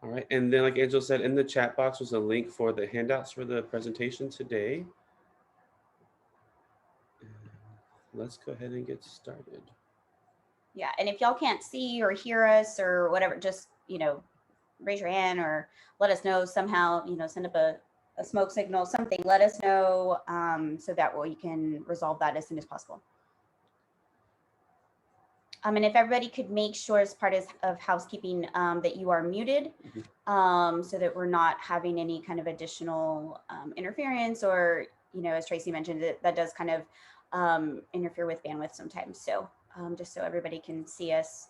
All right, and then like Angela said, in the chat box was a link for the handouts for the presentation today. And let's go ahead and get started. Yeah, and if y'all can't see or hear us or whatever, just, raise your hand or let us know somehow, send up a smoke signal, something, let us know, so that we can resolve that as soon as possible. And if everybody could make sure as part of housekeeping that you are muted, so that we're not having any kind of additional interference, or, as Tracy mentioned, that does kind of interfere with bandwidth sometimes. So just so everybody can see us.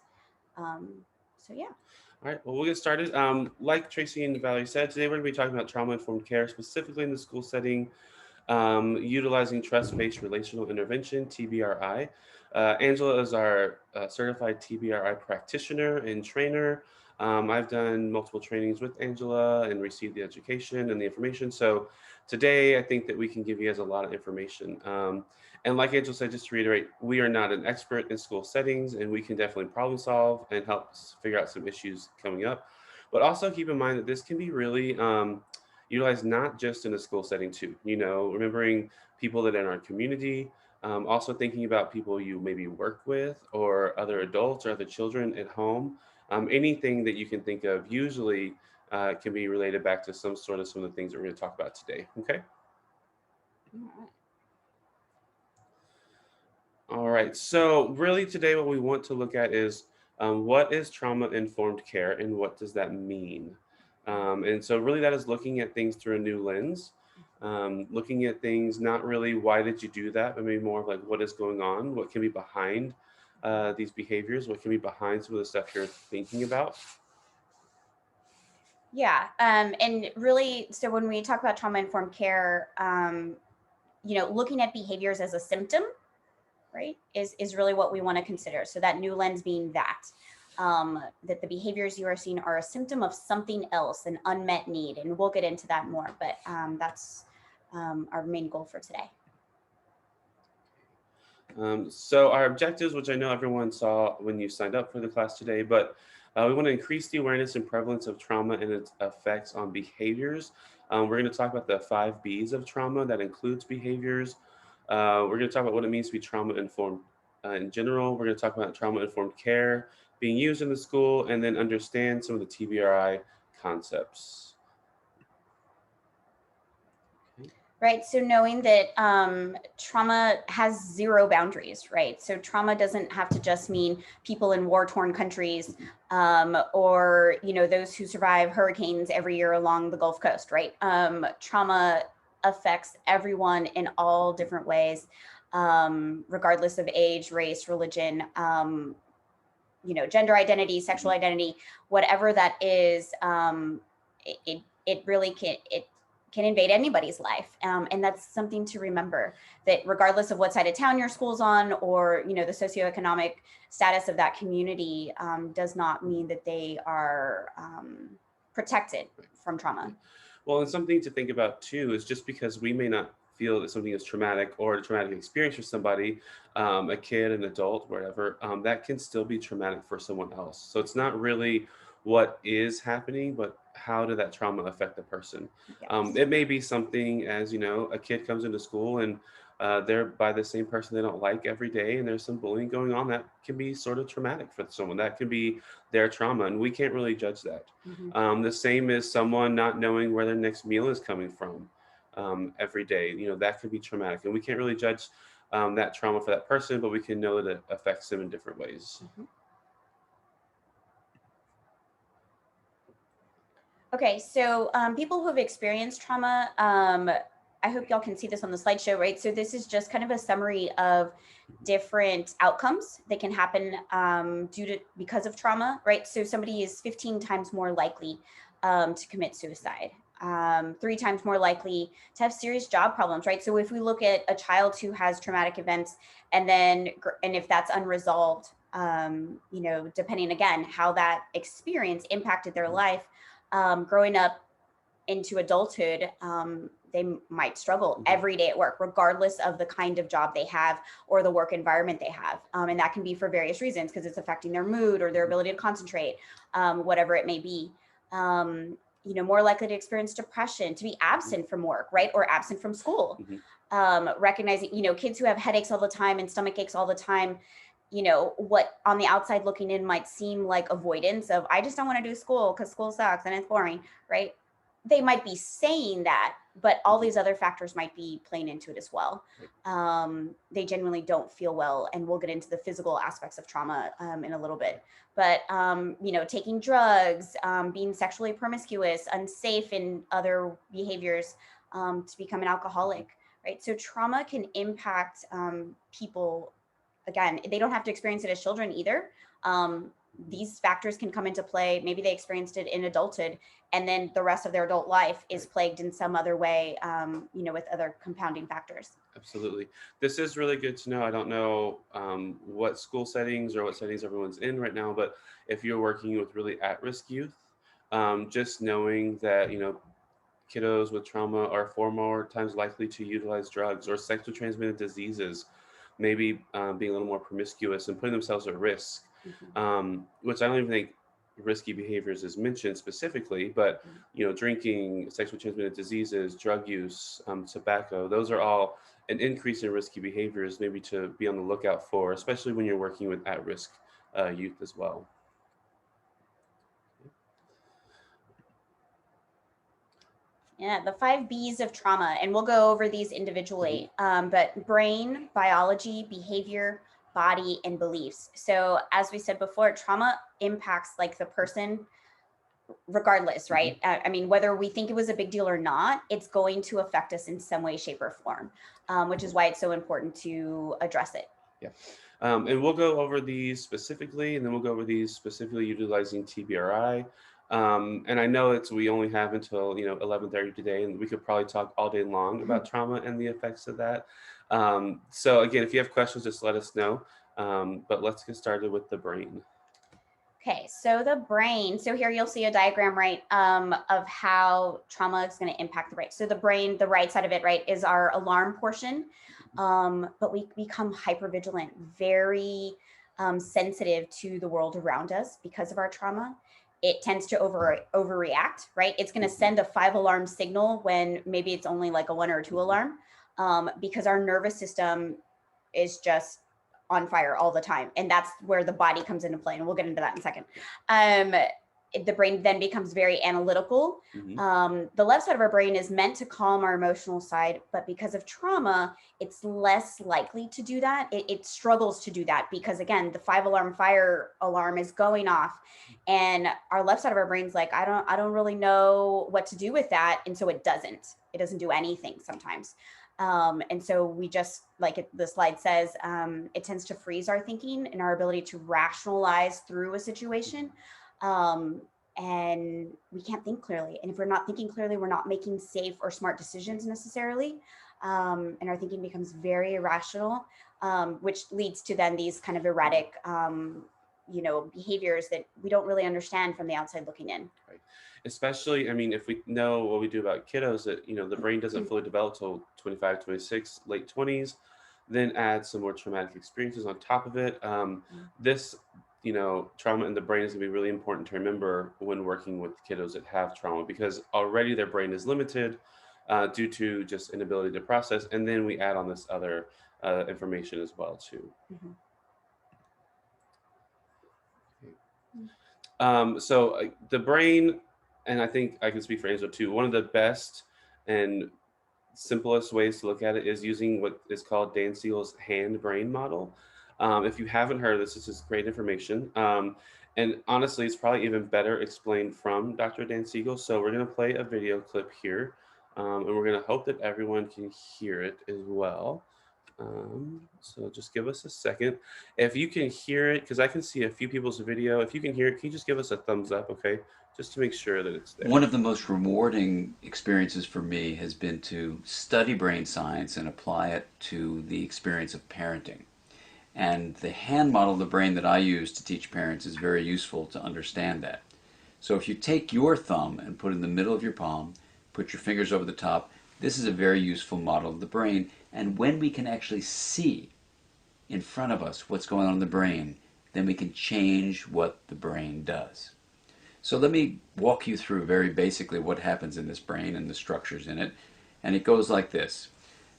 So yeah. All right, well, we'll get started. Like Tracy and Valerie said, today we're going to be talking about trauma-informed care, specifically in the school setting, utilizing trust-based relational intervention, TBRI. Angela is our certified TBRI practitioner and trainer. I've done multiple trainings with Angela and received the education and the information. So today, I think that we can give you guys a lot of information. And like Angela said, just to reiterate, we are not an expert in school settings, and we can definitely problem solve and help figure out some issues coming up. But also keep in mind that this can be really utilized not just in a school setting too, remembering people that are in our community, also thinking about people you maybe work with or other adults or other children at home. Anything that you can think of usually can be related back to some of the things that we're going to talk about today. Okay. All right. So really today what we want to look at is what is trauma-informed care and what does that mean? And so really that is looking at things through a new lens, looking at things not really why did you do that, but maybe more of like what is going on, what can be behind these behaviors, what can be behind some of the stuff you're thinking about. Yeah. And really, so when we talk about trauma-informed care, looking at behaviors as a symptom, right, is really what we want to consider. So that new lens being that the behaviors you are seeing are a symptom of something else, an unmet need. And we'll get into that more, but that's our main goal for today. So our objectives, which I know everyone saw when you signed up for the class today, but we want to increase the awareness and prevalence of trauma and its effects on behaviors. We're going to talk about the 5 B's of trauma that includes behaviors. We're going to talk about what it means to be trauma-informed in general. We're going to talk about trauma-informed care being used in the school, and then understand some of the TBRI concepts. Right. So knowing that trauma has zero boundaries, right? So trauma doesn't have to just mean people in war-torn countries, or, those who survive hurricanes every year along the Gulf Coast, right? Trauma affects everyone in all different ways, regardless of age, race, religion, gender identity, sexual identity, whatever that is. It really can invade anybody's life. And that's something to remember, that regardless of what side of town your school's on, or, the socioeconomic status of that community, does not mean that they are protected from trauma. Well, and something to think about too is just because we may not feel that something is traumatic or a traumatic experience for somebody, a kid, an adult, whatever, that can still be traumatic for someone else. So it's not really what is happening, but how did that trauma affect the person? Yes. It may be something as, a kid comes into school and they're by the same person they don't like every day, and there's some bullying going on that can be sort of traumatic for someone. That can be their trauma, and we can't really judge that. The same as someone not knowing where their next meal is coming from every day. That could be traumatic, and we can't really judge that trauma for that person, but we can know that it affects them in different ways. Okay, so people who have experienced trauma, I hope y'all can see this on the slideshow, right? So this is just kind of a summary of different outcomes that can happen because of trauma, right? So somebody is 15 times more likely to commit suicide, 3 times more likely to have serious job problems, right? So if we look at a child who has traumatic events, and if that's unresolved, depending again how that experience impacted their life, growing up into adulthood, they might struggle every day at work, regardless of the kind of job they have or the work environment they have. And that can be for various reasons, because it's affecting their mood or their ability to concentrate, whatever it may be. More likely to experience depression, to be absent from work, right? Or absent from school. Mhm. Recognizing, kids who have headaches all the time and stomach aches all the time, what on the outside looking in might seem like avoidance of, I just don't want to do school because school sucks and it's boring, right? They might be saying that, but all Mhm. these other factors might be playing into it as well. They genuinely don't feel well, and we'll get into the physical aspects of trauma in a little bit. But taking drugs, being sexually promiscuous, unsafe in other behaviors, to become an alcoholic, right? So trauma can impact people. Again, they don't have to experience it as children either. These factors can come into play. Maybe they experienced it in adulthood, and then the rest of their adult life is plagued in some other way, with other compounding factors. Absolutely. This is really good to know. I don't know what school settings or what settings everyone's in right now, but if you're working with really at-risk youth, just knowing that, kiddos with trauma are 4 more times likely to utilize drugs or sexually transmitted diseases, maybe being a little more promiscuous and putting themselves at risk, Mhm. which I don't even think risky behaviors is mentioned specifically, but drinking, sexually transmitted diseases, drug use, tobacco, those are all an increase in risky behaviors, maybe to be on the lookout for, especially when you're working with at-risk youth as well. Yeah, the 5 B's of trauma, and we'll go over these Mhm. individually. But brain, biology, behavior, body, and beliefs. So, as we said before, trauma impacts like the person regardless, Mhm. right? I mean, whether we think it was a big deal or not, it's going to affect us in some way, shape, or form, which is why it's so important to address it. Yeah. And we'll go over these specifically, and then we'll go over these specifically utilizing TBRI. And I know we only have until 11:30 today, and we could probably talk all day long about trauma and the effects of that. So again, if you have questions, just let us know. But let's get started with the brain. Okay, so the brain. So here you'll see a diagram, right, of how trauma is going to impact the brain. So the brain, the right side of it, right, is our alarm portion. But we become hypervigilant, very sensitive to the world around us because of our trauma. It tends to overreact, right? It's going to Mhm. send a 5 alarm signal when maybe it's only like a 1 or 2 alarm, because our nervous system is just on fire all the time, and that's where the body comes into play, and we'll get into that in a second. um, the brain then becomes very analytical. Mhm. The left side of our brain is meant to calm our emotional side, but because of trauma, it's less likely to do that. It struggles to do that because, again, the 5 alarm fire alarm is going off, and our left side of our brain's like, I don't really know what to do with that, and so it doesn't do anything sometimes. And so we just, the slide says, it tends to freeze our thinking and our ability to rationalize through a situation. Um, and we can't think clearly. And if we're not thinking clearly, we're not making safe or smart decisions necessarily. And our thinking becomes very irrational, which leads to then these kind of erratic, behaviors that we don't really understand from the outside looking in. Right. Especially, I mean, if we know what we do about kiddos, that, the brain doesn't fully develop till 25, 26, late 20s, then add some more traumatic experiences on top of it. This, trauma in the brain is going to be really important to remember when working with kiddos that have trauma, because already their brain is limited due to just inability to process. And then we add on this other information as well, too. Mhm. So the brain, and I think I can speak for Angela too. One of the best and simplest ways to look at it is using what is called Dan Siegel's hand brain model. If you haven't heard of this, this is great information. And honestly, it's probably even better explained from Dr. Dan Siegel. So we're going to play a video clip here, and we're going to hope that everyone can hear it as well. So just give us a second. If you can hear it, because I can see a few people's video. If you can hear it, can you just give us a thumbs up, okay? Just to make sure that it's there. One of the most rewarding experiences for me has been to study brain science and apply it to the experience of parenting. And the hand model of the brain that I use to teach parents is very useful to understand that. So if you take your thumb and put it in the middle of your palm, put your fingers over the top, this is a very useful model of the brain. And when we can actually see in front of us what's going on in the brain, then we can change what the brain does. So let me walk you through very basically what happens in this brain and the structures in it. And it goes like this.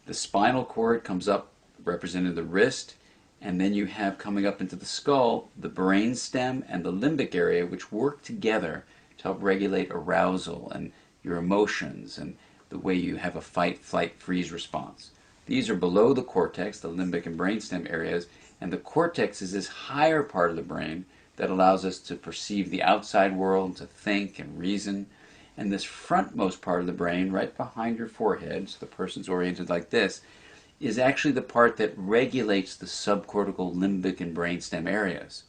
The spinal cord comes up representing the wrist, and then you have coming up into the skull the brain stem and the limbic area, which work together to help regulate arousal and your emotions and the way you have a fight, flight, freeze response. These are below the cortex, the limbic and brainstem areas, and the cortex is this higher part of the brain that allows us to perceive the outside world, to think and reason. And this frontmost part of the brain, right behind your forehead, so the person's oriented like this, is actually the part that regulates the subcortical, limbic, and brainstem areas.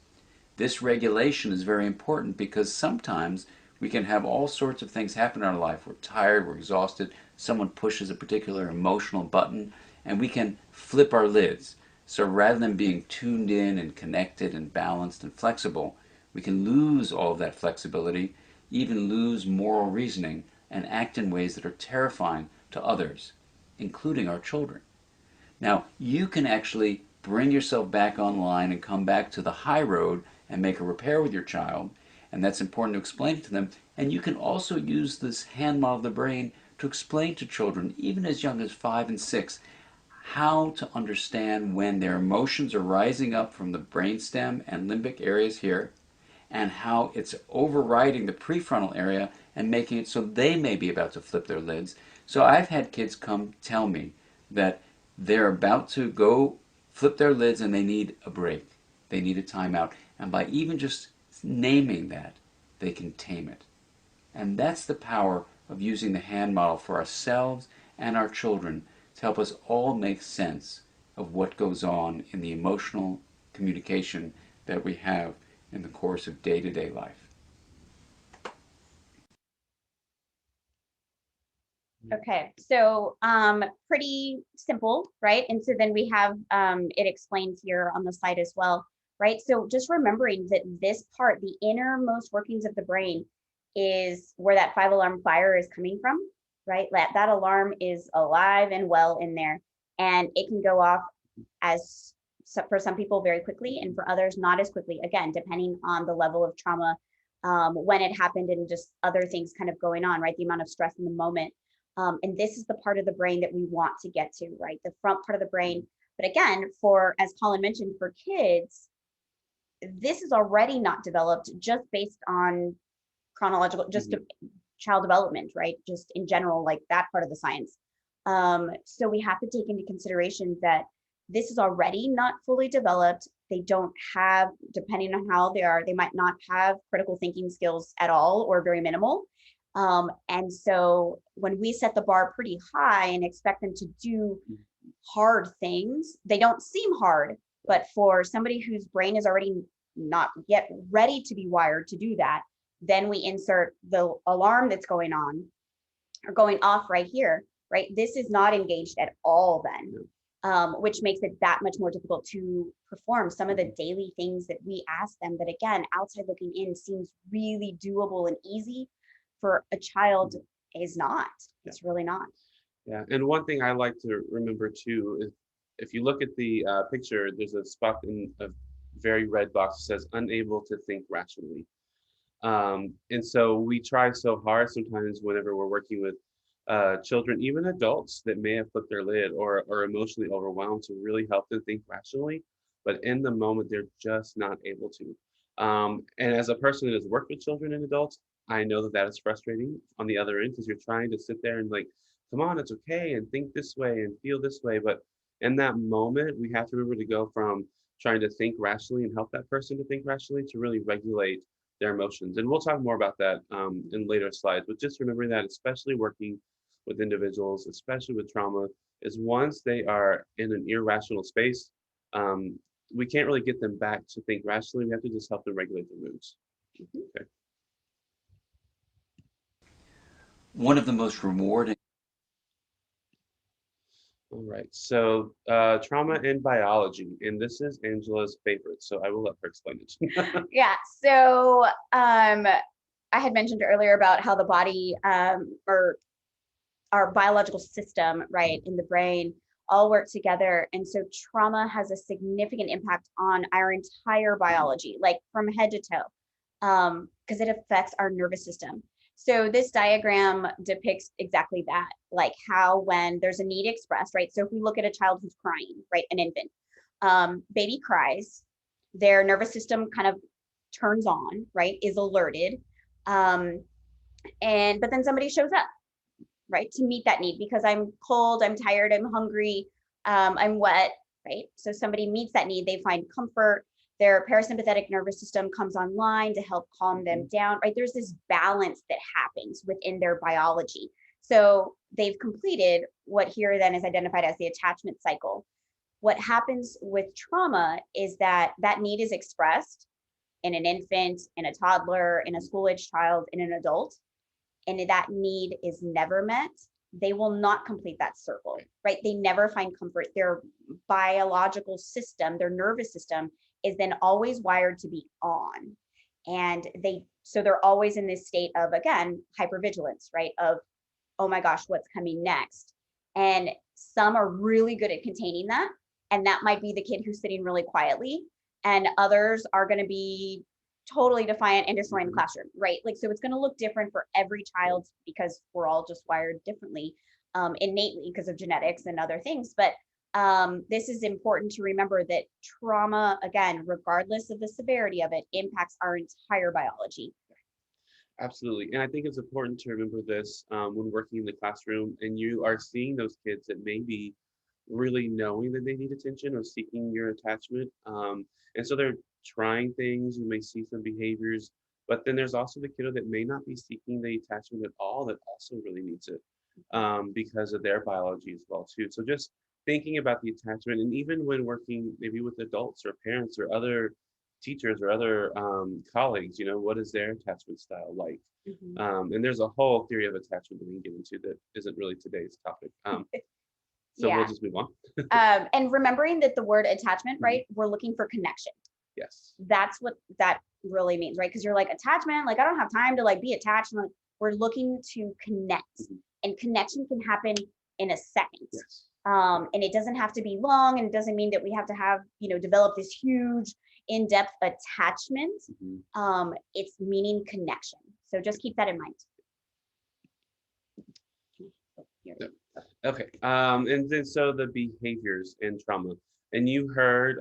This regulation is very important because sometimes we can have all sorts of things happen in our life. We're tired, we're exhausted, someone pushes a particular emotional button, and we can flip our lids. So rather than being tuned in and connected and balanced and flexible, we can lose all of that flexibility, even lose moral reasoning, and act in ways that are terrifying to others, including our children. Now, you can actually bring yourself back online and come back to the high road and make a repair with your child, and that's important to explain it to them. And you can also use this hand model of the brain to explain to children, even as young as 5 and 6, how to understand when their emotions are rising up from the brainstem and limbic areas here, and how it's overriding the prefrontal area and making it so they may be about to flip their lids. So I've had kids come tell me that they're about to go flip their lids and they need a break. They need a timeout. And by even just naming that, they can tame it. And that's the power of using the hand model for ourselves and our children to help us all make sense of what goes on in the emotional communication that we have in the course of day-to-day life. Okay, so pretty simple, right? And so then we have it explained here on the slide as well, right? So just remembering that this part, the innermost workings of the brain, is where that 5 alarm fire is coming from, right? That alarm is alive and well in there, and it can go off as for some people very quickly, and for others not as quickly. Again, depending on the level of trauma, when it happened, and just other things kind of going on, right? The amount of stress in the moment. And this is the part of the brain that we want to get to, right? The front part of the brain. But again, as Collin mentioned, for kids, this is already not developed just based on chronological, just child development, right? Just in general, like that part of the science. So we have to take into consideration that this is already not fully developed. They don't have, depending on how they are, they might not have critical thinking skills at all or very minimal. And so when we set the bar pretty high and expect them to do hard things, they don't seem hard, but for somebody whose brain is already not yet ready to be wired to do that, then we insert the alarm that's going on or going off right here, right? This is not engaged at all then, which makes it that much more difficult to perform some of the daily things that we ask them that, again, outside looking in seems really doable and easy. For a child is not. It's really not. Yeah, and one thing I like to remember too is if you look at the picture, there's a spot in a very red box that says unable to think rationally. And so we try so hard sometimes whenever we're working with children, even adults that may have flipped their lid or are emotionally overwhelmed, to really help them think rationally. But in the moment, they're just not able to. And as a person that has worked with children and adults, I know that is frustrating on the other end because you're trying to sit there and like, come on, it's okay, and think this way and feel this way. But in that moment, we have to remember to go from trying to think rationally and help that person to think rationally to really regulate their emotions. And we'll talk more about that in later slides. But just remembering that, especially working with individuals, especially with trauma, is once they are in an irrational space, we can't really get them back to think rationally. We have to just help them regulate their moods. Okay. One of the most rewarding. All right, so trauma and biology, and this is Angela's favorite, so I will let her explain it. Yeah, so I had mentioned earlier about how the body or our biological system, right, in the brain all work together. And so trauma has a significant impact on our entire biology, like from head to toe. because it affects our nervous system. So this diagram depicts exactly that, like how when there's a need expressed, right? So if we look at a child who's crying, right, an infant, baby cries, their nervous system kind of turns on, right, is alerted, but then somebody shows up, right, to meet that need because I'm cold, I'm tired, I'm hungry, I'm wet, right? So somebody meets that need, they find comfort, their parasympathetic nervous system comes online to help calm them down, right? There's this balance that happens within their biology. So they've completed what here then is identified as the attachment cycle. What happens with trauma is that that need is expressed in an infant, in a toddler, in a school-age child, in an adult, and that need is never met, they will not complete that circle, right? They never find comfort. Their biological system, their nervous system is then always wired to be on. And so they're always in this state of, again, hypervigilance, right? Of, oh my gosh, what's coming next? And some are really good at containing that. And that might be the kid who's sitting really quietly. And others are going to be totally defiant and destroying the classroom, right? Like, so it's going to look different for every child because we're all just wired differently, innately because of genetics and other things. But this is important to remember that trauma, again, regardless of the severity of it, impacts our entire biology. Absolutely. And I think it's important to remember this when working in the classroom and you are seeing those kids that may be really knowing that they need attention or seeking your attachment. And so they're trying things, you may see some behaviors, but then there's also the kiddo that may not be seeking the attachment at all that also really needs it because of their biology as well too. So just thinking about the attachment and even when working maybe with adults or parents or other teachers or other colleagues, what is their attachment style like? And there's a whole theory of attachment that we can get into that isn't really today's topic. So Yeah. we'll just move on. And remembering that the word attachment, right, we're looking for connection. Yes. That's what that really means, right? Because you're like, attachment, like I don't have time to like be attached. Like, we're looking to connect, and connection can happen in a second. Yes. And it doesn't have to be long, and it doesn't mean that we have to have, develop this huge in-depth attachment. It's meaning connection. So just keep that in mind. Okay. And then so the behaviors in trauma, and you heard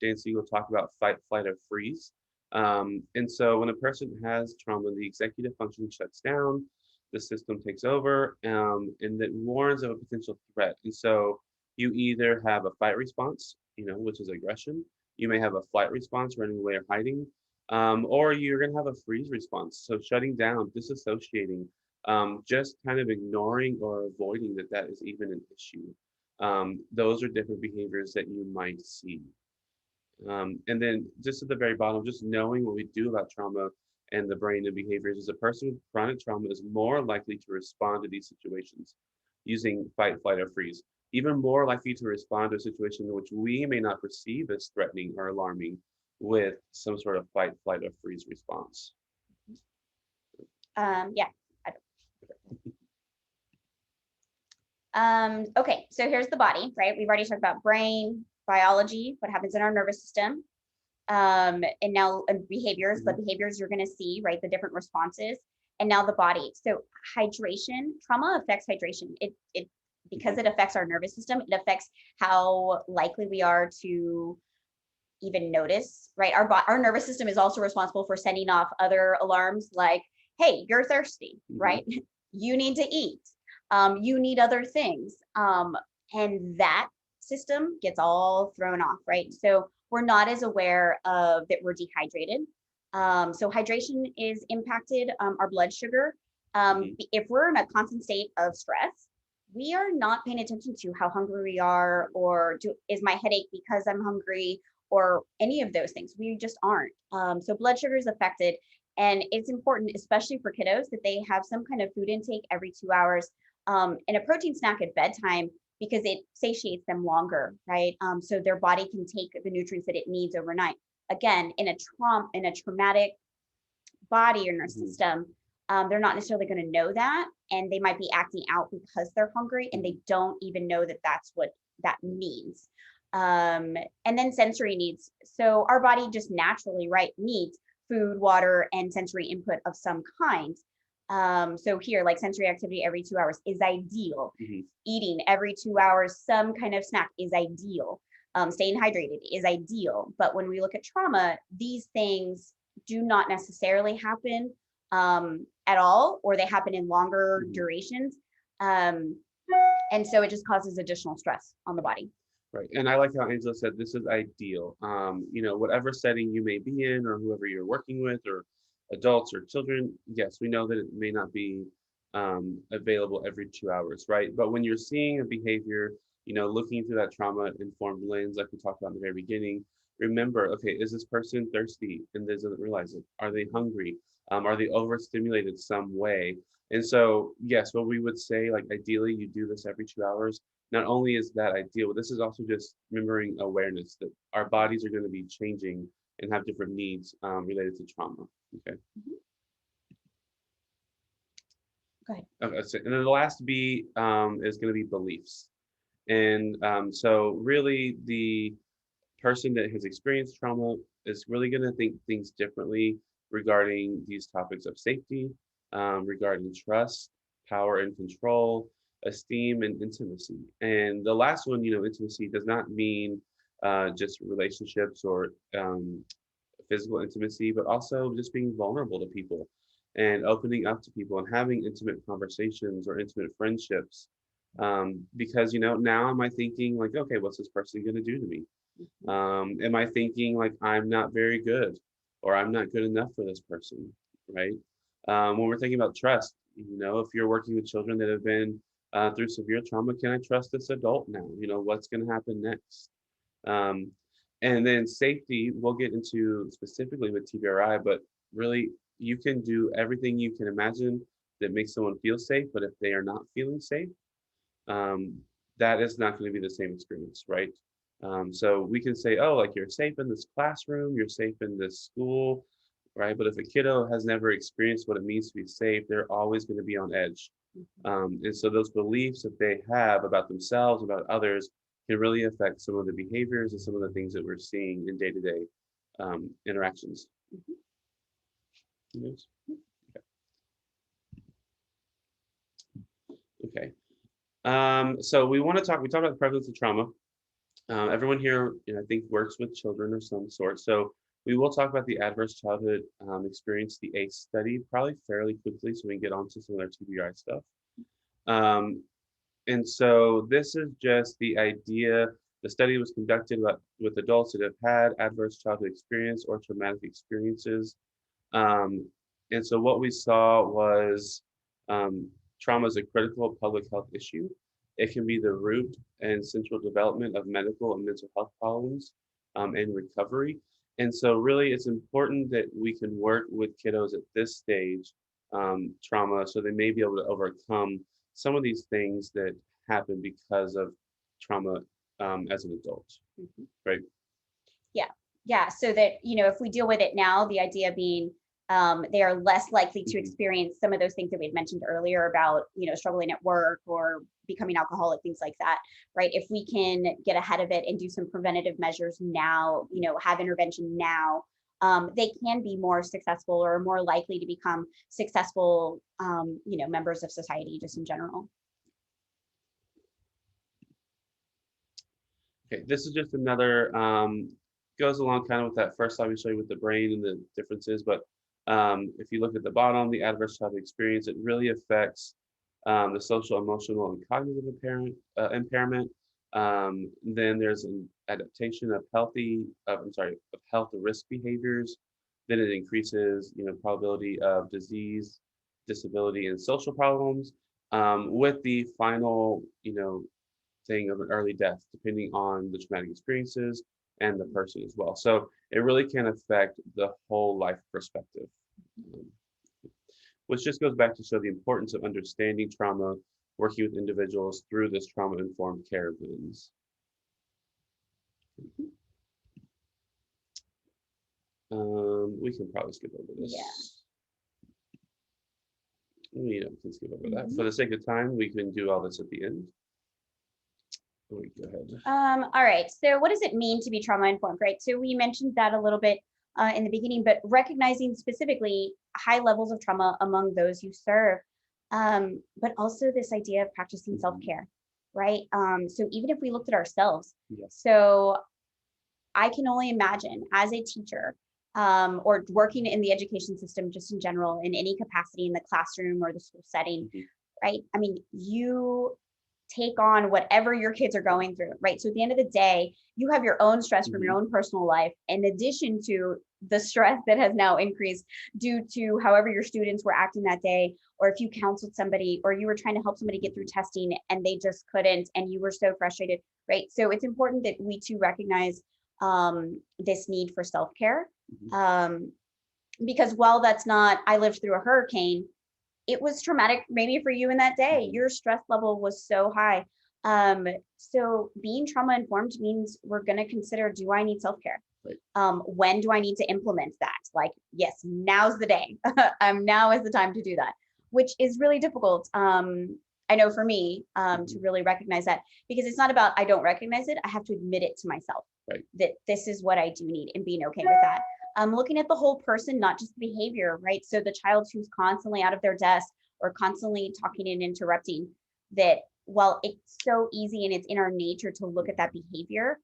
Dan Siegel talk about fight, flight, or freeze. And so when a person has trauma, the executive function shuts down, the system takes over, and that warns of a potential threat. And so you either have a fight response, which is aggression. You may have a flight response, running away or hiding, or you're going to have a freeze response. So shutting down, disassociating, just kind of ignoring or avoiding that is even an issue. Those are different behaviors that you might see. And then just at the very bottom, just knowing what we do about trauma and the brain and behaviors is a person with chronic trauma is more likely to respond to these situations using fight, flight, or freeze, even more likely to respond to a situation in which we may not perceive as threatening or alarming with some sort of fight, flight, or freeze response. Yeah. Okay, so here's the body, right? We've already talked about brain, biology, what happens in our nervous system, and now behaviors, the behaviors you're going to see, right? The different responses, and now the body. So hydration, trauma affects hydration. It because it affects our nervous system, it affects how likely we are to even notice, right? Our nervous system is also responsible for sending off other alarms like, hey, you're thirsty, right? You need to eat. You need other things. And that system gets all thrown off, right? So we're not as aware of that we're dehydrated. So hydration is impacted, our blood sugar. If we're in a constant state of stress, we are not paying attention to how hungry we are, or is my headache because I'm hungry, or any of those things. We just aren't. So blood sugar is affected. And it's important, especially for kiddos, that they have some kind of food intake every 2 hours, and a protein snack at bedtime, because it satiates them longer, right? So their body can take the nutrients that it needs overnight. Again, in a traumatic body or nervous system, they're not necessarily going to know that, and they might be acting out because they're hungry, and they don't even know that that's what that means. And then sensory needs. So our body just naturally, right, needs food, water, and sensory input of some kind. So here, like sensory activity every 2 hours is ideal. Eating every 2 hours, some kind of snack is ideal. Staying hydrated is ideal. But when we look at trauma, these things do not necessarily happen at all, or they happen in longer durations. And so it just causes additional stress on the body. Right. And I like how Angela said this is ideal. Whatever setting you may be in or whoever you're working with or adults or children, yes, we know that it may not be available every 2 hours, right? But when you're seeing a behavior, looking through that trauma-informed lens, like we talked about in the very beginning, remember, okay, is this person thirsty and doesn't realize it? Are they hungry? Are they overstimulated some way? And so, yes, what we would say, like ideally you do this every 2 hours. Not only is that ideal, but this is also just remembering awareness that our bodies are going to be changing and have different needs related to trauma. Okay. Go ahead. Okay, so, and then the last B is going to be beliefs. And so really the person that has experienced trauma is really going to think things differently regarding these topics of safety, regarding trust, power and control, esteem, and intimacy. And the last one, intimacy does not mean just relationships or physical intimacy, but also just being vulnerable to people and opening up to people and having intimate conversations or intimate friendships. Because, now am I thinking like, okay, what's this person going to do to me? Am I thinking like I'm not very good or I'm not good enough for this person, right? When we're thinking about trust, if you're working with children that have been through severe trauma, can I trust this adult now? What's going to happen next? And then safety, we'll get into specifically with TBRI, but really you can do everything you can imagine that makes someone feel safe, but if they are not feeling safe, that is not going to be the same experience, right? So we can say, oh, like you're safe in this classroom, you're safe in this school, right? But if a kiddo has never experienced what it means to be safe, they're always going to be on edge. And so those beliefs that they have about themselves, about others, can really affect some of the behaviors and some of the things that we're seeing in day-to-day interactions. Yes. Okay. So we talked about the prevalence of trauma. Everyone here, I think, works with children of some sort. So we will talk about the adverse childhood experience, the ACE study, probably fairly quickly so we can get on to some of our TBRI stuff. And so this is just the idea. The study was conducted with adults that have had adverse childhood experience or traumatic experiences. And so what we saw was trauma is a critical public health issue. It can be the root and central development of medical and mental health problems and recovery. And so really it's important that we can work with kiddos at this stage, trauma, so they may be able to overcome some of these things that happen because of trauma as an adult, right? Yeah. So that, if we deal with it now, the idea being they are less likely to experience some of those things that we had mentioned earlier about, struggling at work or becoming alcoholic, things like that, right? If we can get ahead of it and do some preventative measures now, have intervention now, they can be more successful or more likely to become successful, members of society just in general. Okay, this is just another, goes along kind of with that first slide we showed you with the brain and the differences, but if you look at the bottom, the adverse childhood experience, it really affects the social, emotional, and cognitive impairment. Then there's an adaptation of health risk behaviors. Then it increases, probability of disease, disability, and social problems, with the final, thing of an early death, depending on the traumatic experiences and the person as well. So it really can affect the whole life perspective, which just goes back to show the importance of understanding trauma, working with individuals through this trauma-informed care lens. We can probably skip over this. We can skip over that. For the sake of time, we can do all this at the end. Go ahead. All right. So what does it mean to be trauma informed, right? So we mentioned that a little bit in the beginning, but recognizing specifically high levels of trauma among those you serve, but also this idea of practicing self-care, right? So even if we looked at ourselves, so I can only imagine as a teacher, or working in the education system just in general, in any capacity in the classroom or the school setting, right? I mean, you take on whatever your kids are going through, right? So at the end of the day, you have your own stress from your own personal life, in addition to the stress that has now increased due to however your students were acting that day, or if you counseled somebody, or you were trying to help somebody get through testing and they just couldn't, and you were so frustrated, right? So it's important that we too recognize this need for self-care, because while that's not, I lived through a hurricane, it was traumatic maybe for you in that day. Your stress level was so high. So being trauma informed means we're going to consider, do I need self-care? When do I need to implement that? Like, yes, now's the day. Now is the time to do that, which is really difficult. I know for me, to really recognize that, because it's not about, I don't recognize it. I have to admit it to myself that this is what I do need, and being okay with that. Looking at the whole person, not just the behavior, right? So the child who's constantly out of their desk or constantly talking and interrupting, that while it's so easy and it's in our nature to look at that behavior,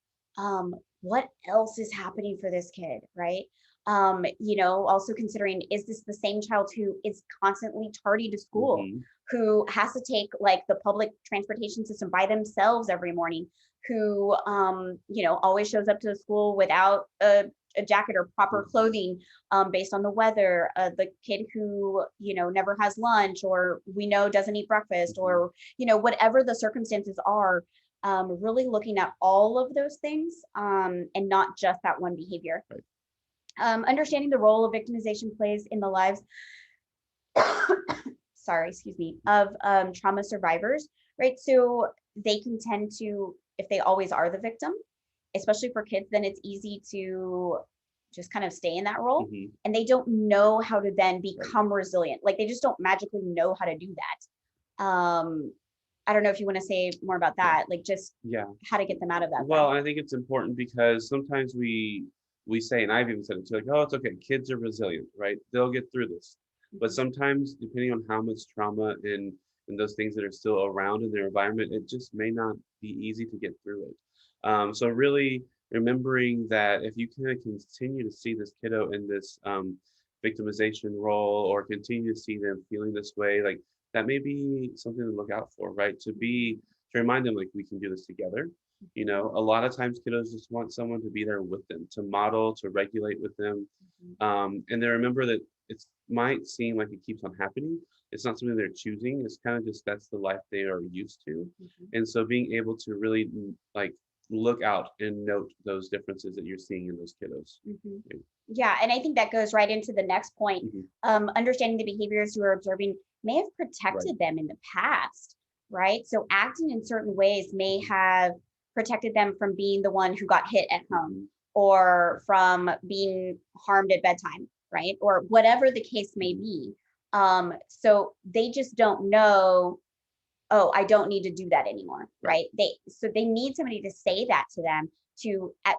what else is happening for this kid, right? Also considering, is this the same child who is constantly tardy to school, who has to take like the public transportation system by themselves every morning, who, always shows up to the school without a jacket or proper clothing, based on the weather, the kid who, never has lunch, or we know doesn't eat breakfast, or, whatever the circumstances are, really looking at all of those things, and not just that one behavior. Understanding the role of victimization plays in the lives, of trauma survivors, right? So they can tend to, if they always are the victim, especially for kids, then it's easy to just kind of stay in that role, and they don't know how to then become resilient. Like, they just don't magically know how to do that. I don't know if you want to say more about that, like just how to get them out of that. Well, I think it's important because sometimes we say, and I've even said it too, like, oh, it's okay, kids are resilient, right? They'll get through this. But sometimes, depending on how much trauma and those things that are still around in their environment, it just may not be easy to get through it. So really remembering that if you kind of continue to see this kiddo in this victimization role, or continue to see them feeling this way, like, that may be something to look out for, right? To remind them, like, we can do this together. A lot of times kiddos just want someone to be there with them, to model, to regulate with them. And they remember that it might seem like it keeps on happening. It's not something they're choosing. It's kind of just, that's the life they are used to. And so being able to really like look out and note those differences that you're seeing in those kiddos. Yeah, and I think that goes right into the next point. Understanding the behaviors you are observing may have protected them in the past, right? So acting in certain ways may have protected them from being the one who got hit at home, or from being harmed at bedtime, right? Or whatever the case may be. So they just don't know, oh, I don't need to do that anymore, right? They need somebody to say that to them,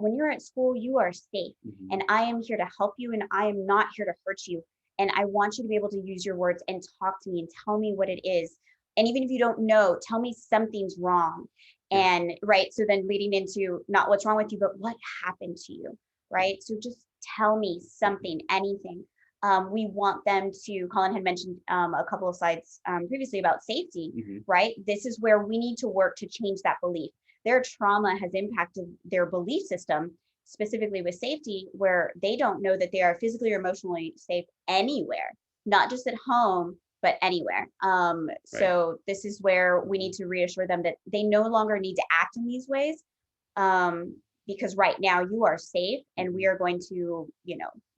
when you're at school, you are safe, and I am here to help you, and I am not here to hurt you. And I want you to be able to use your words and talk to me and tell me what it is. And even if you don't know, tell me something's wrong. And so then leading into not what's wrong with you, but what happened to you, right? So just tell me something, anything. We want them to, Collin had mentioned a couple of slides previously about safety, right? This is where we need to work to change that belief. Their trauma has impacted their belief system, specifically with safety, where they don't know that they are physically or emotionally safe anywhere, not just at home, but anywhere. So this is where we need to reassure them that they no longer need to act in these ways, because right now you are safe, and we are going to,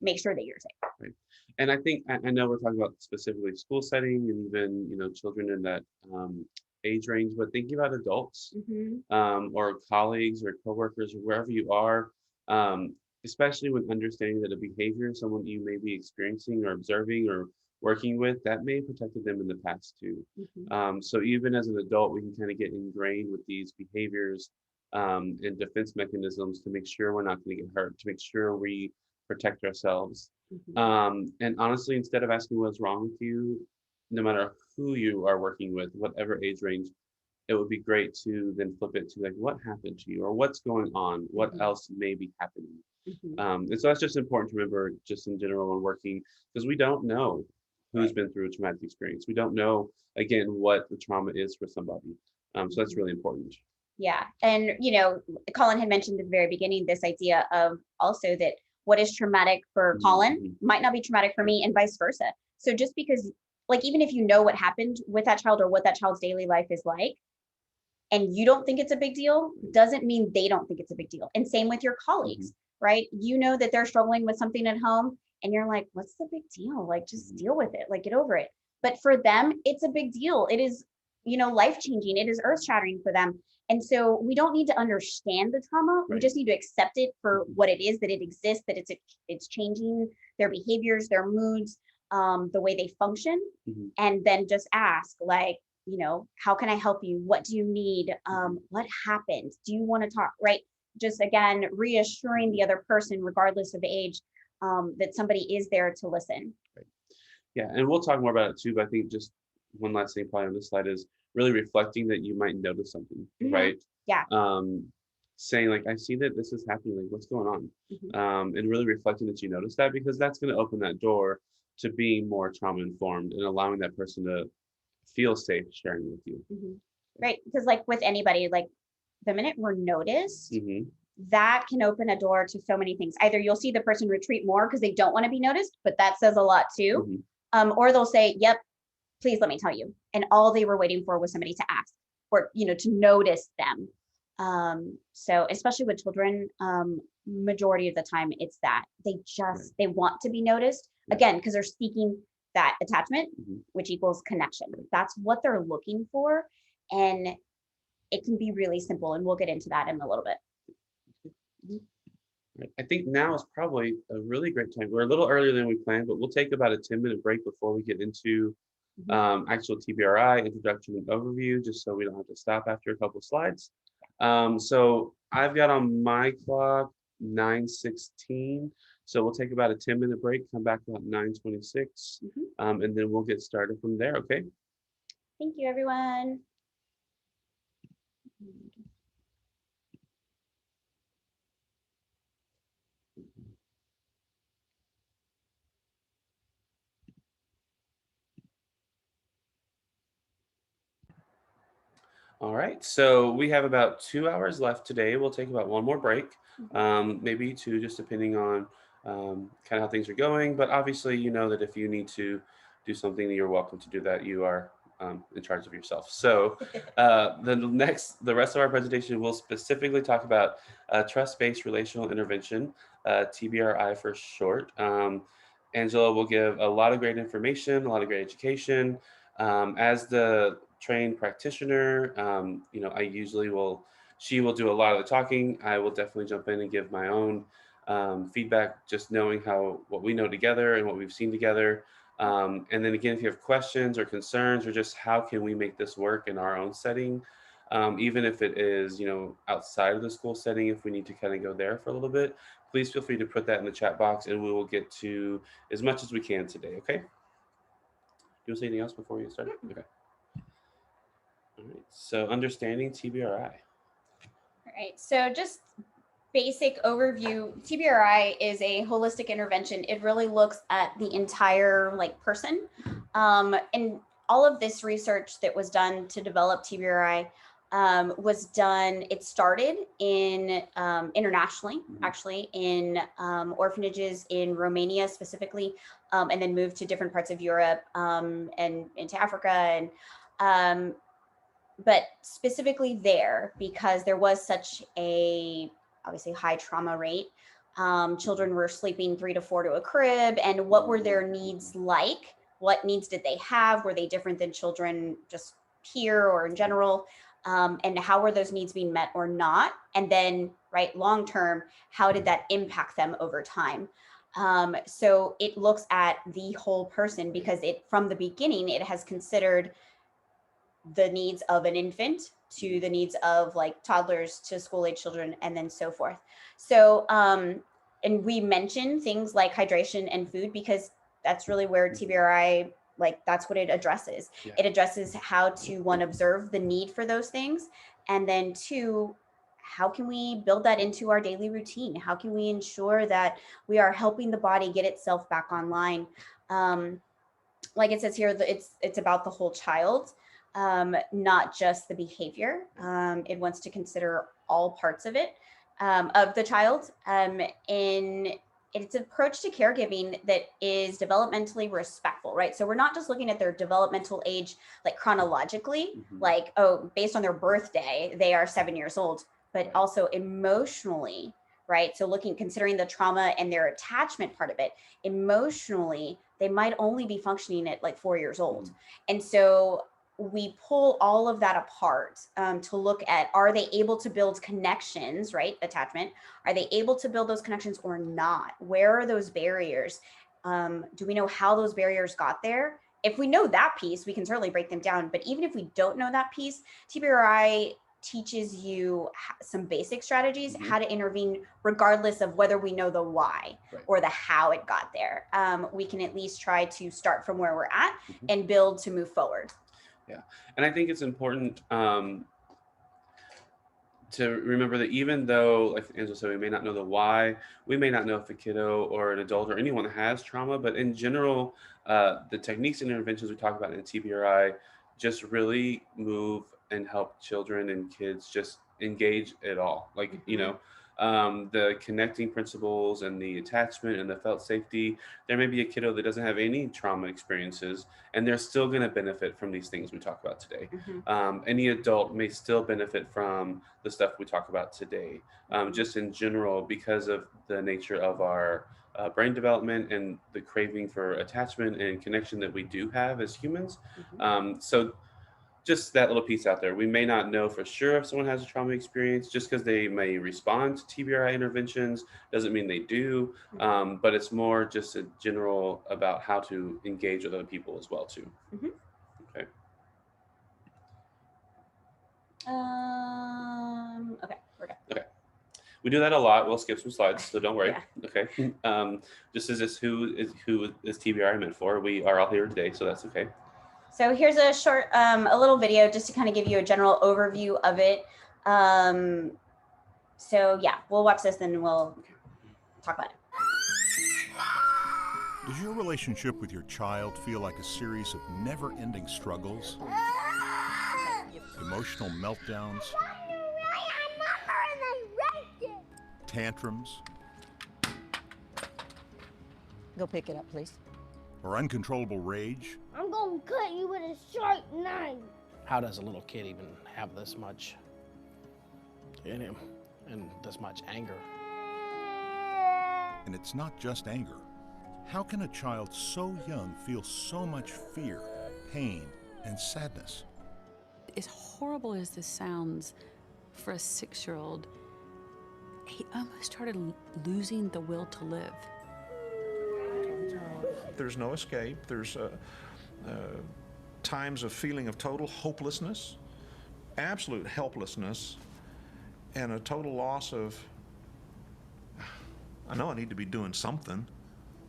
make sure that you're safe. And I think, I know we're talking about specifically school setting and even, children in that age range, but thinking about adults, or colleagues or coworkers or wherever you are, especially when understanding that a behavior someone you may be experiencing or observing or working with, that may have protected them in the past too. So even as an adult, we can kind of get ingrained with these behaviors and defense mechanisms to make sure we're not going to get hurt, to make sure we protect ourselves. Mhm. And honestly, instead of asking what's wrong with you, no matter who you are working with, whatever age range, it would be great to then flip it to like, what happened to you or what's going on? What Mhm. else may be happening? Mhm. And so that's just important to remember just in general when working, because we don't know who's Right. been through a traumatic experience. We don't know, again, what the trauma is for somebody. So that's Mhm. really important. Yeah. And, Colin had mentioned at the very beginning this idea of also that what is traumatic for Colin Mhm. might not be traumatic for me and vice versa. So just because, like, even if you know what happened with that child or what that child's daily life is like, and you don't think it's a big deal, doesn't mean they don't think it's a big deal. And same with your Mhm. colleagues, right? You know that they're struggling with something at home and you're like, what's the big deal? Like, just Mhm. deal with it, like, get over it. But for them, it's a big deal. It is, life changing, it is earth shattering for them. And so we don't need to understand the trauma. We Right. just need to accept it for Mhm. what it is, that it exists, that it's changing their behaviors, their moods, the way they function, Mhm. and then just ask, like, how can I help you? What do you need? Mhm. What happened? Do you want to talk? Right? Just again, reassuring the other person, regardless of age, that somebody is there to listen. Right. Yeah, and we'll talk more about it too, but I think just one last thing probably on this slide is really reflecting that you might notice something, Hmm. right? Yeah. Um, saying like, I see that this is happening, like what's going on? Hmm. And really reflecting that you notice that because that's going to open that door to being more trauma informed and allowing that person to feel safe sharing with you. Hmm. Right. Because, like, with anybody, like, the minute we're noticed, Hmm. that can open a door to so many things. Either you'll see the person retreat more because they don't want to be noticed, but that says a lot too. Hmm. Or they'll say, yep, please let me tell you. And all they were waiting for was somebody to ask or, to notice them. So especially with children, majority of the time it's that Right. they want to be noticed, Yeah. again, because they're seeking that attachment, Hmm. which equals connection. Right. That's what they're looking for. And it can be really simple. And we'll get into that in a little bit. Mhm. Right. I think now is probably a really great time. We're a little earlier than we planned, but we'll take about a 10-minute break before we get into Mhm. actual TBRI, introduction and overview, just so we don't have to stop after a couple slides. So I've got on my clock 9:16. So we'll take about a 10-minute break, come back about 9:26, Mhm. and then we'll get started from there, okay? Thank you, everyone. All right, so we have about 2 hours left today. We'll take about one more break, Mhm. maybe two, just depending on kind of how things are going. But obviously, you know that if you need to do something, you're welcome to do that. You are in charge of yourself. So the rest of our presentation will specifically talk about trust-based relational intervention, TBRI for short. Angela will give a lot of great information, a lot of great education. As the trained practitioner, I usually she will do a lot of the talking. I will definitely jump in and give my own feedback, just knowing what we know together and what we've seen together. And then again, if you have questions or concerns or just how can we make this work in our own setting, even if it is, outside of the school setting, if we need to kind of go there for a little bit, please feel free to put that in the chat box and we will get to as much as we can today. Okay. Do you want to say anything else before we get started? Okay. All right. So understanding TBRI. All right. So just basic overview, TBRI is a holistic intervention. It really looks at the entire person. And all of this research that was done to develop TBRI was done, it started in internationally, actually, in orphanages in Romania specifically, and then moved to different parts of Europe and into Africa. And but specifically there, because there was such a obviously high trauma rate, children were sleeping 3 to 4 to a crib. And what were their needs like? What needs did they have? Were they different than children just here or in general? And how were those needs being met or not? And then, right, long term, how did that impact them over time? So it looks at the whole person, because it, from the beginning, it has considered the needs of an infant to the needs of toddlers to school age children, and then so forth. So and we mention things like hydration and food because that's really where TBRI, like that's what it addresses. Yeah. It addresses how to, one, observe the need for those things, and then two, how can we build that into our daily routine? How can we ensure that we are helping the body get itself back online? Like it says here, it's about the whole child, not just the behavior. It wants to consider all parts of it, of the child, in its approach to caregiving that is developmentally respectful, right? So we're not just looking at their developmental age, like chronologically, like, oh, based on their birthday, they are 7 years old, but also emotionally, right? So considering the trauma and their attachment part of it, emotionally, they might only be functioning at like 4 years old. And so we pull all of that apart to look at, are they able to build connections, right? Attachment. Are they able to build those connections or not? Where are those barriers? Do we know how those barriers got there? If we know that piece, we can certainly break them down. But even if we don't know that piece, TBRI teaches you some basic strategies, how to intervene regardless of whether we know the why or the how it got there. We can at least try to start from where we're at and build to move forward. Yeah. And I think it's important to remember that even though, like Angela said, we may not know the why, we may not know if a kiddo or an adult or anyone has trauma, but in general, the techniques and interventions we talk about in TBRI just really move and help children and kids just engage at all. Like, you know, the connecting principles and the attachment and the felt safety. There may be a kiddo that doesn't have any trauma experiences, and they're still going to benefit from these things we talk about today. Any adult may still benefit from the stuff we talk about today, just in general, because of the nature of our brain development and the craving for attachment and connection that we do have as humans. So just that little piece out there. We may not know for sure if someone has a trauma experience. Just because they may respond to TBRI interventions doesn't mean they do. But it's more just a general about how to engage with other people as well too. Okay. Okay, we're good. Okay. We do that a lot. We'll skip some slides, so don't worry. Yeah. Okay. Just as this who is TBRI meant for, we are all here today, so that's okay. So here's a short, a little video just to kind of give you a general overview of it. So yeah, we'll watch this and we'll talk about it. Does your relationship with your child feel like a series of never-ending struggles? Emotional meltdowns? Tantrums? Go pick it up, please. Or uncontrollable rage? I'm gonna cut you with a sharp knife. How does a little kid even have this much in him and this much anger? And it's not just anger. How can a child so young feel so much fear, pain, and sadness? As horrible as this sounds for a 6-year-old, he almost started losing the will to live. There's no escape. There's times of feeling of total hopelessness, absolute helplessness, and a total loss of, I know I need to be doing something,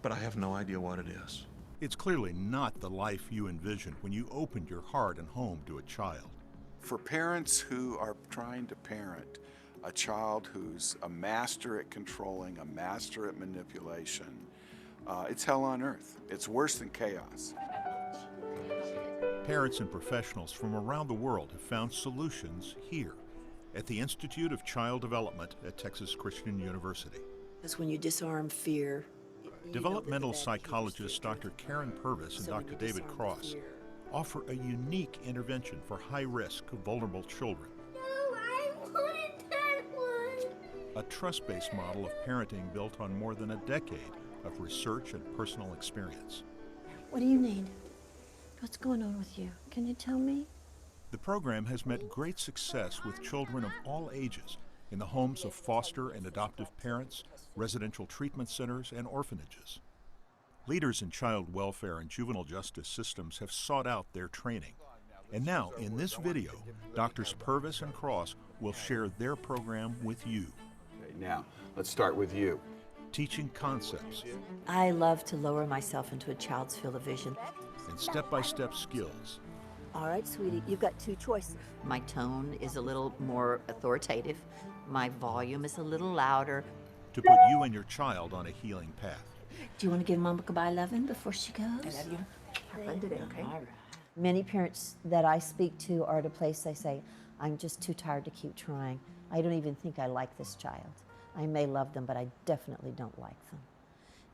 but I have no idea what it is. It's clearly not the life you envisioned when you opened your heart and home to a child. For parents who are trying to parent a child who's a master at controlling, a master at manipulation, it's hell on earth. It's worse than chaos. Parents and professionals from around the world have found solutions here at the Institute of Child Development at Texas Christian University. That's when you disarm fear. Developmental psychologists Dr. Karen Purvis and Dr. David Cross offer a unique intervention for high-risk, vulnerable children. No, I wanted that one. A trust-based model of parenting built on more than a decade of research and personal experience. What do you need? What's going on with you? Can you tell me? The program has met great success with children of all ages in the homes of foster and adoptive parents, residential treatment centers, and orphanages. Leaders in child welfare and juvenile justice systems have sought out their training. And now, in this video, Drs. Purvis and Cross will share their program with you. Okay, now, let's start with you. teaching concepts, I love to lower myself into a child's field of vision. and step-by-step skills. All right, sweetie, you've got two choices. My tone is a little more authoritative. My volume is a little louder. To put you and your child on a healing path. Do you want to give Mama goodbye loving before she goes? I love you. Have fun today, okay? All right. Many parents that I speak to are at a place they say, I'm just too tired to keep trying. I don't even think I like this child. I may love them, but I definitely don't like them.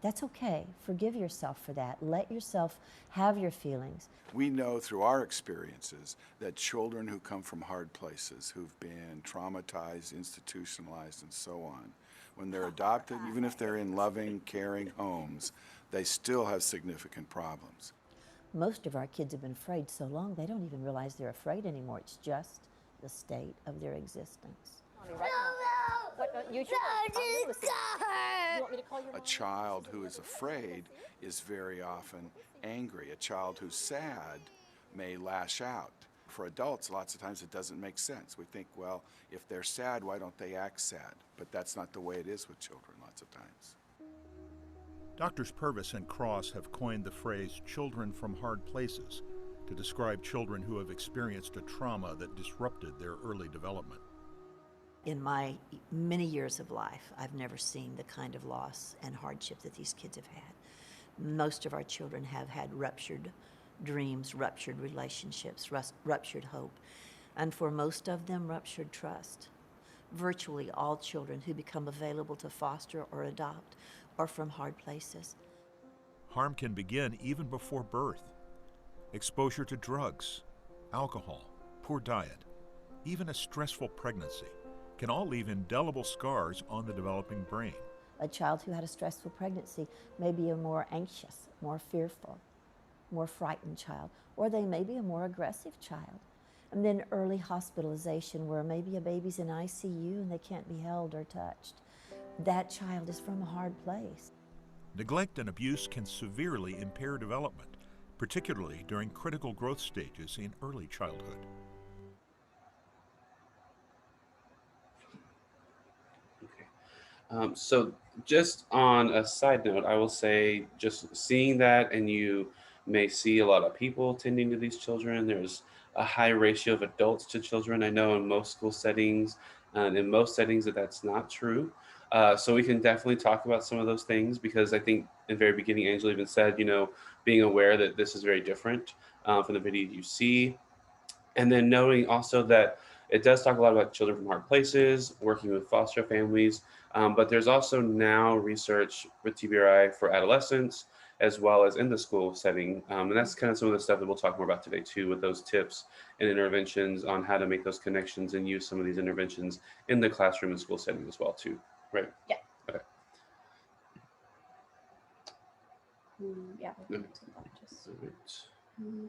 That's okay. Forgive yourself for that. Let yourself have your feelings. We know through our experiences that children who come from hard places, who've been traumatized, institutionalized, and so on, when they're adopted, even if they're in loving, caring homes, they still have significant problems. Most of our kids have been afraid so long they don't even realize they're afraid anymore. It's just the state of their existence. A child who is afraid is very often angry. A child who's sad may lash out. For adults, lots of times it doesn't make sense. We think, well, if they're sad, why don't they act sad? But that's not the way it is with children lots of times. Doctors Purvis and Cross have coined the phrase children from hard places to describe children who have experienced a trauma that disrupted their early development. In my many years of life, I've never seen the kind of loss and hardship that these kids have had. Most of our children have had ruptured dreams, ruptured relationships, ruptured hope, and for most of them, ruptured trust. Virtually all children who become available to foster or adopt are from hard places. Harm can begin even before birth. Exposure to drugs, alcohol, poor diet, even a stressful pregnancy can all leave indelible scars on the developing brain. A child who had a stressful pregnancy may be a more anxious, more fearful, more frightened child, or they may be a more aggressive child. And then early hospitalization where maybe a baby's in ICU and they can't be held or touched. That child is from a hard place. Neglect and abuse can severely impair development, particularly during critical growth stages in early childhood. So just on a side note, I will say just seeing that, and you may see a lot of people tending to these children. There's a high ratio of adults to children. I know in most school settings and in most settings that's not true. So we can definitely talk about some of those things because I think in the very beginning, Angela even said, being aware that this is very different from the video you see. And then knowing also that it does talk a lot about children from hard places, working with foster families, but there's also now research with TBRI for adolescents as well as in the school setting. And that's kind of some of the stuff that we'll talk more about today too, with those tips and interventions on how to make those connections and use some of these interventions in the classroom and school setting as well too, right? Yeah. Okay. Yeah. Okay.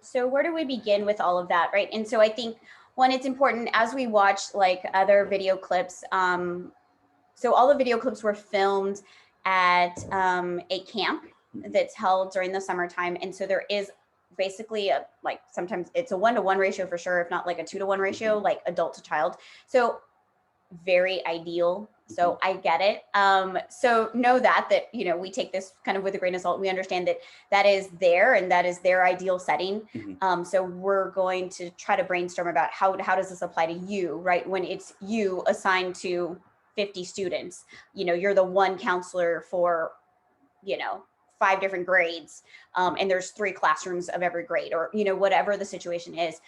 So where do we begin with all of that, right? And so I think one, it's important as we watch like other video clips. So all the video clips were filmed at a camp that's held during the summertime. And so there is basically sometimes it's a 1-to-1 ratio for sure, if not like a 2-to-1 ratio, like adult to child. So very ideal. So I get it. So know that, we take this kind of with a grain of salt. We understand that is there and that is their ideal setting. So we're going to try to brainstorm about how does this apply to you, right? When it's you assigned to 50 students, you're the one counselor for, 5 different grades, and there's 3 classrooms of every grade, or, whatever the situation is.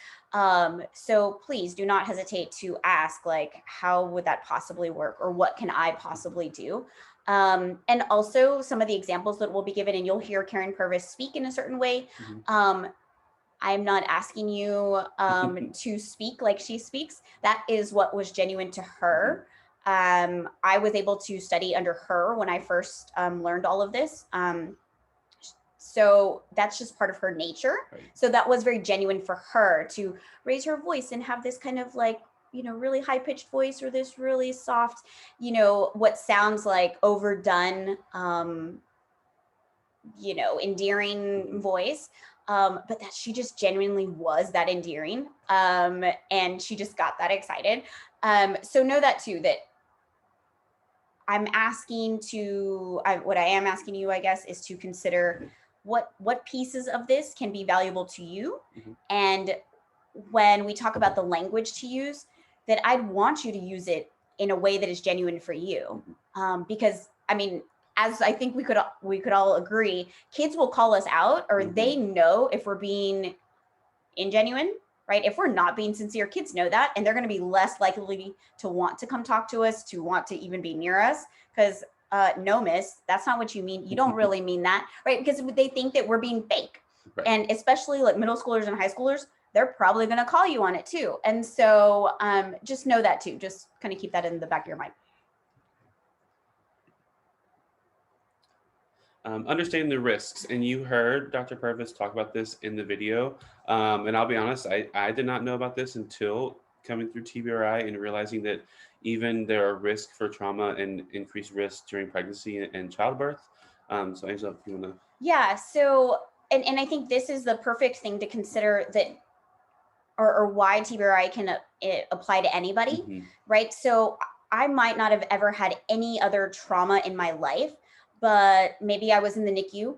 So please do not hesitate to ask, like, how would that possibly work? Or what can I possibly do? And also some of the examples that will be given, and you'll hear Karen Purvis speak in a certain way. I'm not asking you to speak like she speaks. That is what was genuine to her. I was able to study under her when I first learned all of this. So that's just part of her nature. Right. So that was very genuine for her to raise her voice and have this kind of like, really high pitched voice, or this really soft, what sounds like overdone, endearing voice. But that she just genuinely was that endearing. And she just got that excited. So know that too, that I'm asking what I am asking you, I guess, is to consider what pieces of this can be valuable to you. And when we talk about the language to use, that I'd want you to use it in a way that is genuine for you. Because I mean, as I think we could all agree, kids will call us out, or they know if we're being ingenuine, right? If we're not being sincere, kids know that, and they're going to be less likely to want to come talk to us, to want to even be near us, because no, miss, that's not what you mean. You don't really mean that, right? Because they think that we're being fake. Right. And especially like middle schoolers and high schoolers, they're probably going to call you on it too. And so just know that too. Just kind of keep that in the back of your mind. Understanding the risks, and you heard Dr. Purvis talk about this in the video, and I'll be honest, I did not know about this until coming through Tbri and realizing that even there are risks for trauma and increased risk during pregnancy and childbirth. So Angela, if you want to. Yeah, so and I think this is the perfect thing to consider, that or why Tbri can apply to anybody, right? So I might not have ever had any other trauma in my life, but maybe I was in the NICU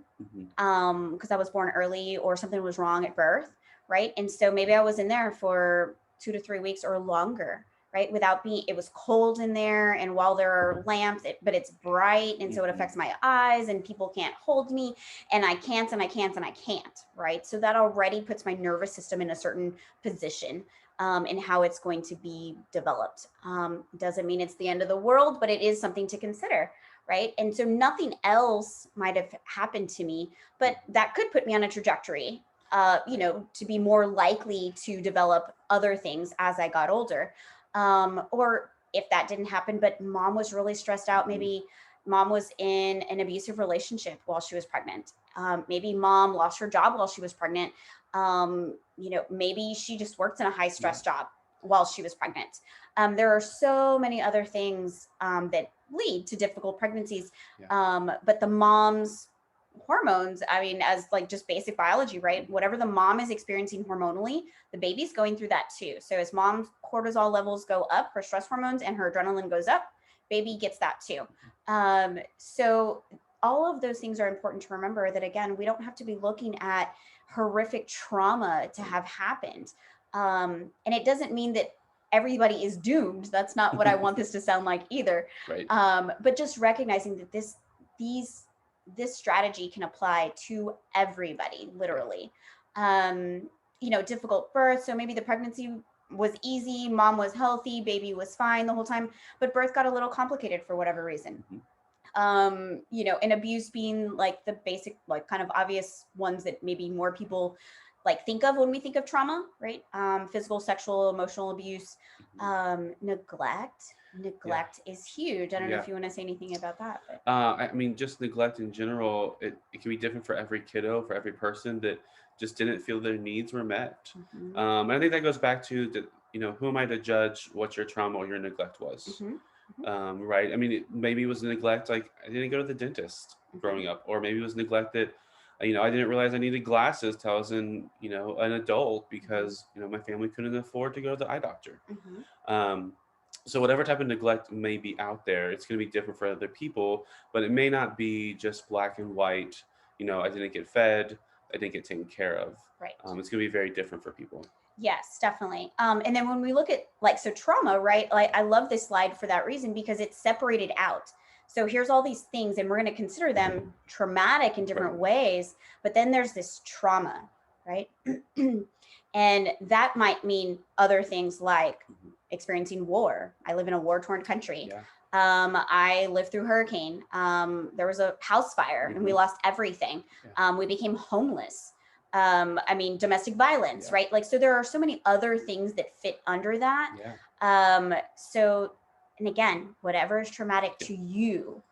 because I was born early or something was wrong at birth, right? And so maybe I was in there for 2 to 3 weeks or longer, right? It was cold in there, and while there are lamps, but it's bright, and so it affects my eyes, and people can't hold me, and I can't, right? So that already puts my nervous system in a certain position in how it's going to be developed. Doesn't mean it's the end of the world, but it is something to consider. Right. And so nothing else might have happened to me, but that could put me on a trajectory, to be more likely to develop other things as I got older. Or if that didn't happen, but mom was really stressed out, maybe mom was in an abusive relationship while she was pregnant. Maybe mom lost her job while she was pregnant. Maybe she just worked in a high stress job while she was pregnant. There are so many other things that lead to difficult pregnancies. But the mom's hormones, I mean, as like just basic biology, right? Whatever the mom is experiencing hormonally, the baby's going through that too. So as mom's cortisol levels go up, her stress hormones and her adrenaline goes up, baby gets that too. So all of those things are important to remember, that again, we don't have to be looking at horrific trauma to have happened. And it doesn't mean that everybody is doomed. That's not what I want this to sound like either. Right. But just recognizing that this strategy can apply to everybody, literally. Difficult birth. So maybe the pregnancy was easy, mom was healthy, baby was fine the whole time, but birth got a little complicated for whatever reason. And abuse being like the basic, like kind of obvious ones that maybe more people like think of when we think of trauma, right? Physical, sexual, emotional abuse, neglect is huge. I don't know if you want to say anything about that. But. I mean, just neglect in general, it can be different for every kiddo, for every person that just didn't feel their needs were met. And I think that goes back to who am I to judge what your trauma or your neglect was? Right. I mean, maybe it was neglect, like I didn't go to the dentist growing up, or maybe it was neglect that I didn't realize I needed glasses till I was an adult because my family couldn't afford to go to the eye doctor. So whatever type of neglect may be out there, it's going to be different for other people, but it may not be just black and white. I didn't get fed, I didn't get taken care of. Right. It's going to be very different for people. Yes, definitely. And then when we look at trauma, right? Like I love this slide for that reason, because it's separated out. So here's all these things, and we're going to consider them traumatic in different ways, but then there's this trauma, right? And that might mean other things like experiencing war. I live in a war-torn country. I lived through hurricane. There was a house fire and we lost everything. We became homeless. Domestic violence, right? Like, so there are so many other things that fit under that. And again, whatever is traumatic to you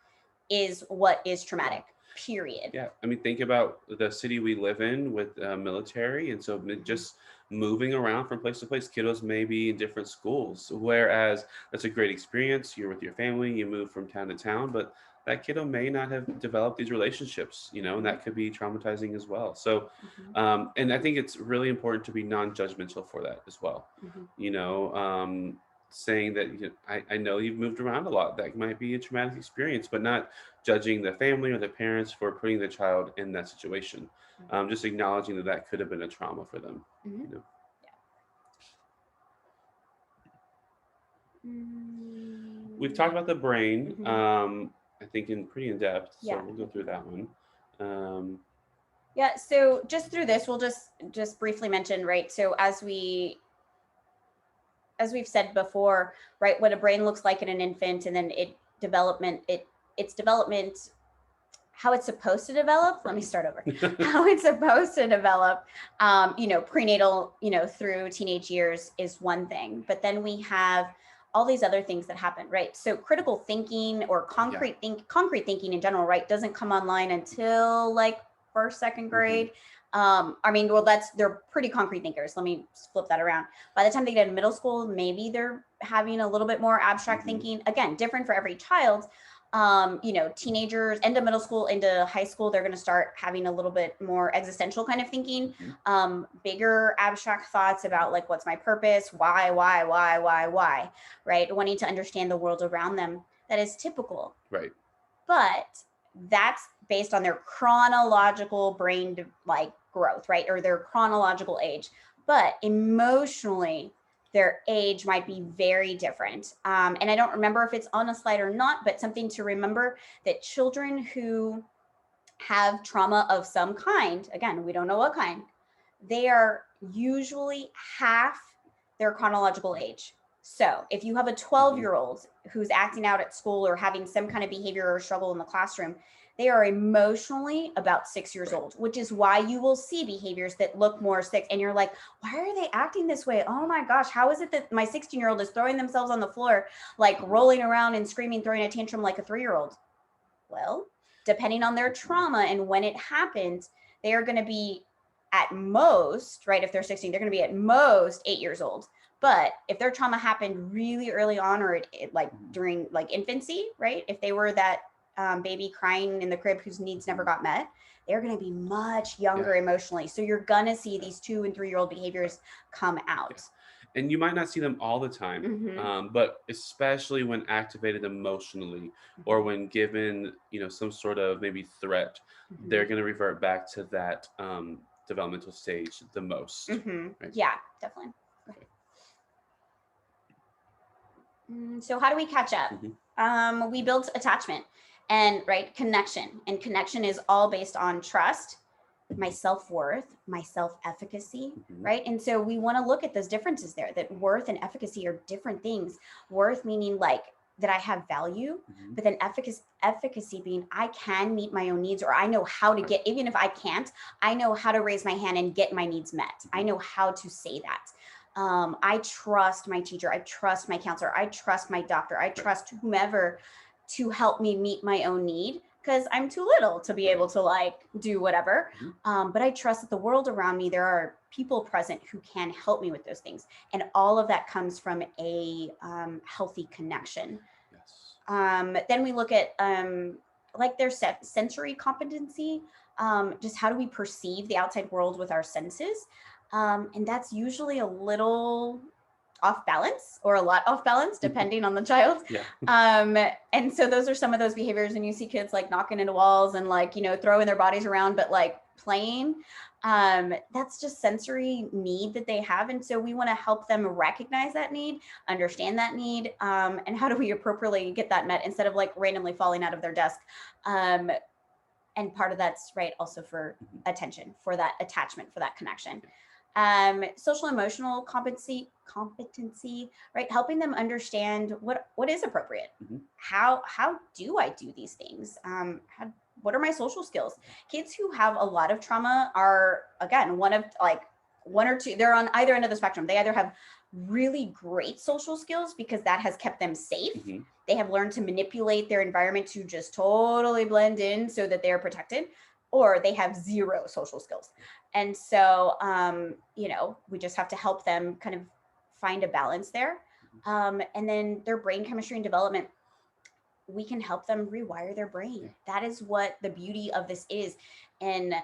is what is traumatic, period. Yeah. I mean, think about the city we live in with military. And so just moving around from place to place, kiddos may be in different schools, whereas that's a great experience. You're with your family, you move from town to town, but that kiddo may not have developed these relationships, and that could be traumatizing as well. So, and I think it's really important to be non-judgmental for that as well. saying that I know you've moved around a lot. That might be a traumatic experience, but not judging the family or the parents for putting the child in that situation. Just acknowledging that that could have been a trauma for them. Mm-hmm. You know? We've talked about the brain, I think pretty in depth, so we'll go through that one. Yeah, so just through this, we'll just briefly mention, right? So as we've said before, right, what a brain looks like in an infant, and then its development, how it's supposed to develop. Let me start over. How it's supposed to develop, prenatal, through teenage years is one thing, but then we have all these other things that happen, right? So critical thinking or concrete thinking in general, right, doesn't come online until like first, second grade. They're pretty concrete thinkers. Let me flip that around. By the time they get in middle school, maybe they're having a little bit more abstract thinking. Again, different for every child. Teenagers, end of middle school, into high school, they're going to start having a little bit more existential kind of thinking, bigger abstract thoughts about like, what's my purpose? Why, right? Wanting to understand the world around them. That is typical. Right. But that's based on their chronological brain growth, right? Or their chronological age. But emotionally, their age might be very different. And I don't remember if it's on a slide or not, but something to remember, that children who have trauma of some kind, again, we don't know what kind, they are usually half their chronological age. So if you have a 12-year-old who's acting out at school or having some kind of behavior or struggle in the classroom, they are emotionally about 6 years old, which is why you will see behaviors that look more 6. And you're like, why are they acting this way? Oh my gosh, how is it that my 16-year-old is throwing themselves on the floor, like rolling around and screaming, throwing a tantrum like a 3-year-old? Well, depending on their trauma and when it happened, they are going to be at most, right? If they're 16, they're going to be at most 8 years old. But if their trauma happened really early on, or during infancy, right? If they were that baby crying in the crib whose needs never got met, they're going to be much younger emotionally. So you're going to see these 2- and 3-year-old behaviors come out. And you might not see them all the time, but especially when activated emotionally, or when given, some sort of maybe threat, they're going to revert back to that developmental stage the most. Right? Yeah, definitely. So how do we catch up? We build attachment and connection, and connection is all based on trust, my self-worth, my self-efficacy, right? And so we want to look at those differences there, that worth and efficacy are different things. Worth meaning that I have value, but then efficacy being I can meet my own needs, or I know how to get, even if I can't, I know how to raise my hand and get my needs met. I know how to say that. I trust my teacher. I trust my counselor. I trust my doctor. I trust whomever to help me meet my own need, because I'm too little to be able to do whatever. But I trust that the world around me, there are people present who can help me with those things. And all of that comes from a healthy connection. Then we look at their sensory competency, just how do we perceive the outside world with our senses? And that's usually a little off balance, or a lot off balance, depending on the child. And so those are some of those behaviors. And you see kids knocking into walls and throwing their bodies around, but playing. That's just sensory need that they have. And so we want to help them recognize that need, understand that need, and how do we appropriately get that met instead of randomly falling out of their desk. And part of that's also for attention, for that attachment, for that connection. Social emotional competency, right? Helping them understand what is appropriate. How do I do these things? What are my social skills? Kids who have a lot of trauma are, again, one or two, they're on either end of the spectrum. They either have really great social skills because that has kept them safe. They have learned to manipulate their environment to just totally blend in so that they're protected, or they have zero social skills. And so, we just have to help them kind of find a balance there. And then their brain chemistry and development, we can help them rewire their brain. That is what the beauty of this is. And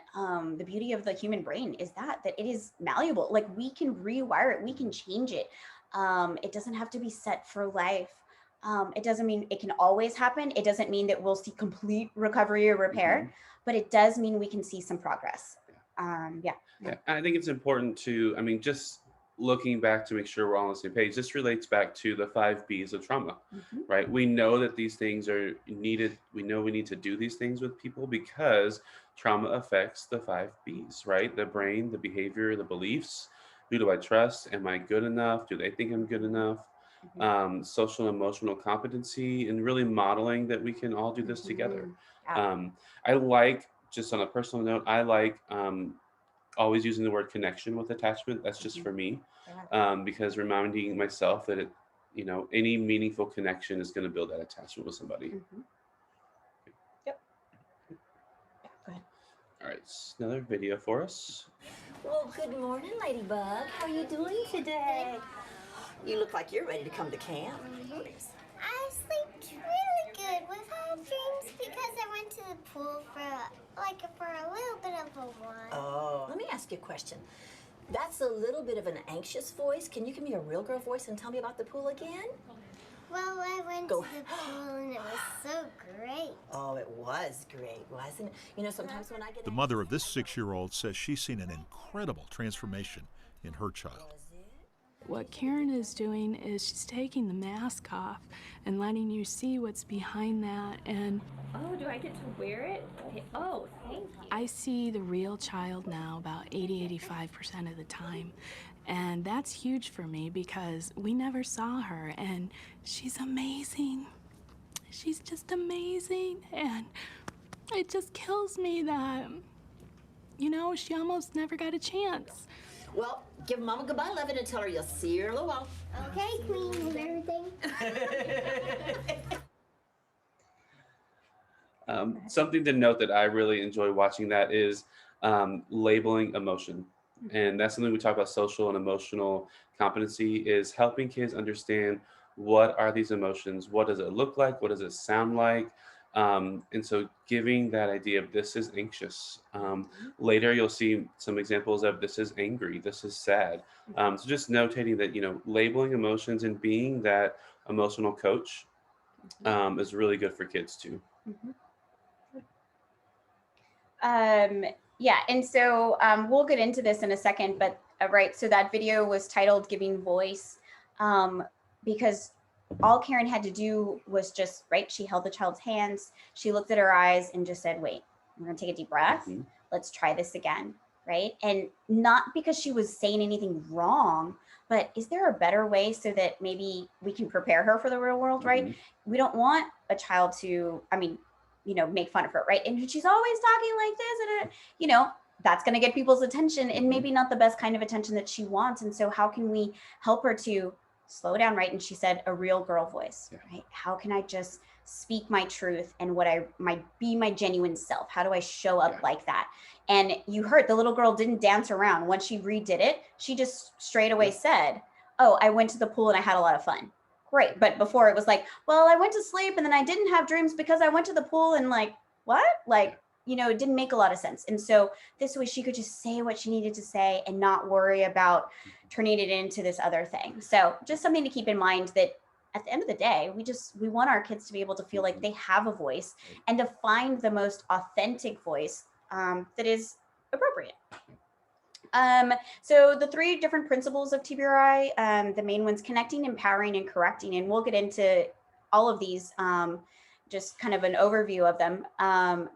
the beauty of the human brain is that it is malleable. We can rewire it, we can change it. It doesn't have to be set for life. It doesn't mean it can always happen. It doesn't mean that we'll see complete recovery or repair, but it does mean we can see some progress. Yeah. I think it's important to, I mean, just looking back to make sure we're all on the same page, this relates back to the 5 Bs of trauma, right? We know that these things are needed. We know we need to do these things with people because trauma affects the 5 Bs, right? The brain, the behavior, the beliefs. Who do I trust? Am I good enough? Do they think I'm good enough? Social and emotional competency, and really modeling that we can all do this together. I like, just on a personal note, I like always using the word connection with attachment. That's just for me, because reminding myself that it, you know, any meaningful connection is going to build that attachment with somebody. Yep. Go ahead. All right, another video for us. Well, good morning, Ladybug. How are you doing today? You look like you're ready to come to camp. I slept really good. We've had dreams because I went to the pool for a little bit of a while. Oh, let me ask you a question. That's a little bit of an anxious voice. Can you give me a real girl voice and tell me about the pool again? Well, I went to the pool and it was so great. Oh, it was great, wasn't it? You know, sometimes when I get... The mother of this 6-year-old says she's seen an incredible transformation in her child. What Karen is doing is she's taking the mask off and letting you see what's behind that. And oh, do I get to wear it? Oh, thank you. I see the real child now about 80-85% of the time. And that's huge for me because we never saw her, and she's amazing. She's just amazing. And it just kills me that, you know, she almost never got a chance. Well, give Mama goodbye, Levin, and tell her you'll see her in a little while. Okay, Queen and everything. Something to note that I really enjoy watching that is labeling emotion. And that's something we talk about, social and emotional competency, is helping kids understand what are these emotions, what does it look like, what does it sound like. And so giving that idea of this is anxious. Later, you'll see some examples of this is angry, this is sad. So just notating that, you know, labeling emotions and being that emotional coach is really good for kids too. Yeah, and so we'll get into this in a second, but right, so that video was titled Giving Voice, because all Karen had to do was just, right, she held the child's hands, she looked at her eyes and just said, wait, we're gonna take a deep breath, let's try this again, right? And not because she was saying anything wrong, but is there a better way so that maybe we can prepare her for the real world, right? We don't want a child to, I mean, you know, make fun of her, right? And she's always talking like this, and you know, that's going to get people's attention, and maybe not the best kind of attention that she wants. And so how can we help her to slow down, right? And she said, a real girl voice, right? How can I just speak my truth and what I might be, my genuine self? How do I show up like that? And you heard the little girl didn't dance around. Once she redid it, she just straight away said, oh, I went to the pool and I had a lot of fun. Great. But before it was like, well, I went to sleep and then I didn't have dreams because I went to the pool, and like, what? Like, you know, it didn't make a lot of sense. And so this way she could just say what she needed to say and not worry about turning it into this other thing. So just something to keep in mind, that at the end of the day, we want our kids to be able to feel like they have a voice and to find the most authentic voice that is appropriate. So the 3 different principles of Tbri, the main ones: connecting, empowering, and correcting. And we'll get into all of these, just kind of an overview of them.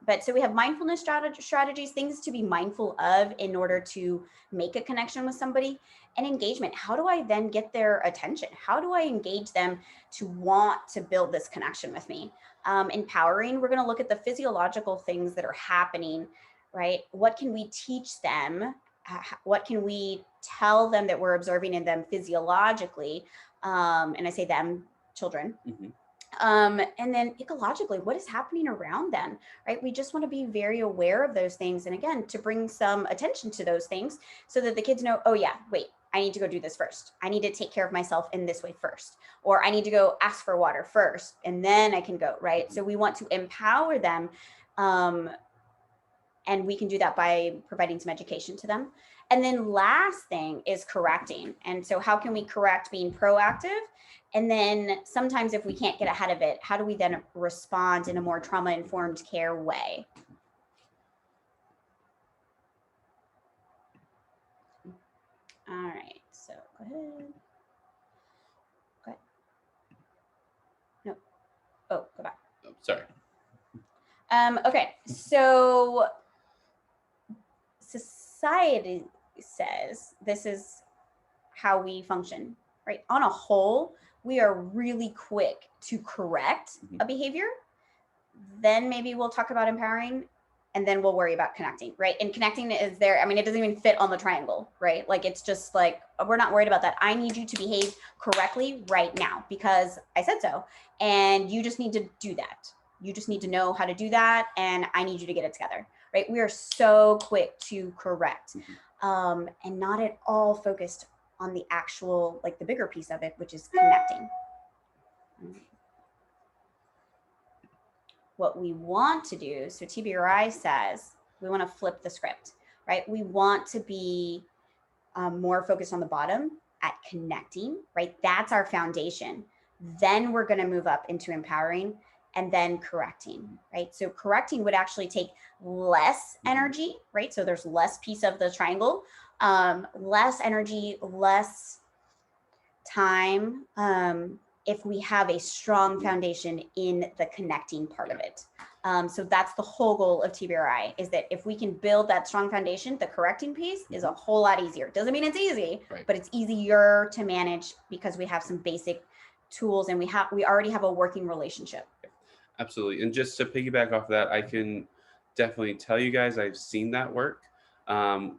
But so we have mindfulness strategies, things to be mindful of in order to make a connection with somebody, and engagement. How do I then get their attention? How do I engage them to want to build this connection with me? Empowering, we're going to look at the physiological things that are happening, right? What can we teach them? What can we tell them that we're observing in them physiologically? And I say them, children. And then ecologically, what is happening around them, right? We just want to be very aware of those things. And again, to bring some attention to those things so that the kids know, oh yeah, wait, I need to go do this first. I need to take care of myself in this way first, or I need to go ask for water first, and then I can go, right? So we want to empower them. And we can do that by providing some education to them. And then last thing is correcting. And so how can we correct being proactive? And then sometimes if we can't get ahead of it, how do we then respond in a more trauma-informed care way? All right, so go ahead. Okay. No. Oh, go back. Oh, sorry. Okay, so society says this is how we function, right? On a whole, we are really quick to correct a behavior. Then maybe we'll talk about empowering, and then we'll worry about connecting, right? And connecting is there. I mean, it doesn't even fit on the triangle, right? Like, it's just like, we're not worried about that. I need you to behave correctly right now because I said so. And you just need to do that. You just need to know how to do that. And I need you to get it together, right? We are so quick to correct and not at all focused on the actual, like the bigger piece of it, which is connecting. What we want to do, so Tbri says, we want to flip the script, right? We want to be more focused on the bottom at connecting, right? That's our foundation. Then we're going to move up into empowering and then correcting, right? So correcting would actually take less energy, right? So there's less piece of the triangle, less energy, less time, if we have a strong foundation in the connecting part of it. So that's the whole goal of Tbri, is that if we can build that strong foundation, the correcting piece is a whole lot easier. Doesn't mean it's easy, but it's easier to manage because we have some basic tools and we already have a working relationship. Absolutely. And just to piggyback off that, I can definitely tell you guys I've seen that work.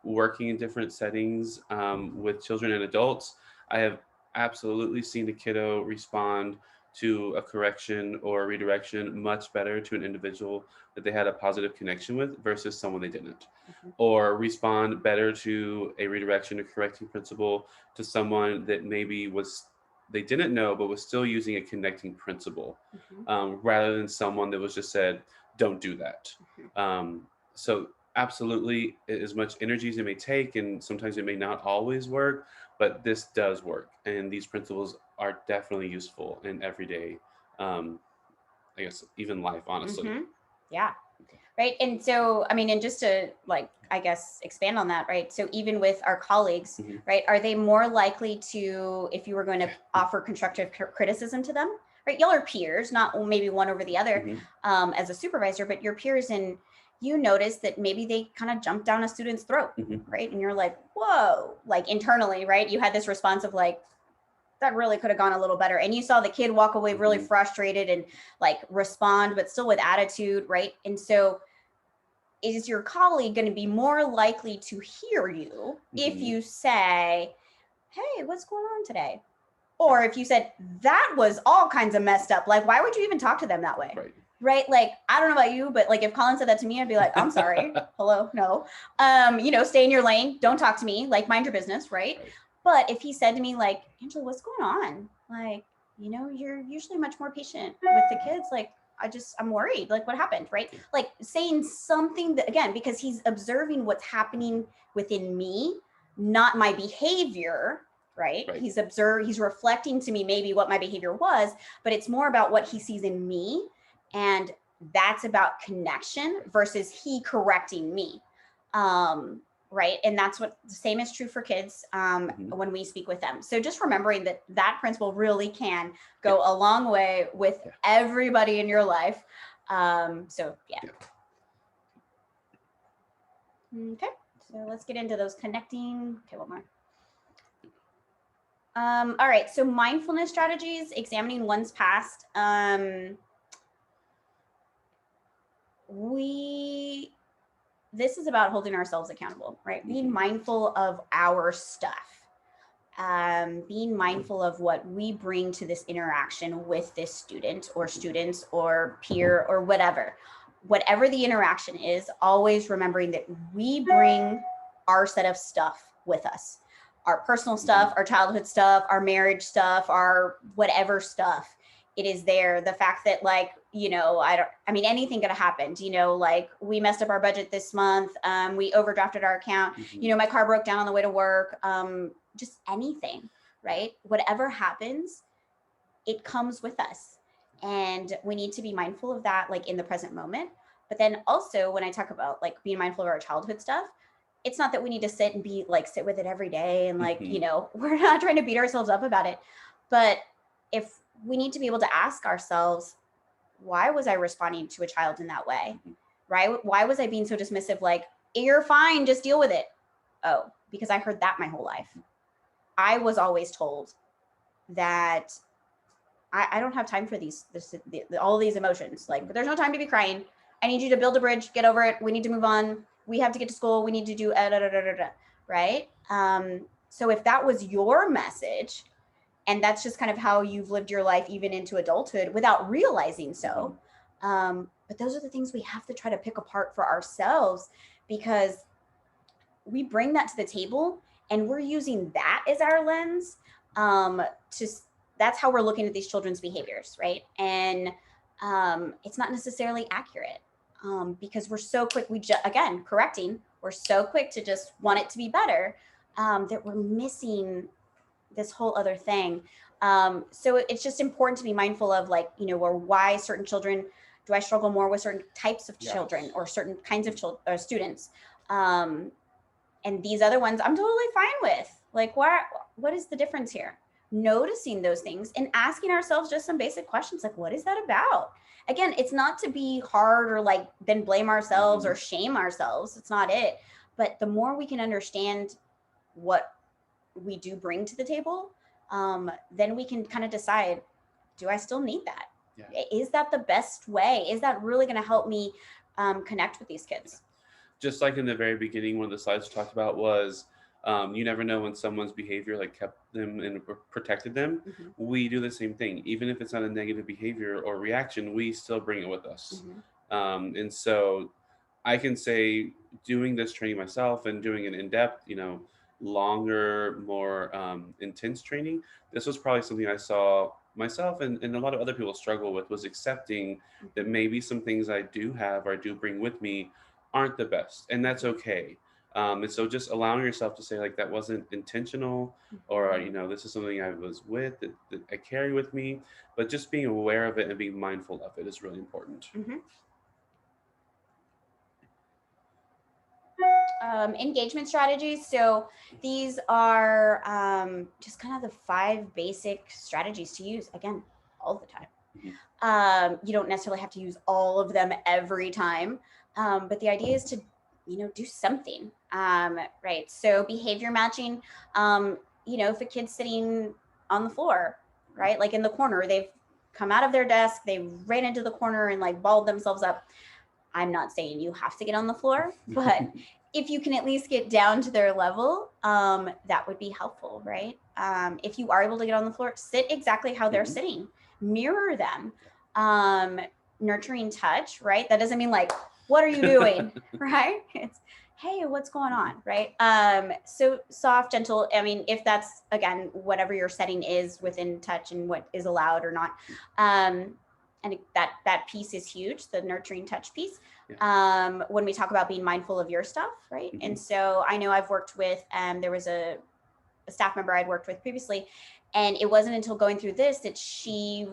Working in different settings with children and adults, I have absolutely seen a kiddo respond to a correction or a redirection much better to an individual that they had a positive connection with versus someone they didn't. Or respond better to a redirection or correcting principle to someone that maybe they didn't know but was still using a connecting principle, rather than someone that was just said, don't do that. So absolutely, as much energy as it may take, and sometimes it may not always work, but this does work. And these principles are definitely useful in everyday, I guess, even life, honestly. Yeah. Right. And so, I mean, and just to I guess, expand on that, right? So even with our colleagues, right, are they more likely to, if you were going to offer constructive criticism to them, right? Y'all are peers, not maybe one over the other as a supervisor, but your peers, and you notice that maybe they kind of jumped down a student's throat, right? And you're like, whoa, like internally, right? You had this response of like, that really could have gone a little better. And you saw the kid walk away really frustrated and respond, but still with attitude, right? And so is your colleague going to be more likely to hear you if you say, hey, what's going on today? Or if you said, that was all kinds of messed up. Like, why would you even talk to them that way? Right? Like, I don't know about you, but if Collin said that to me, I'd be like, I'm sorry. Hello, no. Stay in your lane. Don't talk to me. Mind your business, right? But if he said to me, Angela, what's going on? You're usually much more patient with the kids. I'm worried. What happened, right? Saying something that, again, because he's observing what's happening within me, not my behavior, right? He's reflecting to me maybe what my behavior was, but it's more about what he sees in me. And that's about connection versus he correcting me. Right. And that's what the same is true for kids when we speak with them. So just remembering that principle really can go a long way with everybody in your life. Okay. So let's get into those connecting. Okay, one more. All right. So mindfulness strategies, examining one's past. This is about holding ourselves accountable, right? Being mindful of our stuff, being mindful of what we bring to this interaction with this student or students or peer or whatever the interaction is, always remembering that we bring our set of stuff with us, our personal stuff, our childhood stuff, our marriage stuff, our whatever stuff. it is there. The fact that like, anything could have happened, like we messed up our budget this month. We overdrafted our account, my car broke down on the way to work. Just anything, right? Whatever happens, it comes with us. And we need to be mindful of that, like in the present moment. But then also when I talk about like being mindful of our childhood stuff, it's not that we need to sit with it every day. And like, we're not trying to beat ourselves up about it. But if we need to be able to ask ourselves, why was I responding to a child in that way? Right? Why was I being so dismissive? Like, you're fine, just deal with it. Oh, because I heard that my whole life. I was always told that I don't have time for all these emotions. Like, there's no time to be crying. I need you to build a bridge, get over it. We need to move on. We have to get to school. We need to do right? So if that was your message, and that's just kind of how you've lived your life, even into adulthood, without realizing so. But those are the things we have to try to pick apart for ourselves, because we bring that to the table and we're using that as our lens. That's how we're looking at these children's behaviors, right? And it's not necessarily accurate because we're so quick, we're so quick to just want it to be better that we're missing this whole other thing. So it's just important to be mindful of like, or why certain children, do I struggle more with certain types of children or certain kinds of students? And these other ones I'm totally fine with. Like, what is the difference here? Noticing those things and asking ourselves just some basic questions like, what is that about? Again, it's not to be hard or like then blame ourselves or shame ourselves. It's not it. But the more we can understand what we do bring to the table, then we can kind of decide, do I still need that? Yeah. Is that the best way? Is that really going to help me connect with these kids? Just like in the very beginning, one of the slides we talked about was you never know when someone's behavior like kept them and protected them. We do the same thing. Even if it's not a negative behavior or reaction, we still bring it with us. And so I can say doing this training myself and doing it in depth, longer, more intense training, this was probably something I saw myself and a lot of other people struggle with, was accepting that maybe some things I do have or I do bring with me aren't the best, and that's okay. And so just allowing yourself to say like that wasn't intentional, or this is something I was with that I carry with me, but just being aware of it and being mindful of it is really important. Engagement strategies. So these are just kind of the 5 basic strategies to use, again, all the time. You don't necessarily have to use all of them every time, but the idea is to, do something, right? So behavior matching, if a kid's sitting on the floor, right? Like in the corner, they've come out of their desk, they ran into the corner and like balled themselves up. I'm not saying you have to get on the floor, but if you can at least get down to their level, that would be helpful, right? If you are able to get on the floor, sit exactly how they're sitting, mirror them. Nurturing touch, right? That doesn't mean like, what are you doing, right? It's, hey, what's going on, right? So soft, gentle, if that's, again, whatever your setting is within touch and what is allowed or not. And that piece is huge, the nurturing touch piece. When we talk about being mindful of your stuff, right? And so I know I've worked with, there was a staff member I'd worked with previously, and it wasn't until going through this that she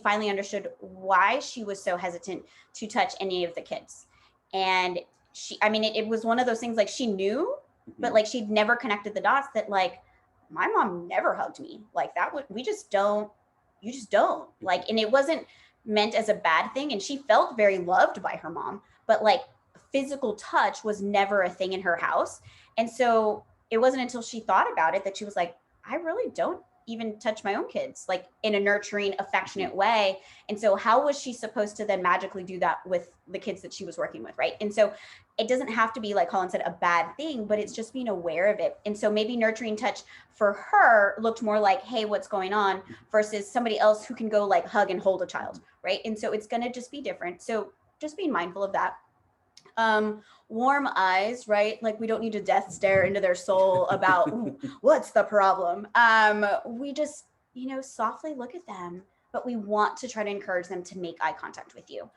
finally understood why she was so hesitant to touch any of the kids. And it was one of those things like she knew, but like she'd never connected the dots that like, my mom never hugged me like that. You just don't like, and it wasn't meant as a bad thing. And she felt very loved by her mom, but like physical touch was never a thing in her house. And so it wasn't until she thought about it that she was like, I really don't even touch my own kids, like in a nurturing, affectionate way. And so how was she supposed to then magically do that with the kids that she was working with, right? And so it doesn't have to be, like Collin said, a bad thing, but it's just being aware of it. And so maybe nurturing touch for her looked more like, hey, what's going on, versus somebody else who can go like hug and hold a child, right? And so it's gonna just be different. So just being mindful of that. Warm eyes, right? Like we don't need to death stare into their soul about what's the problem. We just, softly look at them, but we want to try to encourage them to make eye contact with you.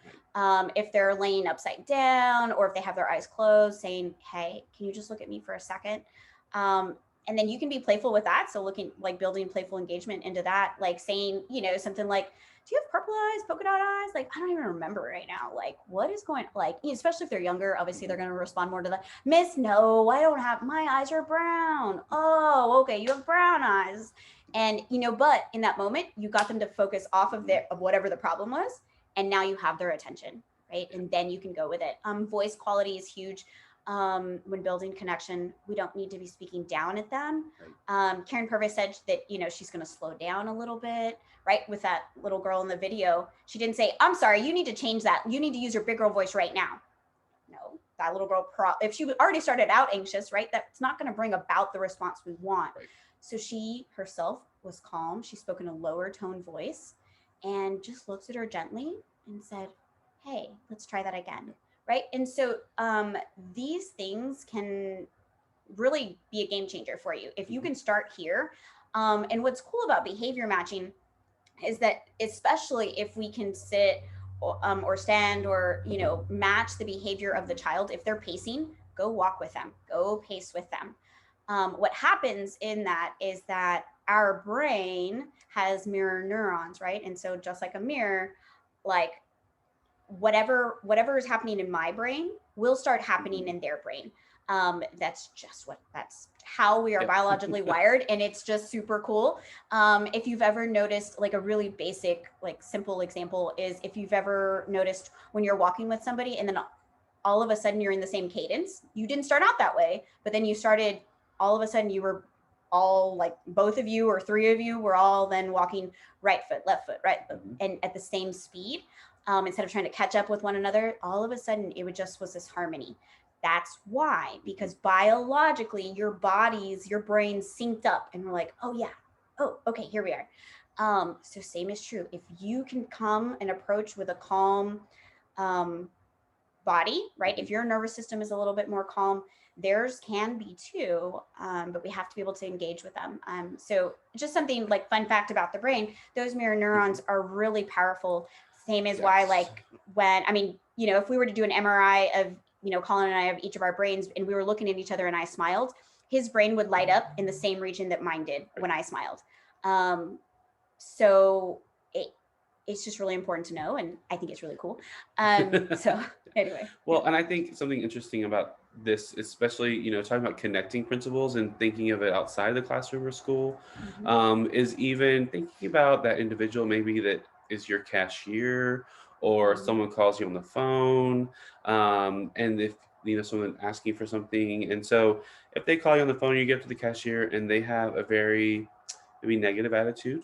If they're laying upside down or if they have their eyes closed, saying, hey, can you just look at me for a second? And then you can be playful with that. So looking like building playful engagement into that, like saying, something like, do you have purple eyes, polka dot eyes? Like, I don't even remember right now. Like, what is going, like, especially if they're younger, obviously they're going to respond more to that. Miss, no, I don't have, my eyes are brown. Oh, okay. You have brown eyes. And, but in that moment, you got them to focus off of whatever the problem was. And now you have their attention, right? And then you can go with it. Voice quality is huge. When building connection, we don't need to be speaking down at them. Karen Purvis said that, she's going to slow down a little bit, right? With that little girl in the video, she didn't say, I'm sorry, you need to change that. You need to use your big girl voice right now. No, that little girl, if she already started out anxious, right? That's not going to bring about the response we want. Right. So she herself was calm. She spoke in a lower tone voice and just looked at her gently and said, hey, let's try that again. Right. And so these things can really be a game changer for you. If you can start here. And what's cool about behavior matching is that, especially if we can sit or stand or, match the behavior of the child, if they're pacing, go walk with them, go pace with them. What happens in that is that our brain has mirror neurons, right? And so just like a mirror, like whatever is happening in my brain will start happening in their brain. That's how we are biologically wired. And it's just super cool. If you've ever noticed, like a really basic, like simple example is if you've ever noticed when you're walking with somebody and then all of a sudden you're in the same cadence, you didn't start out that way, but then you started, all of a sudden you were all like both of you or three of you were all then walking right foot, left foot, right foot, and at the same speed. Instead of trying to catch up with one another, all of a sudden it was this harmony. That's why, because biologically your brains synced up and we're like, oh yeah, oh, okay, here we are. So same is true. If you can come and approach with a calm body, right? If your nervous system is a little bit more calm, theirs can be too, but we have to be able to engage with them. So just something like fun fact about the brain, those mirror neurons are really powerful. Same as why, like when, if we were to do an MRI of, Collin and I of each of our brains and we were looking at each other and I smiled, his brain would light up in the same region that mine did when I smiled. So it's just really important to know. And I think it's really cool. So anyway. Well, and I think something interesting about this, especially, talking about connecting principles and thinking of it outside the classroom or school, is even thinking about that individual maybe that is your cashier or someone calls you on the phone. And if, someone asking for something. And so if they call you on the phone, you get to the cashier and they have a very maybe negative attitude.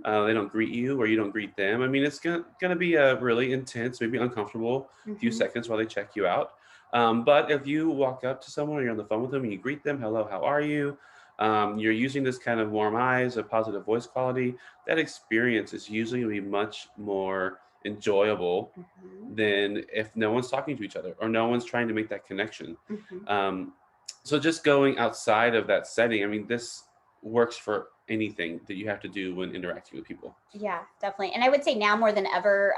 They don't greet you or you don't greet them. It's going to be a really intense, maybe uncomfortable few seconds while they check you out. But if you walk up to someone or you're on the phone with them and you greet them, hello, how are you? You're using this kind of warm eyes, a positive voice quality, that experience is usually going to be much more enjoyable than if no one's talking to each other or no one's trying to make that connection. So just going outside of that setting, this works for anything that you have to do when interacting with people. Yeah, definitely. And I would say now more than ever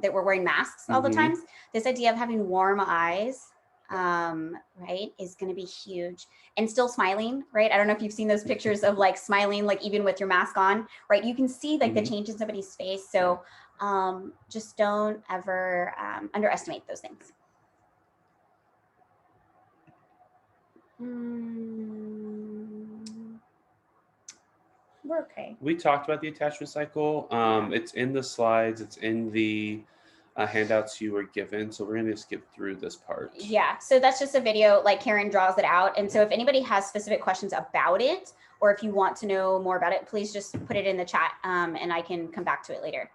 that we're wearing masks all the times, this idea of having warm eyes, right, is going to be huge. And still smiling, right? I don't know if you've seen those pictures of like smiling, like even with your mask on, right? You can see like the change in somebody's face. So just don't ever underestimate those things. We're okay. We talked about the attachment cycle. It's in the slides. It's in the handouts you were given. So we're going to skip through this part. Yeah. So that's just a video, like Karen draws it out. And so if anybody has specific questions about it, or if you want to know more about it, please just put it in the chat and I can come back to it later.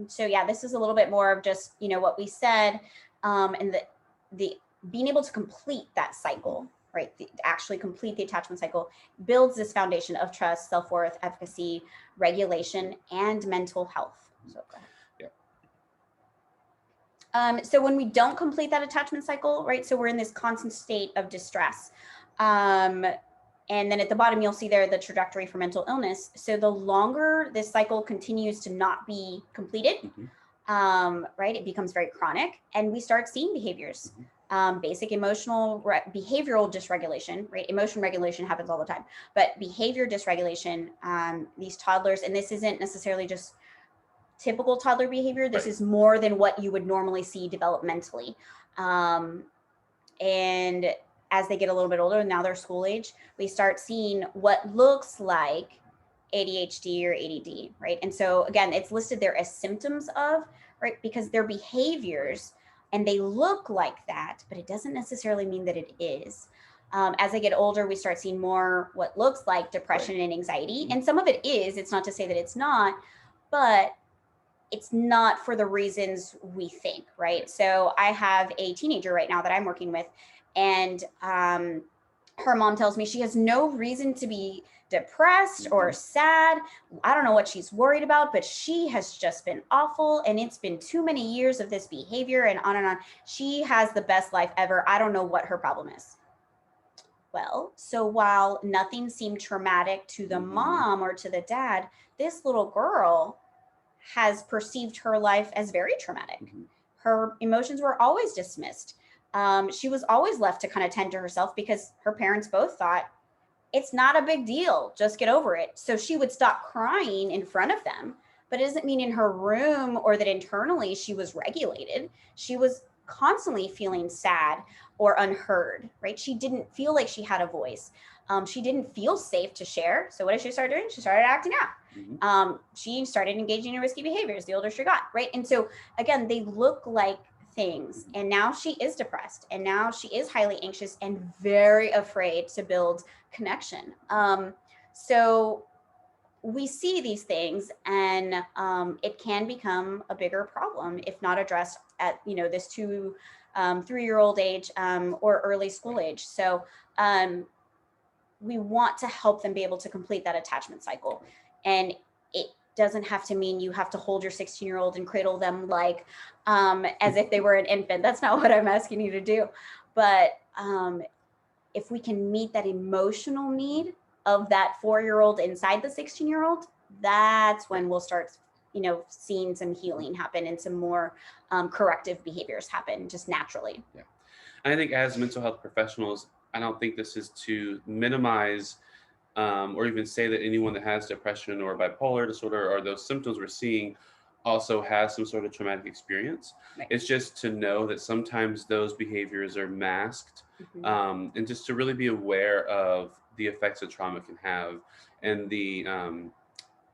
So yeah, this is a little bit more of just, what we said and the being able to complete that cycle. Right, actually complete the attachment cycle builds this foundation of trust, self-worth, efficacy, regulation, and mental health. So go ahead. Yeah. So when we don't complete that attachment cycle, right, so we're in this constant state of distress. And And then at the bottom, you'll see there the trajectory for mental illness. So the longer this cycle continues to not be completed, right, it becomes very chronic, and we start seeing behaviors. Basic emotional behavioral dysregulation, right? Emotion regulation happens all the time, but behavior dysregulation, these toddlers, and this isn't necessarily just typical toddler behavior. This is more than what you would normally see developmentally. And as they get a little bit older, now they're school age, we start seeing what looks like ADHD or ADD, right? And so again, it's listed there as symptoms of, right? Because their behaviors and they look like that, but it doesn't necessarily mean that it is. As they get older, we start seeing more what looks like depression and anxiety. And some of it is, it's not to say that it's not, but it's not for the reasons we think, right? So I have a teenager right now that I'm working with, and her mom tells me she has no reason to be depressed or sad. I don't know what she's worried about, but she has just been awful, and it's been too many years of this behavior, and on and on. She has the best life ever. I don't know what her problem is. Well, so while nothing seemed traumatic to the mom or to the dad, this little girl has perceived her life as very traumatic. Her emotions were always dismissed. She was always left to kind of tend to herself because her parents both thought, it's not a big deal, just get over it. So she would stop crying in front of them, but it doesn't mean in her room or that internally she was regulated. She was constantly feeling sad or unheard, right? She didn't feel like she had a voice. She didn't feel safe to share. So what did she start doing? She started acting out. She started engaging in risky behaviors the older she got, right? And so again, they look like things. And now she is depressed, and now she is highly anxious and very afraid to build connection. So we see these things, and it can become a bigger problem if not addressed at, you know, this 2, 3-year-old age or early school age. So we want to help them be able to complete that attachment cycle. And it doesn't have to mean you have to hold your 16-year-old and cradle them like as if they were an infant. That's not what I'm asking you to do. But if we can meet that emotional need of that 4-year-old inside the 16-year-old, that's when we'll start, you know, seeing some healing happen and some more corrective behaviors happen just naturally. Yeah. And I think as mental health professionals, I don't think this is to minimize or even say that anyone that has depression or bipolar disorder or those symptoms we're seeing also has some sort of traumatic experience. Right. It's just to know that sometimes those behaviors are masked, and just to really be aware of the effects that trauma can have, and the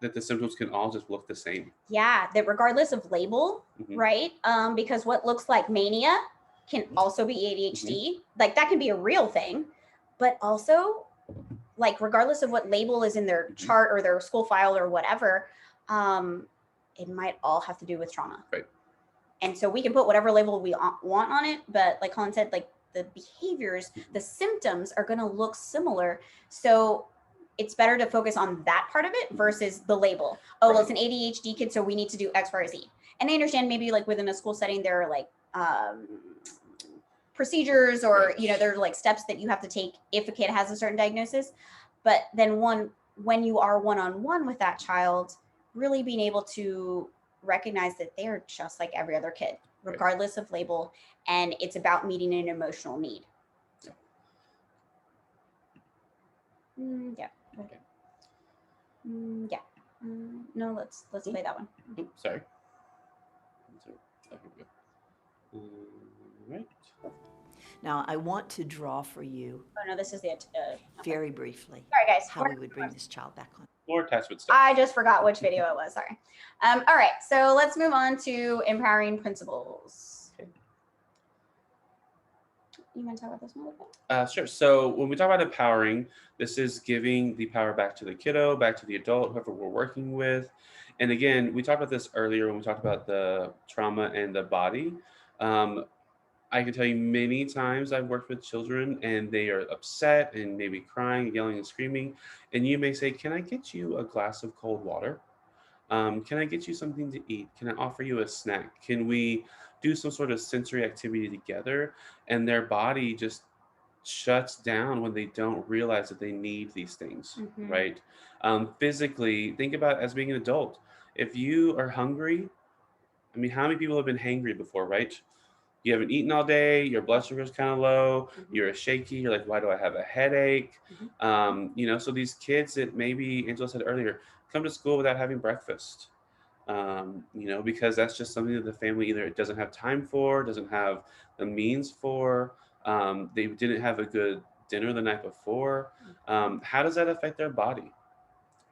that the symptoms can all just look the same. Yeah, that regardless of label, right? Because what looks like mania can also be ADHD. Like that can be a real thing, but also like regardless of what label is in their chart or their school file or whatever, it might all have to do with trauma. Right. And so we can put whatever label we want on it, but like Collin said, like the behaviors, the symptoms are going to look similar. So it's better to focus on that part of it versus the label. Oh, well, it's an ADHD kid, so we need to do X, Y, or Z. And I understand maybe like within a school setting, there are like procedures or, you know, there are like steps that you have to take if a kid has a certain diagnosis. But then when you are one-on-one with that child, really being able to recognize that they're just like every other kid, regardless of label. And it's about meeting an emotional need. Yeah. Okay. Yeah. No, let's play that one. Oops, sorry. Right. Now, I want to draw for you. Oh no, this is the very briefly. Sorry, guys. How we would bring this child back on. More attachment stuff. I just forgot which video it was. Sorry. All right, so let's move on to empowering principles. Okay. You want to talk about this one a little bit? Sure. So when we talk about empowering, this is giving the power back to the kiddo, back to the adult, whoever we're working with. And again, we talked about this earlier when we talked about the trauma and the body. I can tell you many times I've worked with children and they are upset and maybe crying, yelling and screaming. And you may say, can I get you a glass of cold water? Can I get you something to eat? Can I offer you a snack? Can we do some sort of sensory activity together? And their body just shuts down when they don't realize that they need these things, right? Physically, think about it as being an adult. If you are hungry, I mean, how many people have been hangry before, right? You haven't eaten all day, your blood sugar's kind of low, you're shaky, you're like, why do I have a headache? You know, so these kids that maybe Angela said earlier come to school without having breakfast, you know, because that's just something that the family either doesn't have time for, doesn't have the means for, they didn't have a good dinner the night before. How does that affect their body?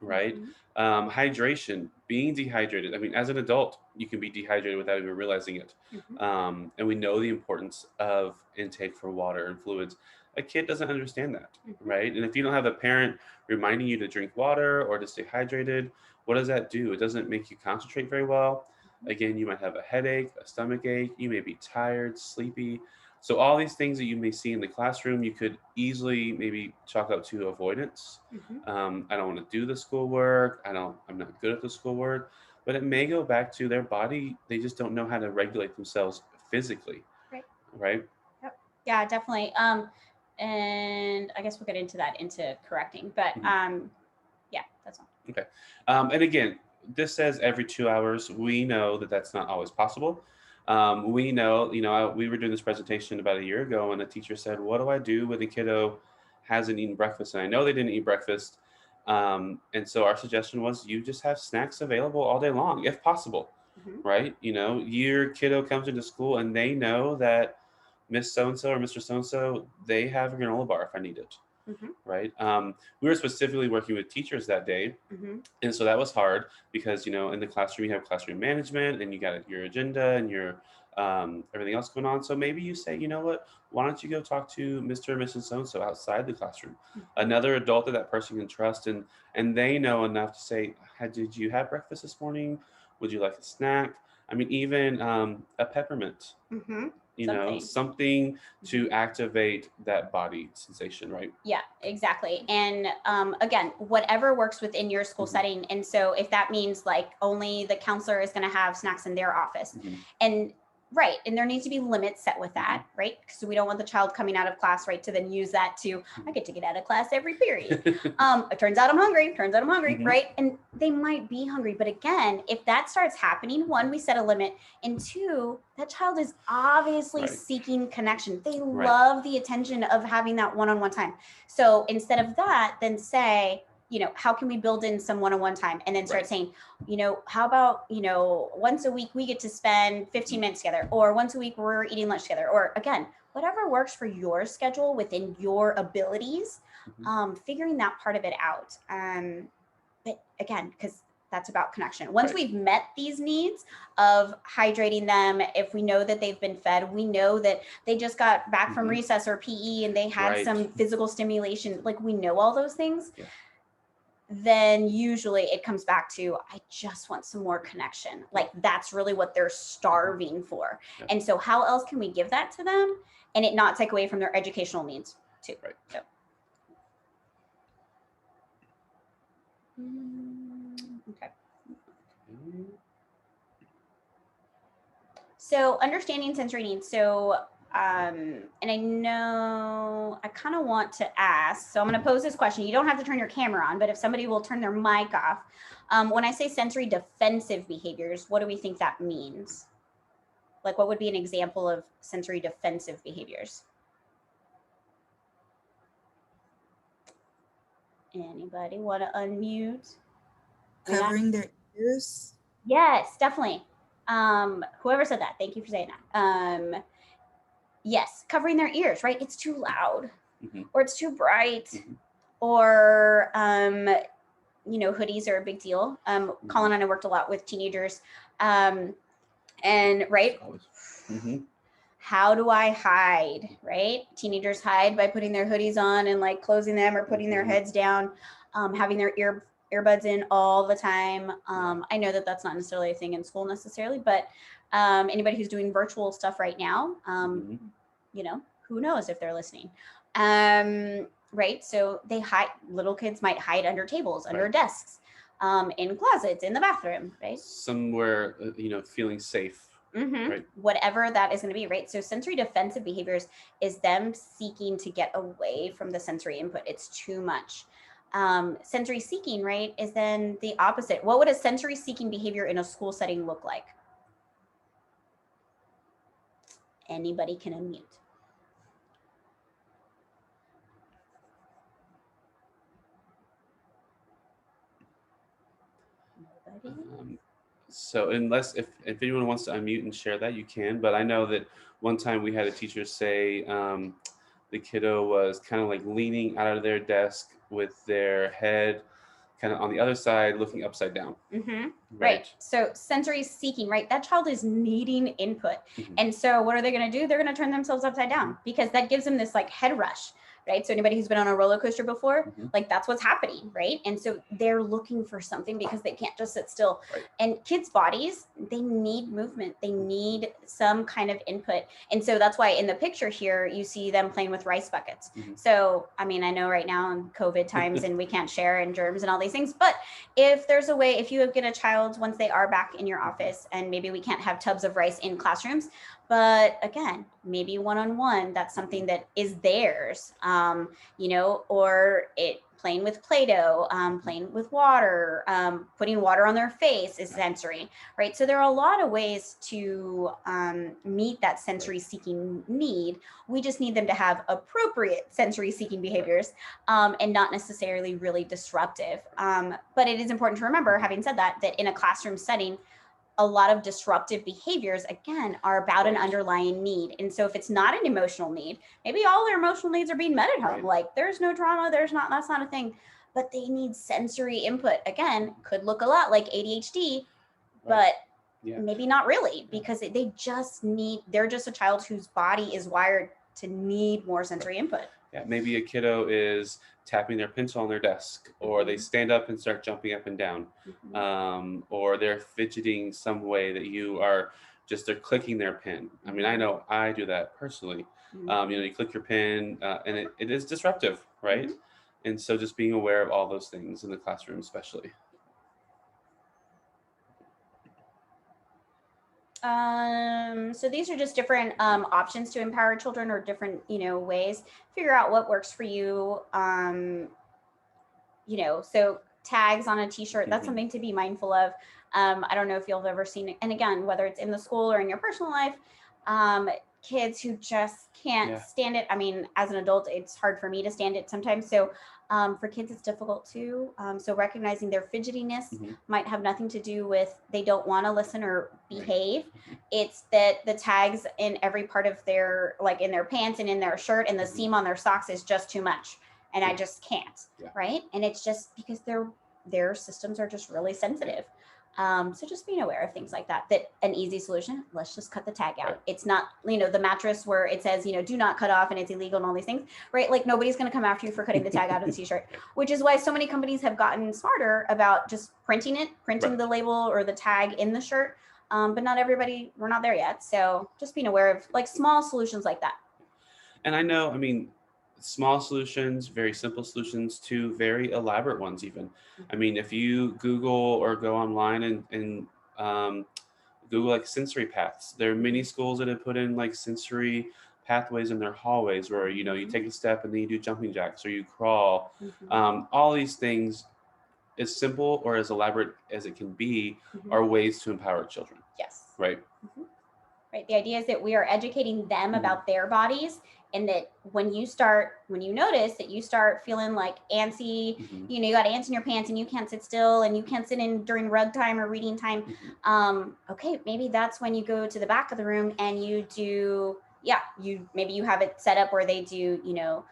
Right? Hydration, being dehydrated. I mean, as an adult, you can be dehydrated without even realizing it. And we know the importance of intake for water and fluids. A kid doesn't understand that, right? And if you don't have a parent reminding you to drink water or to stay hydrated, what does that do? It doesn't make you concentrate very well. Again, you might have a headache, a stomach ache, you may be tired, sleepy. So all these things that you may see in the classroom, you could easily maybe chalk up to avoidance. I don't want to do the schoolwork. I'm not good at the schoolwork, but it may go back to their body. They just don't know how to regulate themselves physically. Right. Yep. Yeah, definitely. And I guess we'll get into that into correcting, but yeah, that's all. Okay. And again, this says every 2 hours. We know that that's not always possible. We know, you know, we were doing this presentation about a year ago, and a teacher said, what do I do when the kiddo hasn't eaten breakfast? And I know they didn't eat breakfast. And so our suggestion was you just have snacks available all day long, if possible, right? You know, your kiddo comes into school and they know that Miss So-and-so or Mr. So-and-so, they have a granola bar if I need it. Right. We were specifically working with teachers that day. And so that was hard because, you know, in the classroom, you have classroom management and you got your agenda and your everything else going on. So maybe you say, you know what, why don't you go talk to Mr. or Mrs. So-and-so outside the classroom, another adult that that person can trust, and they know enough to say, did you have breakfast this morning? Would you like a snack? I mean, even a peppermint. You know, something to activate that body sensation, right? Yeah, exactly. And again, whatever works within your school setting. And so if that means like only the counselor is going to have snacks in their office and right. And there needs to be limits set with that, right? Because we don't want the child coming out of class, right, to then use that to, I get to get out of class every period. It turns out I'm hungry, right? And they might be hungry. But again, if that starts happening, one, we set a limit. And two, that child is obviously seeking connection. They love the attention of having that one-on-one time. So instead of that, then say, you know, how can we build in some one-on-one time and then start saying, you know, how about, you know, once a week we get to spend 15 minutes together, or once a week we're eating lunch together, or again, whatever works for your schedule within your abilities, figuring that part of it out. But again, because that's about connection. Once we've met these needs of hydrating them, if we know that they've been fed, we know that they just got back from recess or PE and they had some physical stimulation, like we know all those things, then usually it comes back to, I just want some more connection. Like that's really what they're starving for. And so how else can we give that to them and it not take away from their educational needs too? So. Okay. So understanding sensory needs. So, and I know I kind of want to ask, so I'm going to pose this question. You don't have to turn your camera on, but if somebody will turn their mic off. When I say sensory defensive behaviors, what do we think that means? Like what would be an example of sensory defensive behaviors? Anybody want to unmute? Covering their ears? Yes, definitely. Whoever said that, thank you for saying that. Yes, covering their ears, right? It's too loud or it's too bright or, you know, hoodies are a big deal. Collin and I worked a lot with teenagers and right. How do I hide, right? Teenagers hide by putting their hoodies on and like closing them or putting their heads down, having their earbuds in all the time. I know that that's not necessarily a thing in school necessarily, but anybody who's doing virtual stuff right now, you know, who knows if they're listening, right? So they hide, little kids might hide under tables, under desks, in closets, in the bathroom, right? Somewhere, you know, feeling safe Right. Whatever that is going to be, right? So sensory defensive behaviors is them seeking to get away from the sensory input. It's too much. Sensory seeking, right, is then the opposite. What would a sensory seeking behavior in a school setting look like? Anybody can unmute. So unless if anyone wants to unmute and share that, you can. But I know that one time we had a teacher say the kiddo was kind of like leaning out of their desk with their head kind of on the other side, looking upside down. Right. So sensory seeking, right? That child is needing input. And so what are they going to do? They're going to turn themselves upside down because that gives them this like head rush, right? So anybody who's been on a roller coaster before, like that's what's happening, right? And so they're looking for something because they can't just sit still. And kids' bodies, they need movement. They need some kind of input. And so that's why in the picture here, you see them playing with rice buckets. So, I mean, I know right now in COVID times and we can't share and germs and all these things, but if there's a way, if you get a child once they are back in your office, and maybe we can't have tubs of rice in classrooms, but again, maybe one-on-one, that's something that is theirs, you know, or it playing with Play-Doh, playing with water, putting water on their face is sensory, right? So there are a lot of ways to meet that sensory seeking need. We just need them to have appropriate sensory seeking behaviors and not necessarily really disruptive. But it is important to remember, having said that, that in a classroom setting, a lot of disruptive behaviors, again, are about an underlying need. And so if it's not an emotional need, maybe all their emotional needs are being met at home. Like there's no trauma, that's not a thing, but they need sensory input. Again, could look a lot like ADHD, but maybe not really, because they just need, they're just a child whose body is wired to need more sensory input. Yeah, maybe a kiddo is tapping their pencil on their desk, or they stand up and start jumping up and down, or they're fidgeting some way that you are just, they're clicking their pen. I mean, I know I do that personally. You know, you click your pen and it is disruptive, right? And so just being aware of all those things in the classroom, especially. So these are just different options to empower children, or different, you know, ways. Figure out what works for you. You know, so tags on a t-shirt, that's something to be mindful of. I don't know if you've ever seen it. And again, whether it's in the school or in your personal life, kids who just can't stand it. I mean, as an adult, it's hard for me to stand it sometimes. So for kids, it's difficult too. So recognizing their fidgetiness might have nothing to do with they don't want to listen or behave. It's that the tags in every part of their, like in their pants and in their shirt and the seam on their socks is just too much. And I just can't, right? And it's just because their systems are just really sensitive. So just being aware of things like that, that an easy solution, let's just cut the tag out. It's not, you know, the mattress where it says, you know, do not cut off and it's illegal and all these things, right? Like nobody's going to come after you for cutting the tag out of the t-shirt, which is why so many companies have gotten smarter about just printing the label or the tag in the shirt. But not everybody, we're not there yet. So just being aware of like small solutions like that. And I know, I mean, small solutions, very simple solutions, to very elaborate ones even. I mean, if you Google or go online and Google like sensory paths, there are many schools that have put in like sensory pathways in their hallways where, you know, you take a step and then you do jumping jacks or you crawl. All these things, as simple or as elaborate as it can be, are ways to empower children. Yes. Right. Right. The idea is that we are educating them about their bodies, and that when you notice that you start feeling like antsy, you know, you got ants in your pants and you can't sit still and you can't sit in during rug time or reading time. Okay, maybe that's when you go to the back of the room and you do, maybe you have it set up where they do, you know,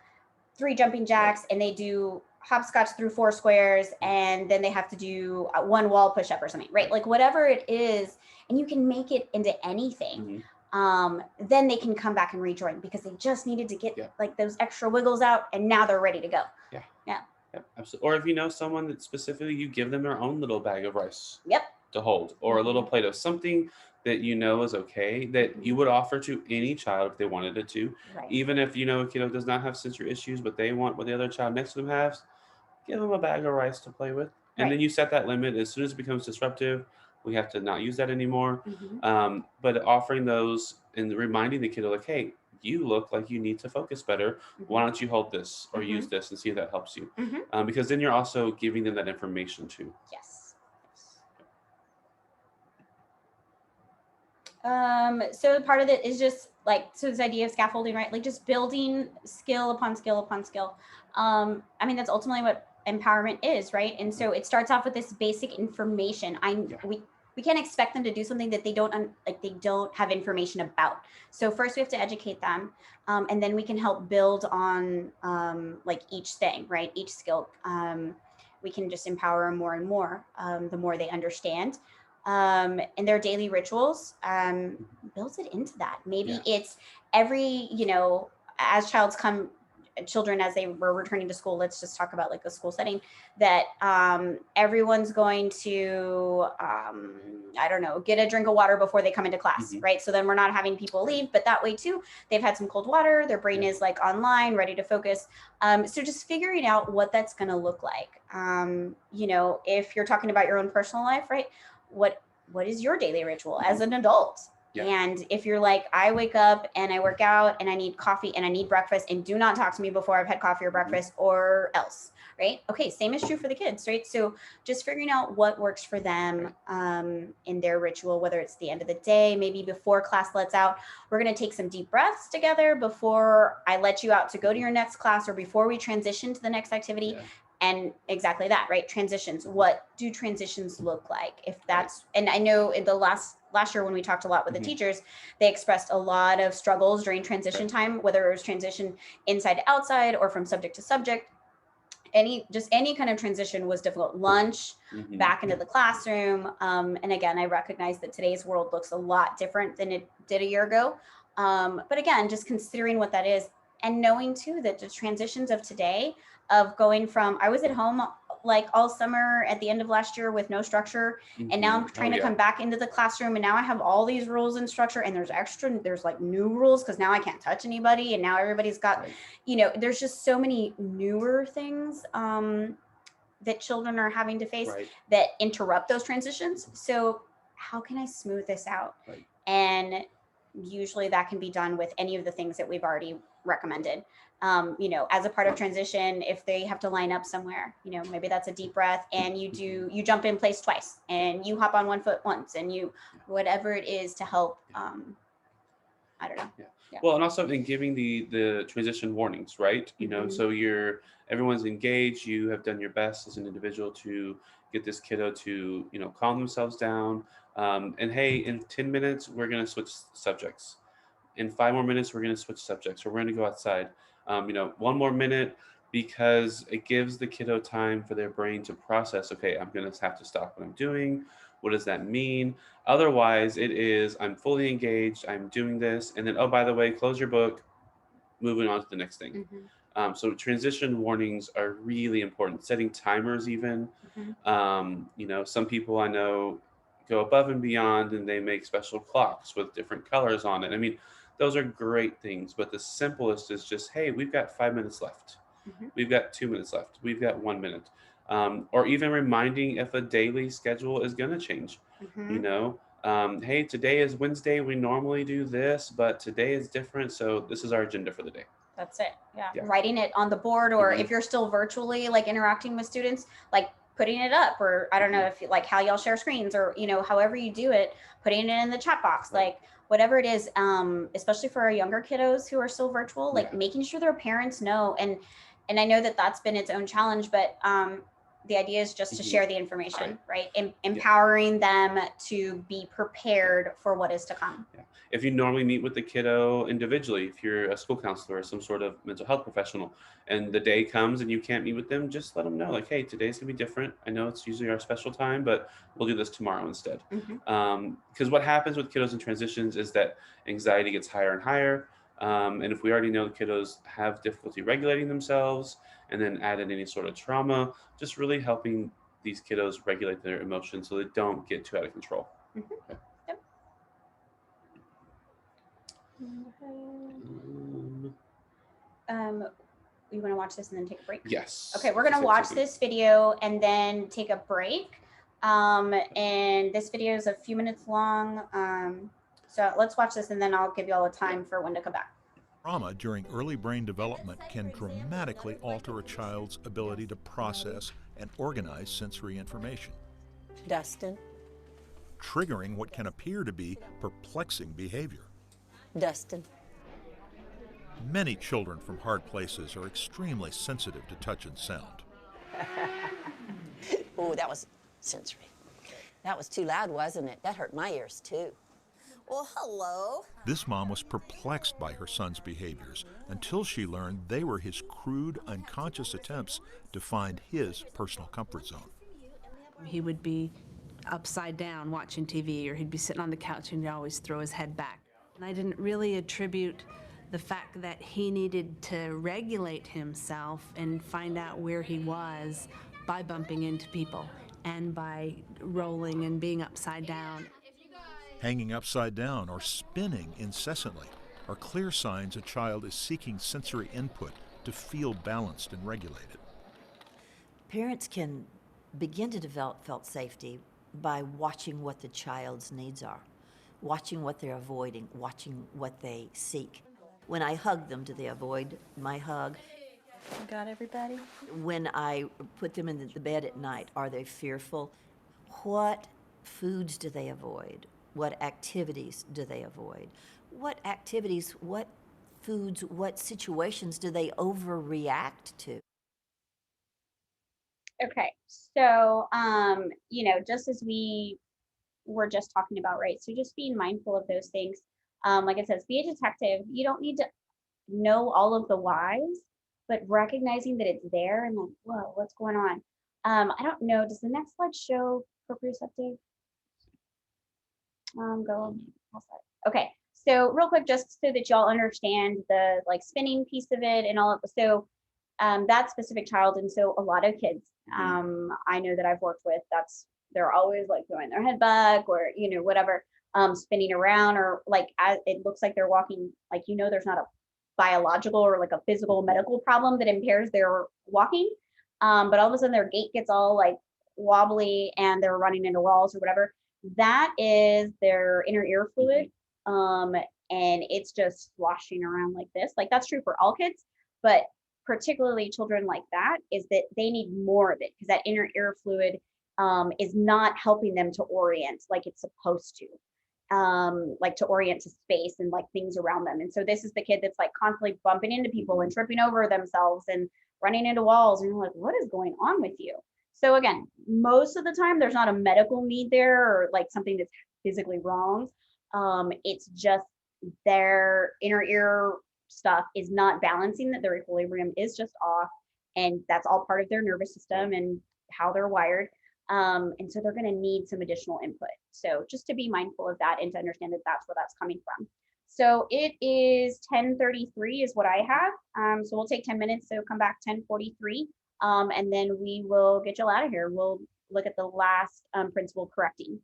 3 jumping jacks and they do hopscotch through 4 squares, and then they have to do 1 wall push-up or something, right? Like whatever it is, and you can make it into anything. Then they can come back and rejoin because they just needed to get like those extra wiggles out, and now they're ready to go. Yeah. Absolutely. Or if you know someone that specifically, you give them their own little bag of rice Yep. to hold, or a little Play-Doh, something that you know is okay, that you would offer to any child if they wanted it to. Even if you know a kiddo does not have sensory issues, but they want what the other child next to them has, give them a bag of rice to play with. And then you set that limit. As soon as it becomes disruptive, We have to not use that anymore. Mm-hmm. But offering those and reminding the kiddo, like, hey, you look like you need to focus better. Mm-hmm. Why don't you hold this or Mm-hmm. use this and see if that helps you? Mm-hmm. Because then you're also giving them that information too. Yes. So part of it is just like, so this idea of scaffolding, right? Like just building skill upon skill upon skill. I mean, that's ultimately what empowerment is, right? And so it starts off with this basic information. We can't expect them to do something that they don't have information about. So first we have to educate them, and then we can help build on like each thing, right? Each skill. We can just empower them more and more the more they understand. And their daily rituals, builds it into that. Maybe it's every, as children as they were returning to school, let's just talk about like a school setting, that everyone's going to I don't know, get a drink of water before they come into class, right? So then we're not having people leave, but that way too they've had some cold water, their brain is like online, ready to focus. So just figuring out what that's going to look like. If you're talking about your own personal life, right, what is your daily ritual as an adult? And if you're like, I wake up and I work out and I need coffee and I need breakfast, and do not talk to me before I've had coffee or breakfast or else, right? Okay, same is true for the kids, right? So just figuring out what works for them in their ritual, whether it's the end of the day, maybe before class lets out, we're gonna take some deep breaths together before I let you out to go to your next class, or before we transition to the next activity. And exactly that, right? Transitions. What do transitions look like? If that's, and I know in the last year when we talked a lot with the teachers, they expressed a lot of struggles during transition time, whether it was transition inside to outside or from subject to subject. Any kind of transition was difficult. Lunch, back into the classroom. And again, I recognize that today's world looks a lot different than it did a year ago. But again, just considering what that is, and knowing too that the transitions of today, of going from, I was at home like all summer at the end of last year with no structure, and now I'm trying to come back into the classroom, and now I have all these rules and structure, and there's like new rules because now I can't touch anybody, and now everybody's got, there's just so many newer things that children are having to face that interrupt those transitions. So how can I smooth this out? And usually that can be done with any of the things that we've already recommended. As a part of transition, if they have to line up somewhere, maybe that's a deep breath, and you jump in place twice, and you hop on one foot once, and whatever it is to help. I don't know. Well, and also in giving the transition warnings, right? So everyone's engaged. You have done your best as an individual to get this kiddo to calm themselves down. And hey, in 10 minutes we're gonna switch subjects. In 5 more minutes we're gonna switch subjects, or we're gonna go outside. 1 more minute, because it gives the kiddo time for their brain to process. Okay, I'm gonna have to stop what I'm doing. What does that mean? Otherwise, it is, I'm fully engaged, I'm doing this, and then, oh, by the way, close your book, moving on to the next thing. So transition warnings are really important. Setting timers even. Some people I know go above and beyond, and they make special clocks with different colors on it. I mean, those are great things, but the simplest is just, hey, we've got 5 minutes left. We've got 2 minutes left. We've got 1 minute. Or even reminding if a daily schedule is going to change. Hey, today is Wednesday. We normally do this, but today is different. So this is our agenda for the day. That's it. Yeah. Writing it on the board, or if you're still virtually like interacting with students, like putting it up, or I don't know if like how y'all share screens, or however you do it, putting it in the chat box, like whatever it is, especially for our younger kiddos who are still virtual, like making sure their parents know. And I know that that's been its own challenge, but the idea is just to share the information, right? Empowering them to be prepared for what is to come. If you normally meet with the kiddo individually, if you're a school counselor or some sort of mental health professional, and the day comes and you can't meet with them, just let them know, like, hey, today's gonna be different. I know it's usually our special time, but we'll do this tomorrow instead. Because what happens with kiddos in transitions is that anxiety gets higher and higher. And if we already know the kiddos have difficulty regulating themselves, and then add in any sort of trauma, just really helping these kiddos regulate their emotions so they don't get too out of control. You want to watch this and then take a break? Yes. Okay, we're going to watch this video and then take a break. And this video is a few minutes long. So let's watch this and then I'll give you all a time for when to come back. Trauma during early brain development can dramatically alter a child's ability to process and organize sensory information, Dustin. triggering what can appear to be perplexing behavior. Dustin. Many children from hard places are extremely sensitive to touch and sound. Oh, that was sensory. That was too loud, wasn't it? That hurt my ears, too. Well, hello. This mom was perplexed by her son's behaviors until she learned they were his crude, unconscious attempts to find his personal comfort zone. He would be upside down watching TV, or he'd be sitting on the couch and he'd always throw his head back. And I didn't really attribute the fact that he needed to regulate himself and find out where he was by bumping into people and by rolling and being upside down. Hanging upside down or spinning incessantly are clear signs a child is seeking sensory input to feel balanced and regulated. Parents can begin to develop felt safety by watching what the child's needs are, watching what they're avoiding, watching what they seek. When I hug them, do they avoid my hug? You got everybody? When I put them in the bed at night, are they fearful? What foods do they avoid? What activities do they avoid? What activities, what foods, what situations do they overreact to? Okay, so, just as we were just talking about, right? So just being mindful of those things. Like it says, be a detective. You don't need to know all of the whys, but recognizing that it's there and like, whoa, what's going on? I don't know. Does the next slide show proprioceptive? Go past that. Okay, so real quick, just so that y'all understand the like spinning piece of it and all of so that specific child, and so a lot of kids I know that I've worked with, they're always like throwing their head back or whatever, spinning around, or like it looks like they're walking like there's not a biological or like a physical medical problem that impairs their walking, but all of a sudden their gait gets all like wobbly and they're running into walls or whatever. That is their inner ear fluid, and it's just sloshing around like this. Like that's true for all kids, but particularly children like that is that they need more of it because that inner ear fluid is not helping them to orient like it's supposed to, like to orient to space and like things around them. And so this is the kid that's like constantly bumping into people and tripping over themselves and running into walls, and you're like, what is going on with you? So again, most of the time there's not a medical need there or like something that's physically wrong. It's just their inner ear stuff is not balancing, that their equilibrium is just off, and that's all part of their nervous system and how they're wired. And so they're going to need some additional input. So just to be mindful of that and to understand that that's where that's coming from. So it is 10:33 is what I have. So we'll take 10 minutes. So come back 10:43. And then we will get you out of here. We'll look at the last principle, correcting.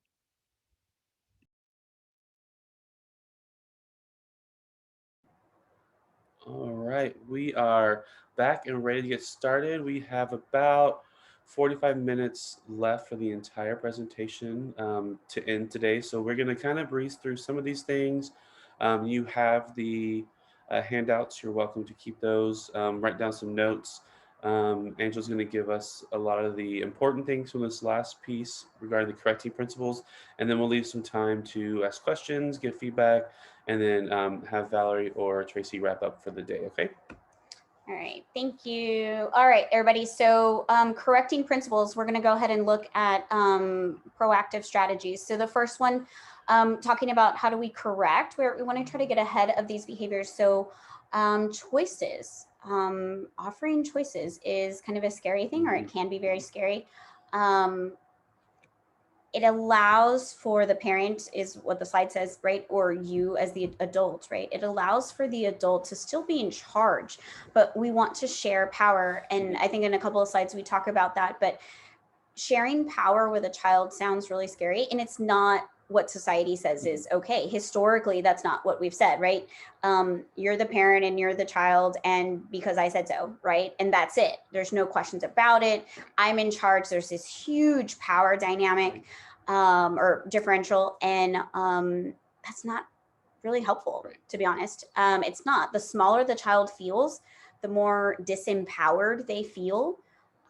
All right, we are back and ready to get started. We have about 45 minutes left for the entire presentation to end today. So we're going to kind of breeze through some of these things. You have the handouts. You're welcome to keep those. Write down some notes. Angela's going to give us a lot of the important things from this last piece regarding the correcting principles, and then we'll leave some time to ask questions, get feedback, and then have Valerie or Tracy wrap up for the day, okay? All right, thank you. All right, everybody, so correcting principles, we're gonna go ahead and look at proactive strategies. So the first one, talking about how do we correct, where we wanna try to get ahead of these behaviors. So choices, offering choices is kind of a scary thing, or it can be very scary. It allows for the parent, is what the slide says, right? Or you as the adult, right? It allows for the adult to still be in charge, but we want to share power. And I think in a couple of slides we talk about that, but sharing power with a child sounds really scary, and it's not what society says is okay. Historically, that's not what we've said, right? You're the parent and you're the child, and because I said so, right? And that's it. There's no questions about it. I'm in charge. There's this huge power dynamic or differential, and that's not really helpful, to be honest. It's not. The smaller the child feels, the more disempowered they feel.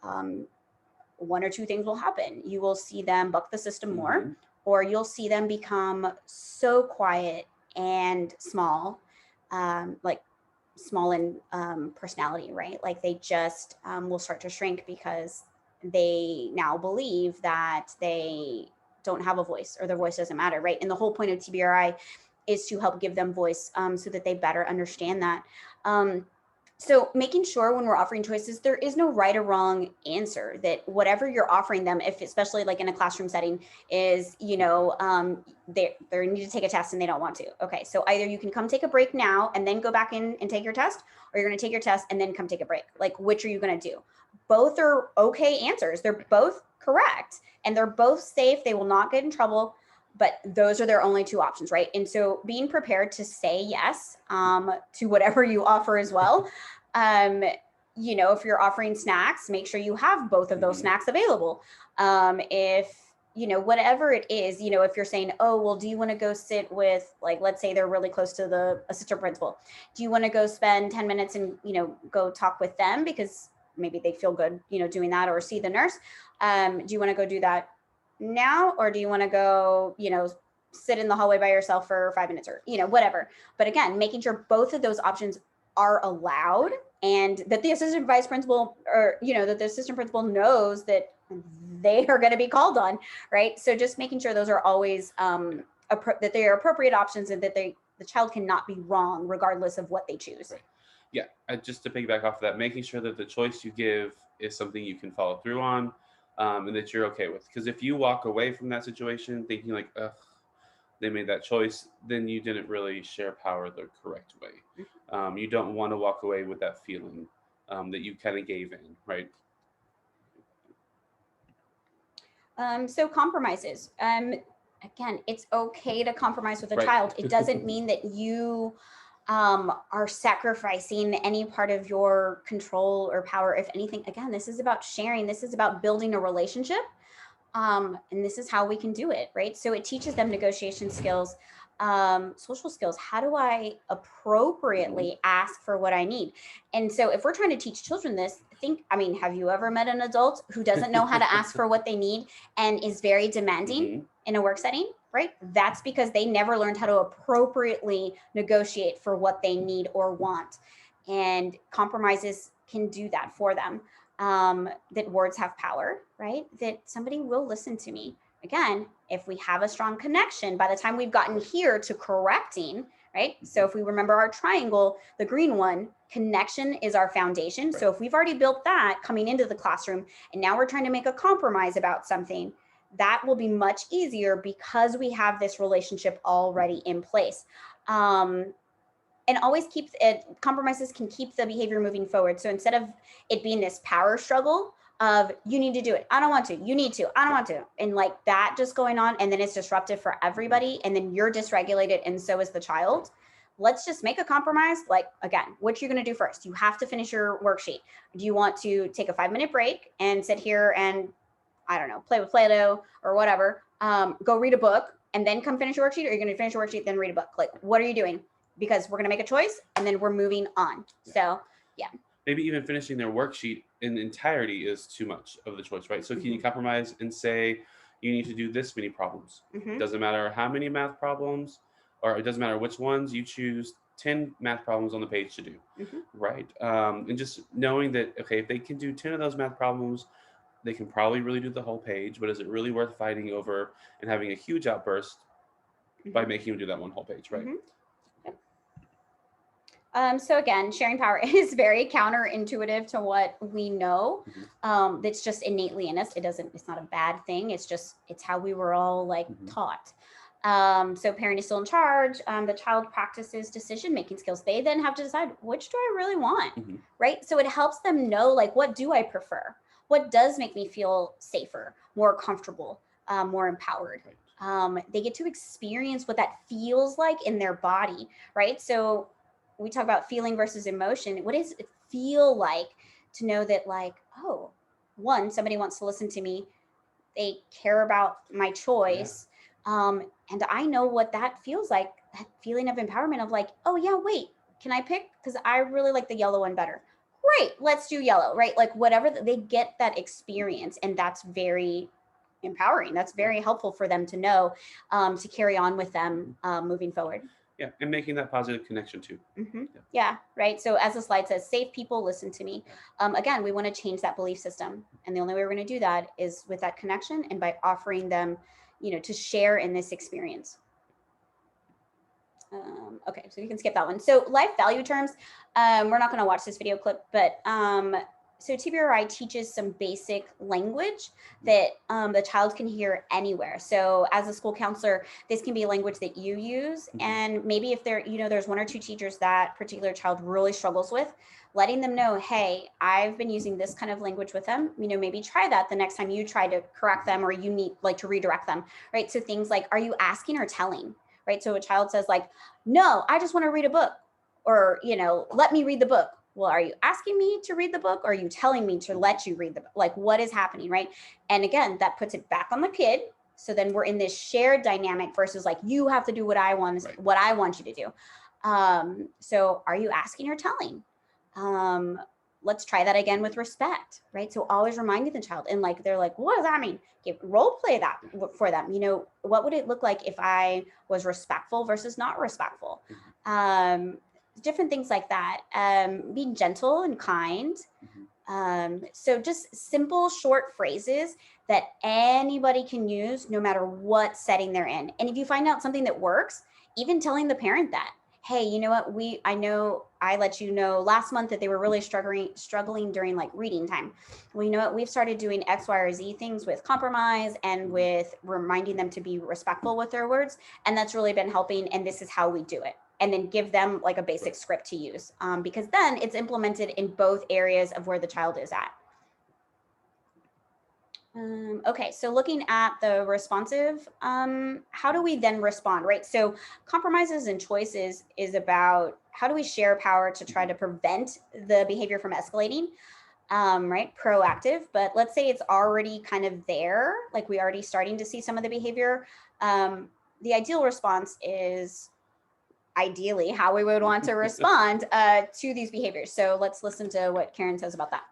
One or two things will happen. You will see them buck the system more, or you'll see them become so quiet and small, like small in personality, right? Like they just will start to shrink because they now believe that they don't have a voice or their voice doesn't matter, right? And the whole point of TBRI is to help give them voice so that they better understand that. So making sure when we're offering choices, there is no right or wrong answer, that whatever you're offering them, if especially like in a classroom setting, is, you know, they need to take a test and they don't want to. Okay, so either you can come take a break now and then go back in and take your test, or you're going to take your test and then come take a break. Like, which are you going to do? Both are okay answers. They're both correct and they're both safe. They will not get in trouble. But those are their only two options, right? And so being prepared to say yes to whatever you offer as well. You know, if you're offering snacks, make sure you have both of those snacks available. If, you know, whatever it is, you know, if you're saying, oh, well, do you want to go sit with, like, let's say they're really close to the assistant principal. Do you want to go spend 10 minutes and, you know, go talk with them because maybe they feel good, you know, doing that, or see the nurse? Do you want to go do that now, or do you want to go, you know, sit in the hallway by yourself for 5 minutes, or, you know, whatever. But again, making sure both of those options are allowed, and that the assistant vice principal, or, you know, that the assistant principal knows that they are going to be called on, right? So just making sure those are always that they are appropriate options, and that the child cannot be wrong regardless of what they choose. Right. Yeah, just to piggyback off of that, making sure that the choice you give is something you can follow through on. And that you're okay with. Because if you walk away from that situation thinking like, ugh, they made that choice, then you didn't really share power the correct way. You don't want to walk away with that feeling that you kind of gave in, right? So compromises. Again, it's okay to compromise with a child. It doesn't mean that you are sacrificing any part of your control or power. If anything, again, this is about sharing. This is about building a relationship. And this is how we can do it, right? So it teaches them negotiation skills, social skills. How do I appropriately ask for what I need? And so if we're trying to teach children this, have you ever met an adult who doesn't know how to ask for what they need and is very demanding in a work setting, right? That's because they never learned how to appropriately negotiate for what they need or want. And compromises can do that for them. That words have power, right? That somebody will listen to me. Again, if we have a strong connection, by the time we've gotten here to correcting, right? So if we remember our triangle, the green one, connection is our foundation. Right. So if we've already built that coming into the classroom, and now we're trying to make a compromise about something, that will be much easier because we have this relationship already in place. And always keep it, compromises can keep the behavior moving forward. So instead of it being this power struggle of you need to do it, I don't want to, you need to, I don't want to, and like that just going on, and then it's disruptive for everybody, and then you're dysregulated and so is the child. Let's just make a compromise. Like, again, what you're going to do first. You have to finish your worksheet. Do you want to take a 5-minute break and sit here and, I don't know, play with Play-Doh or whatever, go read a book and then come finish your worksheet? Or you're going to finish your worksheet, then read a book? Like, what are you doing? Because we're going to make a choice and then we're moving on. So, yeah. Maybe even finishing their worksheet in entirety is too much of the choice, right? So can you compromise and say, you need to do this many problems? It doesn't matter how many math problems, or it doesn't matter which ones, you choose 10 math problems on the page to do, right? And just knowing that, okay, if they can do 10 of those math problems, they can probably really do the whole page, but is it really worth fighting over and having a huge outburst by making them do that one whole page, right? So again, sharing power is very counterintuitive to what we know. That's just innately in us. It's not a bad thing. It's how we were all like taught. So parent is still in charge. The child practices decision-making skills. They then have to decide, which do I really want, right? So it helps them know, like, what do I prefer? What does make me feel safer, more comfortable, more empowered? They get to experience what that feels like in their body, right? So we talk about feeling versus emotion. What does it feel like to know that, like, oh, one, somebody wants to listen to me, they care about my choice, and I know what that feels like, that feeling of empowerment of like, oh yeah, wait, can I pick? Because I really like the yellow one better. Great, let's do yellow, right? Like whatever, they get that experience, and that's very empowering. That's very helpful for them to know, to carry on with them moving forward. Yeah, and making that positive connection too. Yeah, right. So as the slide says, safe people listen to me. Again, we want to change that belief system. And the only way we're going to do that is with that connection and by offering them, to share in this experience. Okay, so you can skip that one. So life value terms, we're not going to watch this video clip, but so Tbri teaches some basic language that the child can hear anywhere. So as a school counselor, this can be language that you use. And maybe if there's one or two teachers that particular child really struggles with, letting them know, hey, I've been using this kind of language with them, maybe try that the next time you try to correct them or you need to redirect them, right? So things like, are you asking or telling, right? So a child says like, no, I just want to read a book, or, let me read the book. Well, are you asking me to read the book, or are you telling me to let you read the book? Like, what is happening, right? And again, that puts it back on the kid. So then we're in this shared dynamic versus like, you have to do what I want, what I want you to do. So are you asking or telling? Let's try that again with respect, right? So always reminding the child, and like, they're like, what does that mean? Role play that for them. What would it look like if I was respectful versus not respectful? Different things like that. Being gentle and kind. So just simple, short phrases that anybody can use no matter what setting they're in. And if you find out something that works, even telling the parent that, hey, you know what, I know I let you know last month that they were really struggling during like reading time. Well, you know what, we've started doing X, Y, or Z things with compromise and with reminding them to be respectful with their words. And that's really been helping. And this is how we do it. And then give them like a basic script to use, because then it's implemented in both areas of where the child is at. Okay, so looking at the responsive, how do we then respond, right? So compromises and choices is about how do we share power to try to prevent the behavior from escalating, right? Proactive, but let's say it's already kind of there, like we already starting to see some of the behavior. The ideal response is ideally how we would want to respond to these behaviors. So let's listen to what Karen says about that.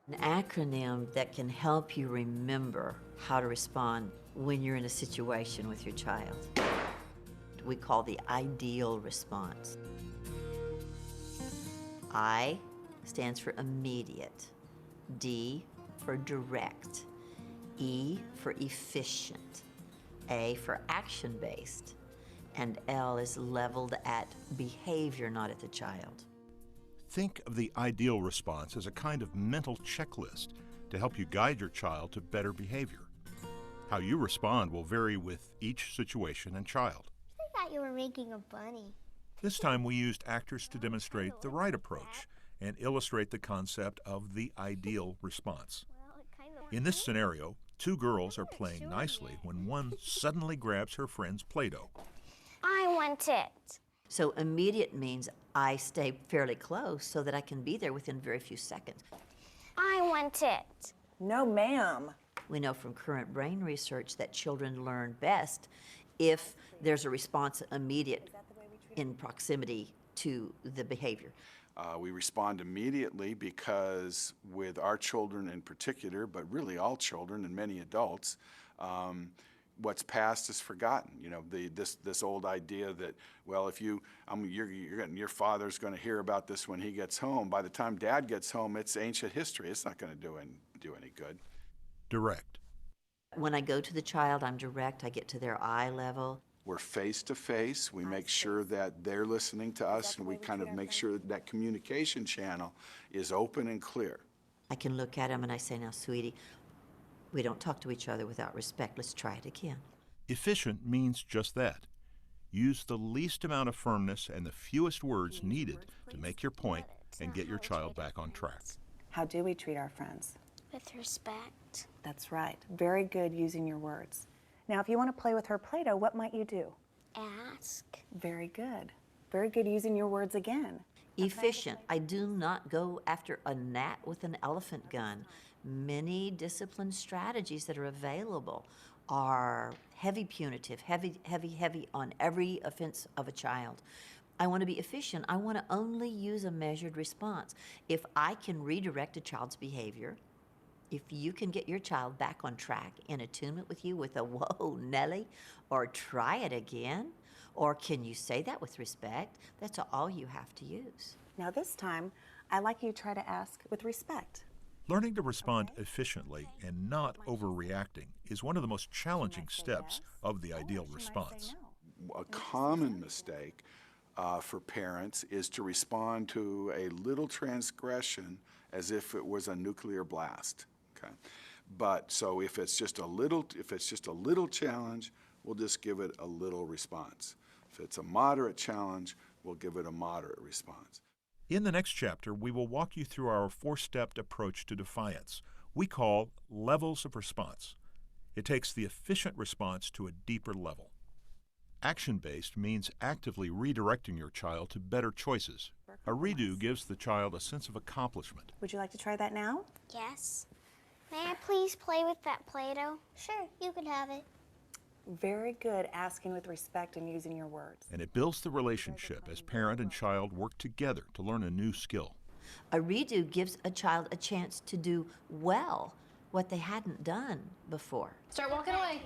An acronym that can help you remember how to respond when you're in a situation with your child. We call the ideal response. I stands for immediate, D for direct, E for efficient, A for action-based, and L is leveled at behavior, not at the child. Think of the ideal response as a kind of mental checklist to help you guide your child to better behavior. How you respond will vary with each situation and child. I thought you were making a bunny. This time we used actors to demonstrate the right approach and illustrate the concept of the ideal response. In this scenario, two girls are playing nicely when one suddenly grabs her friend's Play-Doh. I want it. So immediate means I stay fairly close so that I can be there within very few seconds. I want it. No, ma'am. We know from current brain research that children learn best if there's a response immediate in proximity to the behavior. We respond immediately because with our children in particular, but really all children and many adults, what's past is forgotten. This old idea that, well, if your father's going to hear about this when he gets home. By the time Dad gets home, it's ancient history. It's not going to do any good. Direct. When I go to the child, I'm direct. I get to their eye level. We're face to face. We make sure that they're listening to us, and we kind of make sure that communication channel is open and clear. I can look at them and I say, now, sweetie, we don't talk to each other without respect. Let's try it again. Efficient means just that. Use the least amount of firmness and the fewest words needed to make your point and get your child back on track. How do we treat our friends? With respect. That's right. Very good using your words. Now, if you want to play with her Play-Doh, what might you do? Ask. Very good. Very good using your words again. Efficient. I do not go after a gnat with an elephant gun. Many discipline strategies that are available are heavy punitive, heavy on every offense of a child. I want to be efficient. I want to only use a measured response. If I can redirect a child's behavior, if you can get your child back on track in attunement with you with a whoa, Nellie, or try it again, or can you say that with respect, that's all you have to use. Now this time, I'd like you to try to ask with respect. Learning to respond efficiently and not overreacting is one of the most challenging steps of the ideal response. A common mistake for parents is to respond to a little transgression as if it was a nuclear blast. Okay, but so if it's just a little challenge, we'll just give it a little response. If it's a moderate challenge, we'll give it a moderate response. In the next chapter, we will walk you through our four-stepped approach to defiance we call levels of response. It takes the efficient response to a deeper level. Action-based means actively redirecting your child to better choices. A redo gives the child a sense of accomplishment. Would you like to try that now? Yes. May I please play with that Play-Doh? Sure, you can have it. Very good asking with respect and using your words. And it builds the relationship as parent and child work together to learn a new skill. A redo gives a child a chance to do well what they hadn't done before. Start walking away.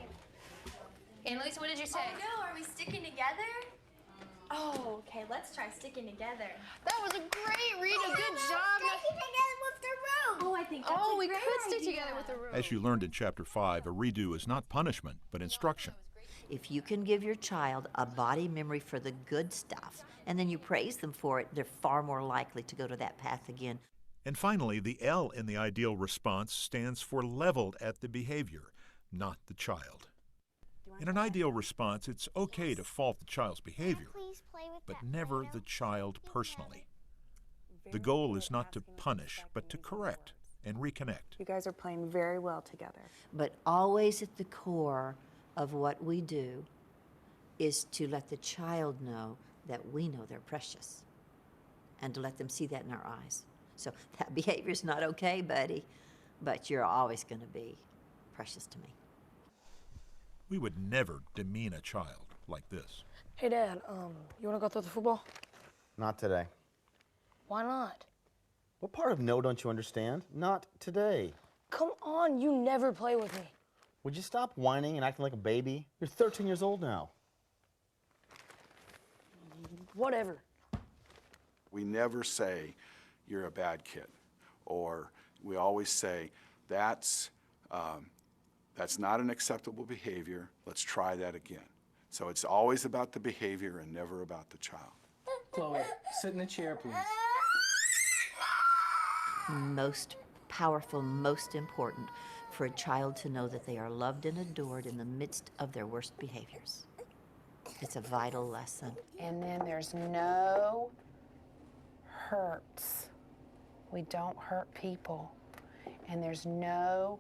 Annalise, what did you say? Oh no, are we sticking together? Oh, okay, let's try sticking together. That was a great read. A good job. Sticking together with the rope. Oh, I think that's a we great could stick idea. together with the rope. As you learned in Chapter 5, a redo is not punishment, but instruction. If you can give your child a body memory for the good stuff, and then you praise them for it, they're far more likely to go to that path again. And finally, the L in the ideal response stands for leveled at the behavior, not the child. In an ideal response, it's okay to fault the child's behavior, but never the child personally. The goal is not to punish, but to correct and reconnect. You guys are playing very well together. But always at the core of what we do is to let the child know that we know they're precious and to let them see that in our eyes. So that behavior's not okay, buddy, but you're always going to be precious to me. We would never demean a child like this. Hey, Dad, you want to go throw the football? Not today. Why not? What part of no don't you understand? Not today. Come on, you never play with me. Would you stop whining and acting like a baby? You're 13 years old now. Whatever. We never say, you're a bad kid. Or we always say, that's not an acceptable behavior. Let's try that again. So it's always about the behavior and never about the child. Chloe, sit in the chair, please. Most powerful, most important for a child to know that they are loved and adored in the midst of their worst behaviors. It's a vital lesson. And then there's no hurts. We don't hurt people. And there's no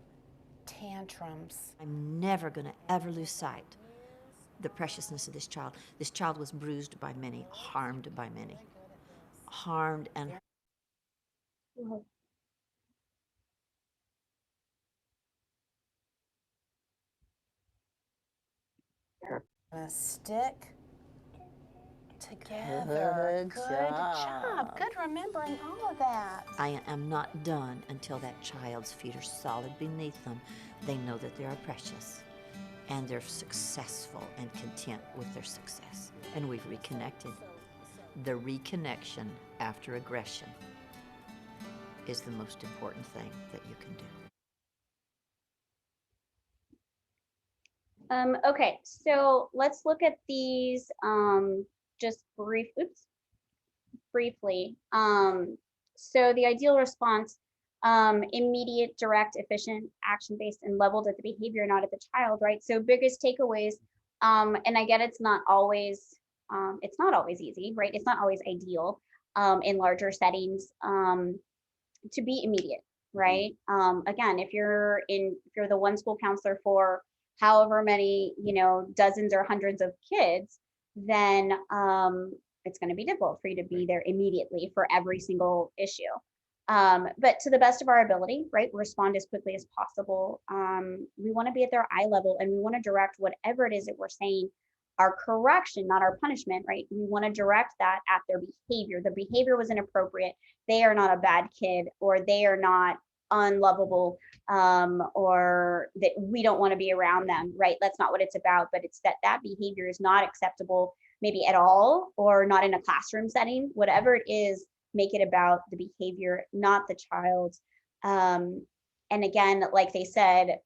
tantrums. I'm never going to ever lose sight the preciousness of this child. This child was bruised by many, harmed by many. Harmed and stick together. Good job. Good remembering all of that. I am not done until that child's feet are solid beneath them. They know that they are precious and they're successful and content with their success. And we've reconnected. The reconnection after aggression is the most important thing that you can do. Okay, so let's look at these just briefly. So the ideal response, immediate, direct, efficient, action-based, and leveled at the behavior, not at the child, right? So biggest takeaways, and I get it's not always easy, right? It's not always ideal in larger settings to be immediate, right? Again, if you're the one school counselor for however many, dozens or hundreds of kids, then it's going to be difficult for you to be there immediately for every single issue. But to the best of our ability, right, respond as quickly as possible. We want to be at their eye level, and we want to direct whatever it is that we're saying, our correction, not our punishment, right? We want to direct that at their behavior. The behavior was inappropriate. They are not a bad kid, or they are not unlovable, or that we don't want to be around them, right? That's not what it's about, but it's that behavior is not acceptable, maybe at all, or not in a classroom setting. Whatever it is, make it about the behavior, not the child. And again, like they said,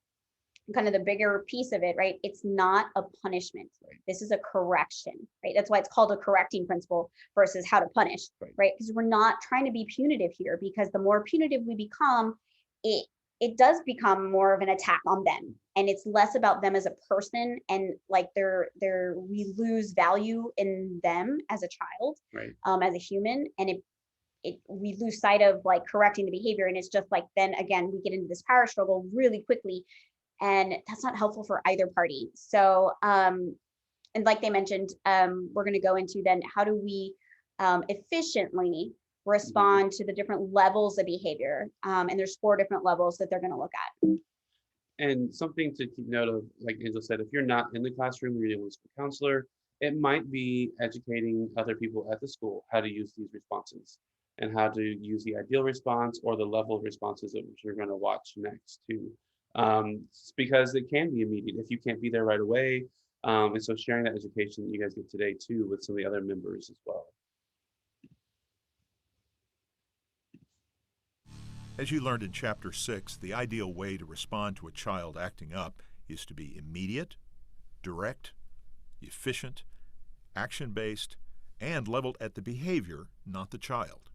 kind of the bigger piece of it, right? It's not a punishment. This is a correction, right? That's why it's called a correcting principle versus how to punish, right? Because we're not trying to be punitive here, because the more punitive we become, it does become more of an attack on them, and it's less about them as a person, and like we lose value in them as a child, right, as a human, and we lose sight of like correcting the behavior, and it's just like, then again we get into this power struggle really quickly, and that's not helpful for either party. So and like they mentioned, we're going to go into then how do we efficiently respond to the different levels of behavior, and there's 4 different levels that they're going to look at. And something to keep note of, like Angel said, if you're not in the classroom, you're dealing with a school counselor, it might be educating other people at the school how to use these responses and how to use the ideal response or the level of responses that you're going to watch next too. Because it can be immediate if you can't be there right away. And so sharing that education that you guys get today too with some of the other members as well. As you learned in Chapter 6, the ideal way to respond to a child acting up is to be immediate, direct, efficient, action-based, and leveled at the behavior, not the child.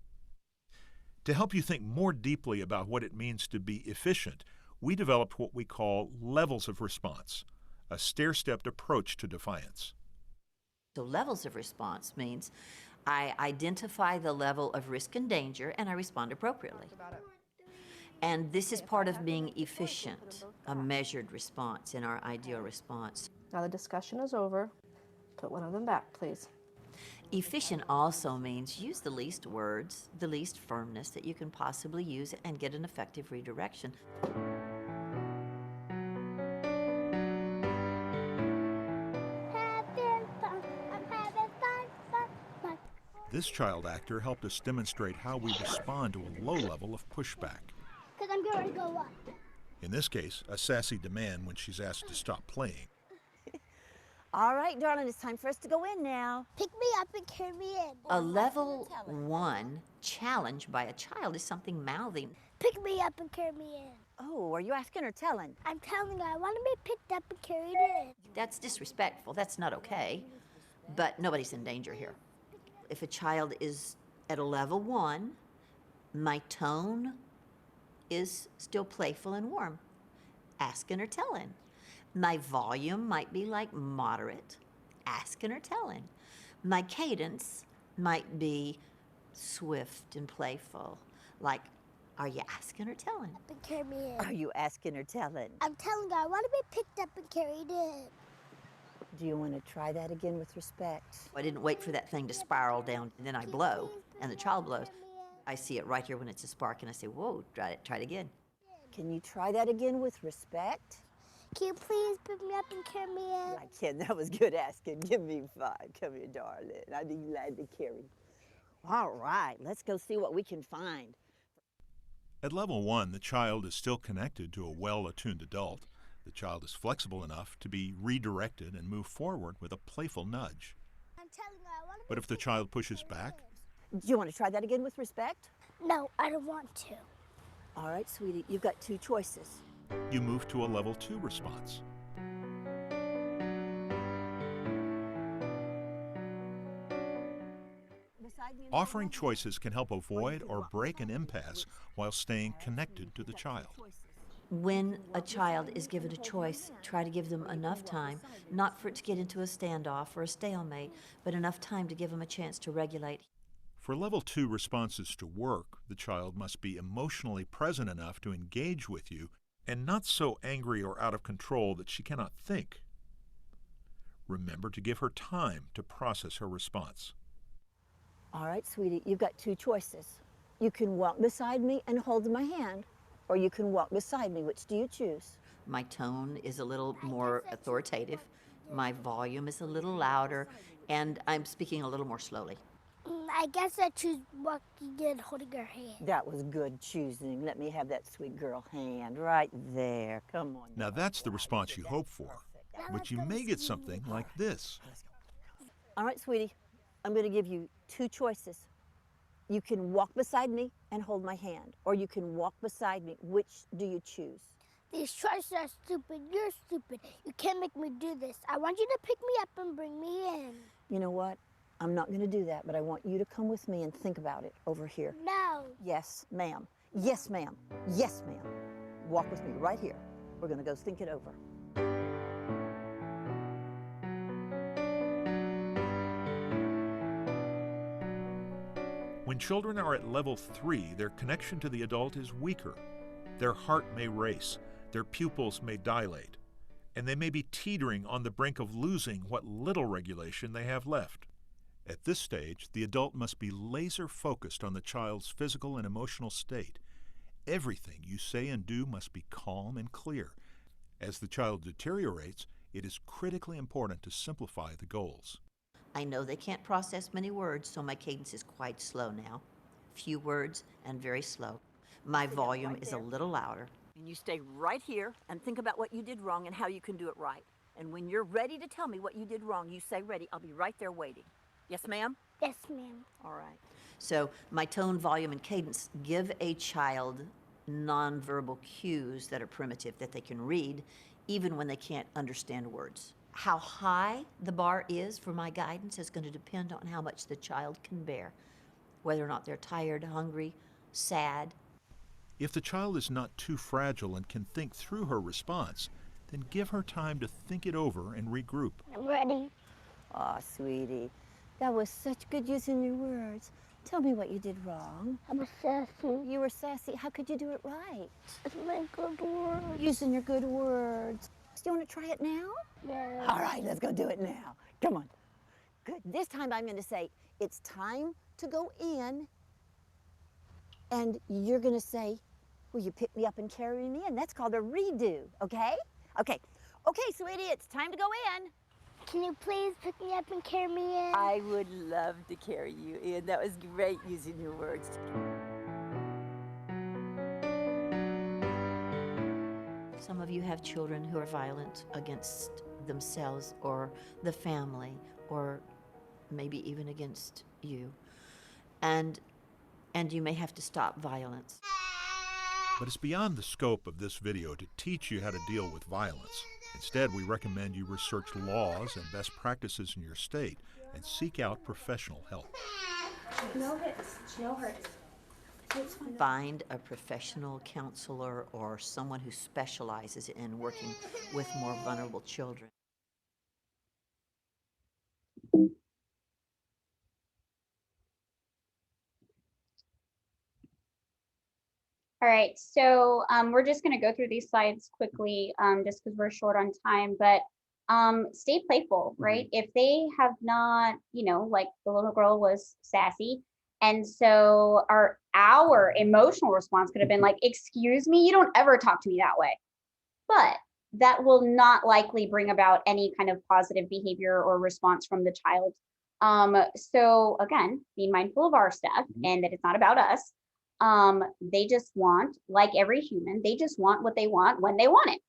To help you think more deeply about what it means to be efficient, we developed what we call levels of response, a stair-stepped approach to defiance. So levels of response means I identify the level of risk and danger and I respond appropriately. And this is part of being efficient, a measured response in our ideal response. Now the discussion is over. Put one of them back, please. Efficient also means use the least words, the least firmness that you can possibly use, and get an effective redirection. This child actor helped us demonstrate how we respond to a low level of pushback. Because I'm going to go up. In this case, a sassy demand when she's asked to stop playing. All right, darling, it's time for us to go in now. Pick me up and carry me in. A level 1 challenge by a child is something mouthy. Pick me up and carry me in. Oh, are you asking or telling? I'm telling her I want to be picked up and carried in. That's disrespectful. That's not okay. But nobody's in danger here. If a child is at a level 1, my tone is still playful and warm, asking or telling. My volume might be like moderate, asking or telling. My cadence might be swift and playful, like, are you asking or telling? And carry me in. Are you asking or telling? I'm telling her I want to be picked up and carried in. Do you want to try that again with respect? I didn't wait for that thing to spiral down, and then I blow, and the child blows. I see it right here when it's a spark, and I say, whoa, try it again. Can you try that again with respect? Can you please pick me up and carry me in? I can. That was good asking. Give me 5. Come here, darling. I'd be glad to carry. All right, let's go see what we can find. At level 1, the child is still connected to a well-attuned adult. The child is flexible enough to be redirected and move forward with a playful nudge. I'm telling her I want to But if the child pushes back, Do you want to try that again with respect? No, I don't want to. All right, sweetie, you've got 2 choices. you move to a level 2 response. Offering choices can help avoid or break an impasse while staying connected to the child. When a child is given a choice, try to give them enough time, not for it to get into a standoff or a stalemate, but enough time to give them a chance to regulate. For level 2 responses to work, the child must be emotionally present enough to engage with you and not so angry or out of control that she cannot think. Remember to give her time to process her response. All right, sweetie, you've got two choices. You can walk beside me and hold my hand, or you can walk beside me. Which do you choose? My tone is a little more authoritative. My volume is a little louder, and I'm speaking a little more slowly. I guess I choose walking and holding her hand. That was good choosing. Let me have that sweet girl hand right there. Come on. Now that's the response you hope for, but you may get something like this. All right, sweetie, I'm going to give you two choices. You can walk beside me and hold my hand, or you can walk beside me. Which do you choose? These choices are stupid. You're stupid. You can't make me do this. I want you to pick me up and bring me in. You know what? I'm not going to do that, but I want you to come with me and think about it over here. No. Yes, ma'am. Yes, ma'am. Yes, ma'am. Walk with me right here. We're going to go think it over. When children are at level 3, their connection to the adult is weaker. Their heart may race, their pupils may dilate, and they may be teetering on the brink of losing what little regulation they have left. At this stage, the adult must be laser focused on the child's physical and emotional state. Everything you say and do must be calm and clear. As the child deteriorates, it is critically important to simplify the goals. I know they can't process many words, so my cadence is quite slow now. Few words and very slow. My volume is a little louder. And you stay right here and think about what you did wrong and how you can do it right. And when you're ready to tell me what you did wrong, you say ready. I'll be right there waiting. Yes, ma'am? Yes, ma'am. All right. So my tone, volume, and cadence give a child nonverbal cues that are primitive, that they can read, even when they can't understand words. How high the bar is for my guidance is going to depend on how much the child can bear, whether or not they're tired, hungry, sad. If the child is not too fragile and can think through her response, then give her time to think it over and regroup. I'm ready. Aw, sweetie, that was such good using your words. Tell me what you did wrong. I was sassy. You were sassy. How could you do it right? It's my good words. Using your good words. Do you want to try it now? Yeah. All right, let's go do it now. Come on. Good. This time I'm going to say, it's time to go in. And you're going to say, will you pick me up and carry me in? That's called a redo, okay? Okay. Okay, sweetie, it's time to go in. Can you please pick me up and carry me in? I would love to carry you in. That was great using your words. Some of you have children who are violent against themselves or the family, or maybe even against you. And you may have to stop violence. But it's beyond the scope of this video to teach you how to deal with violence. Instead, we recommend you research laws and best practices in your state and seek out professional help. No hits, no hurts. Find a professional counselor or someone who specializes in working with more vulnerable children. All right, so we're just going to go through these slides quickly just because we're short on time, but stay playful, right? If they have not, like the little girl was sassy, and so our emotional response could have been like, excuse me, you don't ever talk to me that way. But that will not likely bring about any kind of positive behavior or response from the child. So again, be mindful of our stuff and that it's not about us. They just want, like every human, they just want what they want when they want it.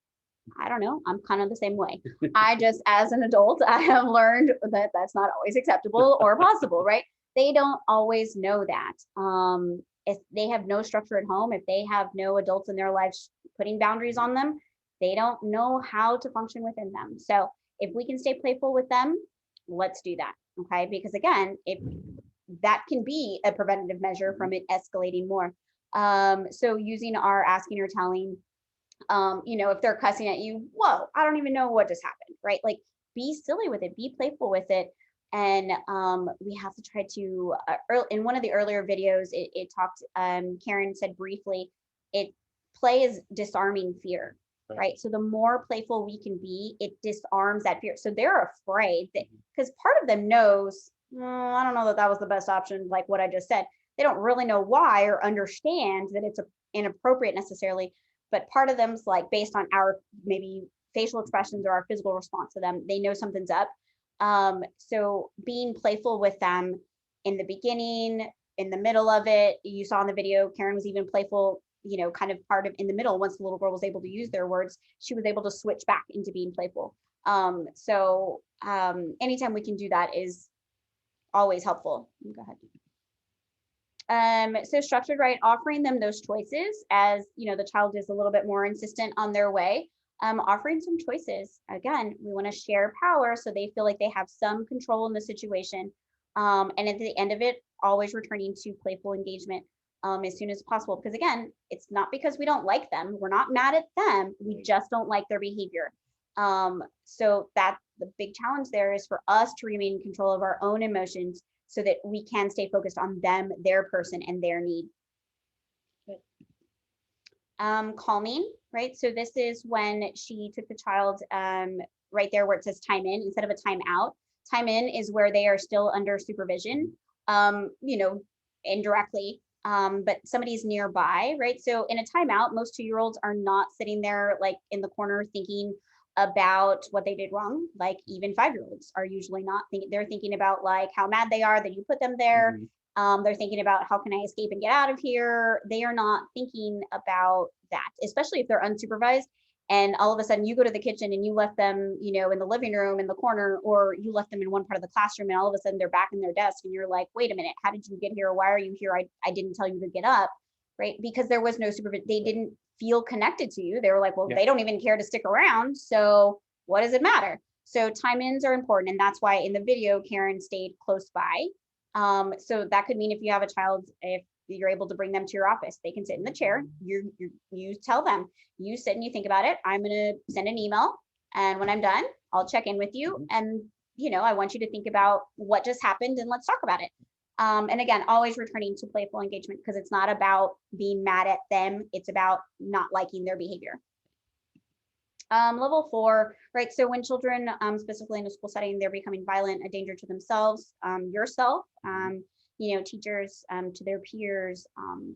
I don't know. I'm kind of the same way. I just, as an adult, I have learned that that's not always acceptable or possible, right? They don't always know that. If they have no structure at home, if they have no adults in their lives putting boundaries on them, they don't know how to function within them. So if we can stay playful with them, let's do that, okay? Because again, if that can be a preventative measure from it escalating more. So using our asking or telling, if they're cussing at you, whoa, I don't even know what just happened, right? Like, be silly with it, be playful with it. And we have to try to, in one of the earlier videos, it talked, Karen said briefly, play is disarming fear, right? So the more playful we can be, it disarms that fear. So they're afraid that, because part of them knows, I don't know that that was the best option, like what I just said. They don't really know why or understand that it's inappropriate necessarily, but part of them's like based on our maybe facial expressions or our physical response to them, they know something's up. So being playful with them in the beginning, in the middle of it, you saw in the video, Karen was even playful, kind of part of in the middle. Once the little girl was able to use their words, she was able to switch back into being playful. Anytime we can do that is always helpful. Go ahead. So structured, right? Offering them those choices as, the child is a little bit more insistent on their way. Offering some choices. Again, we want to share power so they feel like they have some control in the situation. And at the end of it, always returning to playful engagement as soon as possible. Because again, it's not because we don't like them. We're not mad at them. We just don't like their behavior. So that the big challenge there is for us to remain in control of our own emotions so that we can stay focused on them, their person, and their need. Calming, right? So this is when she took the child right there where it says time in instead of a time out. Time in is where they are still under supervision, indirectly, but somebody's nearby, right? So in a timeout, most 2-year-olds are not sitting there like in the corner thinking about what they did wrong. Like even 5-year-olds are usually not thinking, they're thinking about like how mad they are that you put them there. They're thinking about how can I escape and get out of here. They are not thinking about that, especially if they're unsupervised. And all of a sudden you go to the kitchen and you left them, in the living room in the corner, or you left them in one part of the classroom and all of a sudden they're back in their desk and you're like, wait a minute, how did you get here? Why are you here? I didn't tell you to get up, right? Because there was no supervision. They didn't feel connected to you. They were like, well, they don't even care to stick around. So what does it matter? So time ins are important. And that's why in the video, Karen stayed close by. So that could mean if you have a child, if you're able to bring them to your office, they can sit in the chair. You tell them, you sit and you think about it. I'm going to send an email. And when I'm done, I'll check in with you. And, I want you to think about what just happened and let's talk about it. And again, always returning to playful engagement because it's not about being mad at them. It's about not liking their behavior. Level 4, right? So when children, specifically in a school setting, they're becoming violent, a danger to themselves, yourself, teachers, to their peers,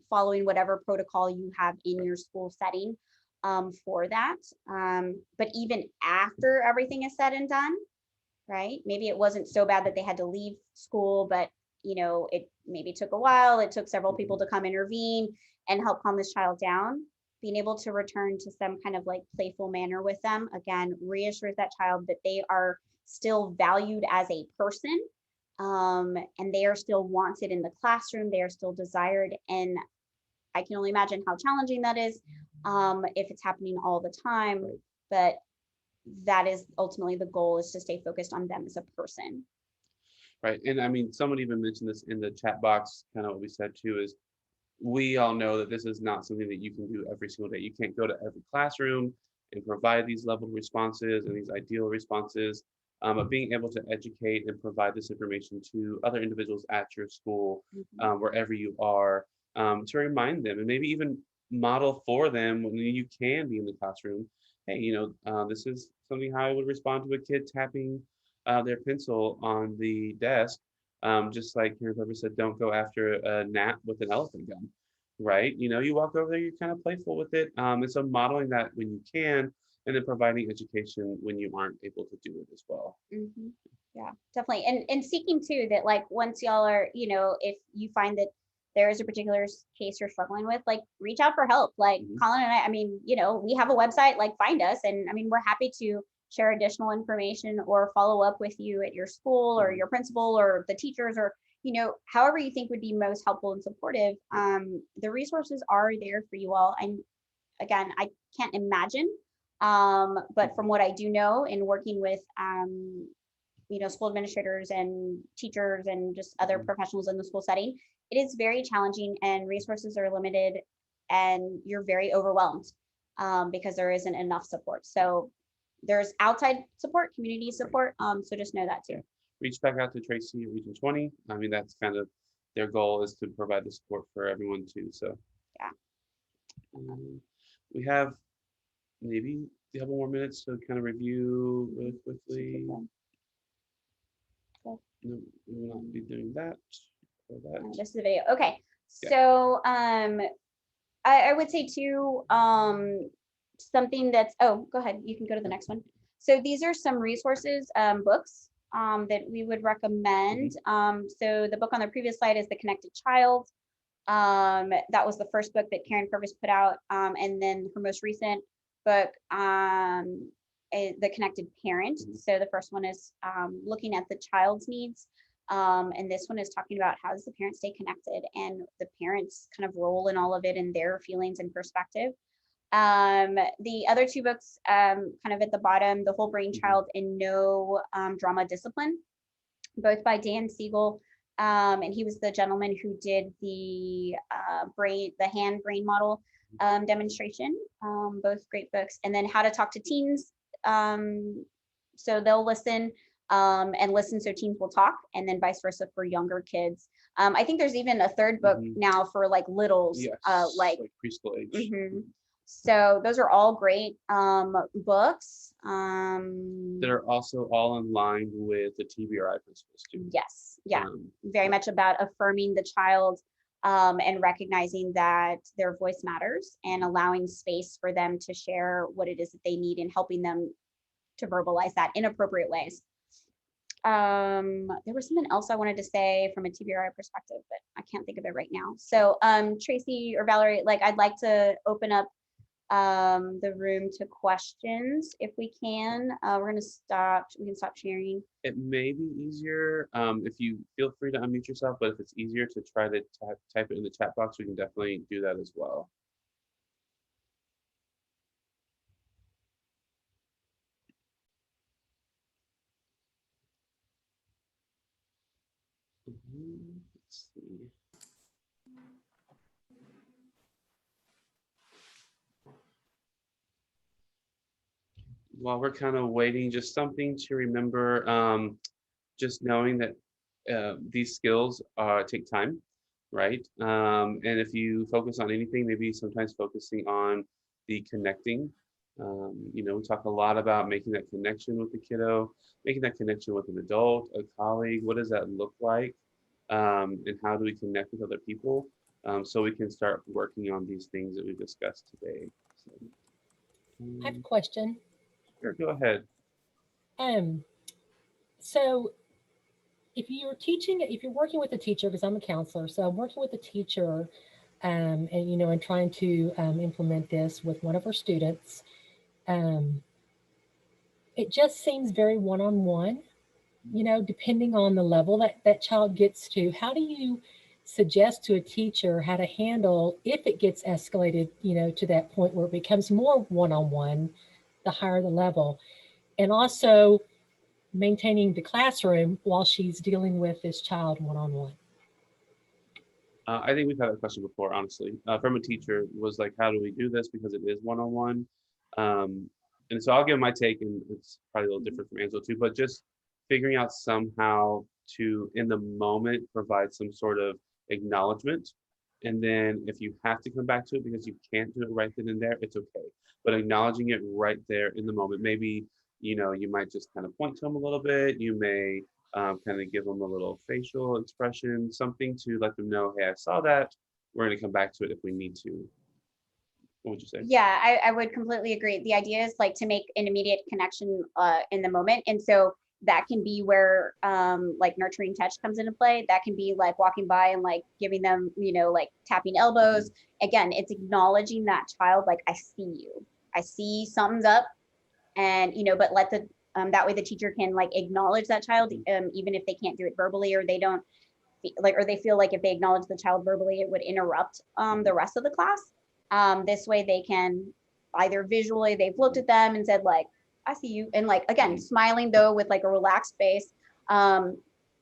following whatever protocol you have in your school setting for that. But even after everything is said and done, right? Maybe it wasn't so bad that they had to leave school, but it maybe took a while. It took several people to come intervene and help calm this child down. Being able to return to some kind of like playful manner with them, again, reassures that child that they are still valued as a person, and they are still wanted in the classroom. They are still desired. And I can only imagine how challenging that is if it's happening all the time. But that is ultimately the goal, is to stay focused on them as a person. Right. And I mean, someone even mentioned this in the chat box, kind of what we said too, is we all know that this is not something that you can do every single day. You can't go to every classroom and provide these leveled responses and these ideal responses, but being able to educate and provide this information to other individuals at your school, wherever you are, to remind them and maybe even model for them when you can be in the classroom. Hey, this is something how I would respond to a kid tapping their pencil on the desk. Just like Karen Pepper said, don't go after a gnat with an elephant gun, right? You walk over there, you're kind of playful with it. And so modeling that when you can, and then providing education when you aren't able to do it as well. Yeah, definitely. And seeking too that like once y'all are, if you find that there is a particular case you're struggling with, like reach out for help. Like Collin and I mean, we have a website, like find us. And I mean, we're happy to share additional information or follow up with you at your school or your principal or the teachers or, however you think would be most helpful and supportive. The resources are there for you all. And again, I can't imagine, but from what I do know in working with, school administrators and teachers and just other professionals in the school setting, it is very challenging and resources are limited and you're very overwhelmed because there isn't enough support. So there's outside support, community support. So just know that too. Reach back out to Tracy at Region 20. I mean, that's kind of their goal, is to provide the support for everyone too. So yeah. We have maybe a couple more minutes to kind of review really quickly. No, we will not be doing that. Or that. Just the video. Okay. Yeah. So I would say too, something that's, oh, go ahead. You can go to the next one. So these are some resources, books that we would recommend. So the book on the previous slide is The Connected Child. That was the first book that Karen Purvis put out. And then her most recent book, The Connected Parent. So the first one is looking at the child's needs. And this one is talking about how does the parent stay connected and the parents kind of role in all of it and their feelings and perspective. The other two books, kind of at the bottom, The Whole Brain Child and No Drama Discipline, both by Dan Siegel. And he was the gentleman who did the hand brain model demonstration. Both great books. And then How to Talk to Teens. So they'll listen and listen so teens will talk, and then vice versa for younger kids. I think there's even a third book now for like littles, Yes, like preschool age. So those are all great books. That are also all in line with the TBRI principles too. Yes, yeah, very much about affirming the child and recognizing that their voice matters and allowing space for them to share what it is that they need and helping them to verbalize that in appropriate ways. There was something else I wanted to say from a TBRI perspective, but I can't think of it right now. So Tracy or Valerie, like I'd like to open up the room to questions if we can. We can stop sharing. It may be easier if you feel free to unmute yourself, but if it's easier to try to type it in the chat box, we can definitely do that as well. Let's see. While we're kind of waiting, just something to remember, just knowing that these skills take time, right? And if you focus on anything, maybe sometimes focusing on the connecting. We talk a lot about making that connection with the kiddo, making that connection with an adult, a colleague. What does that look like? And how do we connect with other people? So we can start working on these things that we discussed today. So, I have a question. Sure, go ahead. So if you're working with a teacher, because I'm a counselor, so I'm working with a teacher and trying to implement this with one of our students, it just seems very one-on-one, depending on the level that child gets to. How do you suggest to a teacher how to handle if it gets escalated, to that point where it becomes more one-on-one, the higher the level, and also maintaining the classroom while she's dealing with this child one-on-one? I think we've had that question before, honestly, from a teacher, was like, how do we do this? Because it is one-on-one. And so I'll give my take, and it's probably a little different from Angela too, but just figuring out somehow to, in the moment, provide some sort of acknowledgement. And then if you have to come back to it because you can't do it right then and there, it's okay. But acknowledging it right there in the moment, maybe, you might just kind of point to them a little bit. You may kind of give them a little facial expression, something to let them know, hey, I saw that. We're going to come back to it if we need to. What would you say? Yeah, I would completely agree. The idea is like to make an immediate connection in the moment. And so that can be where like nurturing touch comes into play. That can be like walking by and like giving them, like tapping elbows. Again, it's acknowledging that child, like, I see you. I see something's up. And, but let the, that way the teacher can like acknowledge that child, even if they can't do it verbally, or they don't or they feel like if they acknowledge the child verbally, it would interrupt the rest of the class. This way they can either visually, they've looked at them and said like, I see you. And like, again, smiling though with like a relaxed face,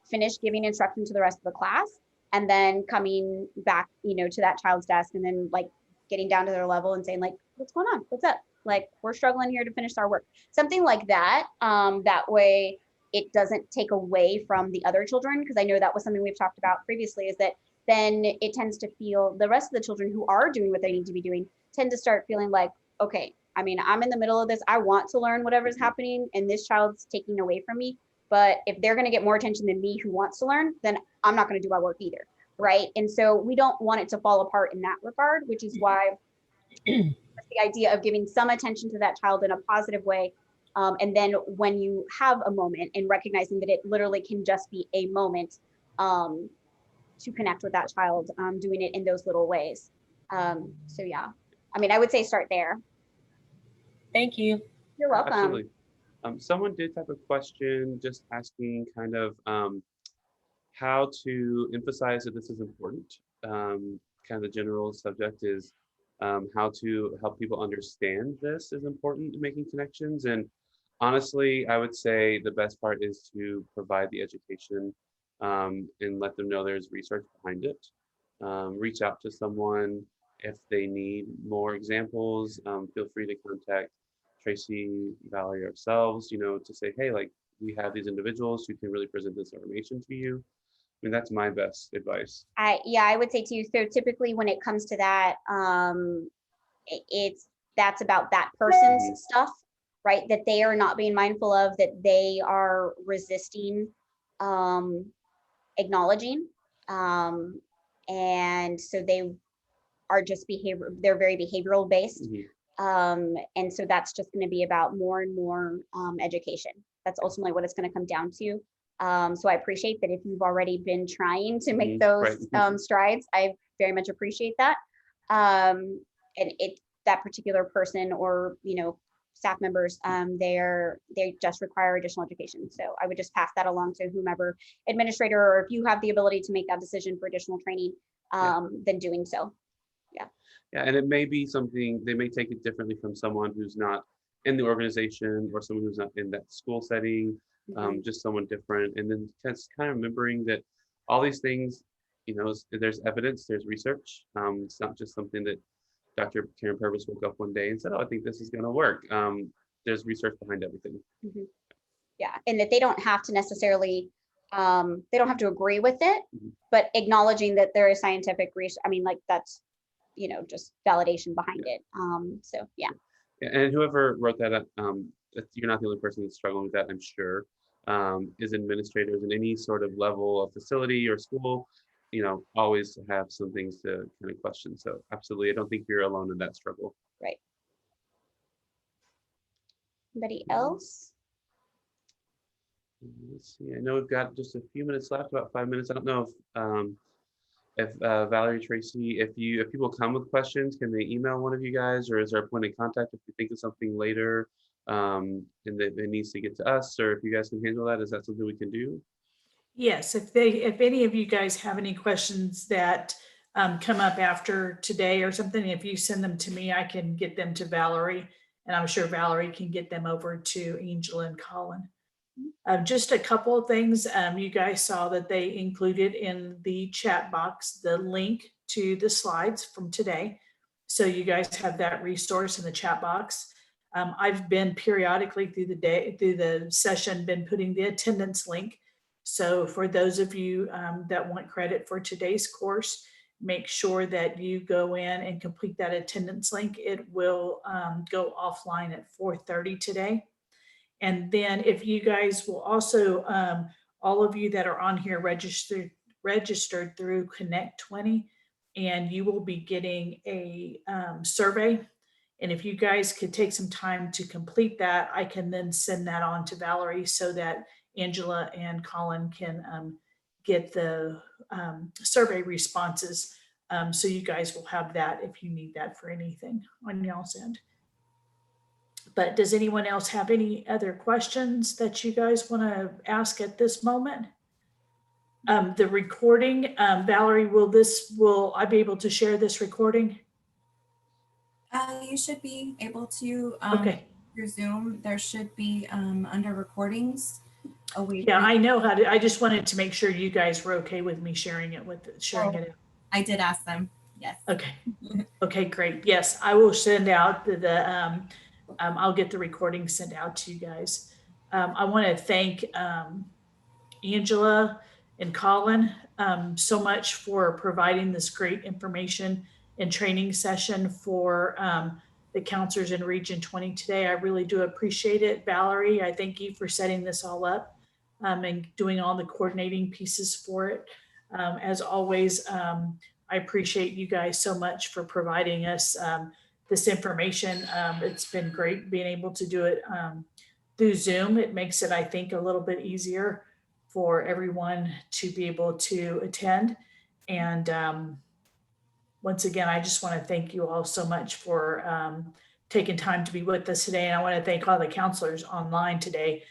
finish giving instruction to the rest of the class, and then coming back, to that child's desk, and then like getting down to their level and saying like, what's going on? What's up? Like, we're struggling here to finish our work. Something like that. That way it doesn't take away from the other children, because I know that was something we've talked about previously, is that then it tends to feel the rest of the children who are doing what they need to be doing tend to start feeling like, okay, I mean, I'm in the middle of this. I want to learn whatever's happening, and this child's taking away from me. But if they're going to get more attention than me who wants to learn, then I'm not going to do my work either. Right. And so we don't want it to fall apart in that regard, which is why the idea of giving some attention to that child in a positive way. And then when you have a moment and recognizing that it literally can just be a moment to connect with that child, doing it in those little ways. So yeah, I mean, I would say start there. Thank you. You're welcome. Absolutely. Someone did have a question just asking kind of how to emphasize that this is important. Kind of the general subject is how to help people understand this is important in making connections. And honestly, I would say the best part is to provide the education and let them know there's research behind it. Reach out to someone if they need more examples. Feel free to contact Tracy, Valerie, ourselves, to say, hey, like we have these individuals who can really present this information to you. I mean, that's my best advice. I would say too. So typically when it comes to that, that's about that person's stuff, right? That they are not being mindful of, that they are resisting acknowledging. And so they are just they're very behavioral based. And so that's just going to be about more and more education. That's ultimately what it's going to come down to. So I appreciate that if you've already been trying to make those strides, I very much appreciate that. And that particular person or, staff members, they just require additional education. So I would just pass that along to whomever administrator, or if you have the ability to make that decision for additional training, then doing so. Yeah, and it may be something, they may take it differently from someone who's not in the organization or someone who's not in that school setting, just someone different. And then just kind of remembering that all these things, there's evidence, there's research. It's not just something that Dr. Karen Purvis woke up one day and said, oh, I think this is going to work. There's research behind everything. Yeah, and that they don't have to necessarily, they don't have to agree with it, but acknowledging that there is scientific research. I mean, like that's, just validation behind it. So yeah. And whoever wrote that up, you're not the only person that's struggling with that, I'm sure. Is administrators in any sort of level of facility or school, always have some things to kind of question. So absolutely, I don't think you're alone in that struggle. Right. Anybody else? Let's see. I know we've got just a few minutes left, about 5 minutes. I don't know if Valerie, Tracy, if people come with questions, can they email one of you guys, or is there a point of contact if you think of something later and that it needs to get to us, or if you guys can handle that? Is that something we can do? Yes, if any of you guys have any questions that come up after today or something, if you send them to me, I can get them to Valerie, and I'm sure Valerie can get them over to Angela and Collin. Just a couple of things. You guys saw that they included in the chat box the link to the slides from today. So you guys have that resource in the chat box. I've been periodically through the session, been putting the attendance link. So for those of you that want credit for today's course, make sure that you go in and complete that attendance link. It will go offline at 4:30 today. And then if you guys will also, all of you that are on here registered through Connect 20, and you will be getting a survey. And if you guys could take some time to complete that, I can then send that on to Valerie so that Angela and Collin can get the survey responses. So you guys will have that if you need that for anything on y'all's end. But does anyone else have any other questions that you guys want to ask at this moment? The recording, Valerie, will I be able to share this recording? You should be able to, okay. Through Zoom, there should be under recordings. Yeah, I know how to, I just wanted to make sure you guys were okay with me sharing it it. I did ask them, yes. Okay, okay, great. Yes, I will send out I'll get the recording sent out to you guys. I want to thank Angela and Collin so much for providing this great information and training session for the counselors in Region 20 today. I really do appreciate it. Valerie, I thank you for setting this all up and doing all the coordinating pieces for it. As always, I appreciate you guys so much for providing us this information. It's been great being able to do it through Zoom. It makes it, I think, a little bit easier for everyone to be able to attend. And once again, I just want to thank you all so much for taking time to be with us today. And I want to thank all the counselors online today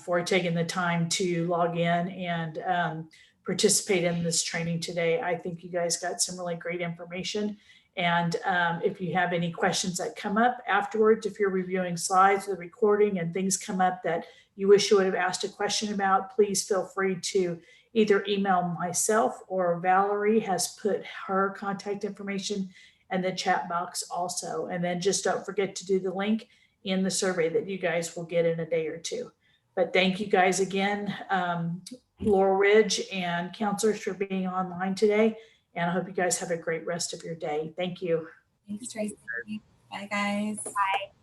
for taking the time to log in and participate in this training today. I think you guys got some really great information. And if you have any questions that come up afterwards, if you're reviewing slides or the recording and things come up that you wish you would have asked a question about, please feel free to either email myself, or Valerie has put her contact information in the chat box also. And then just don't forget to do the link in the survey that you guys will get in a day or two. But thank you guys again, Laurel Ridge and counselors, for being online today. And I hope you guys have a great rest of your day. Thank you. Thanks, Tracy. Bye, guys. Bye.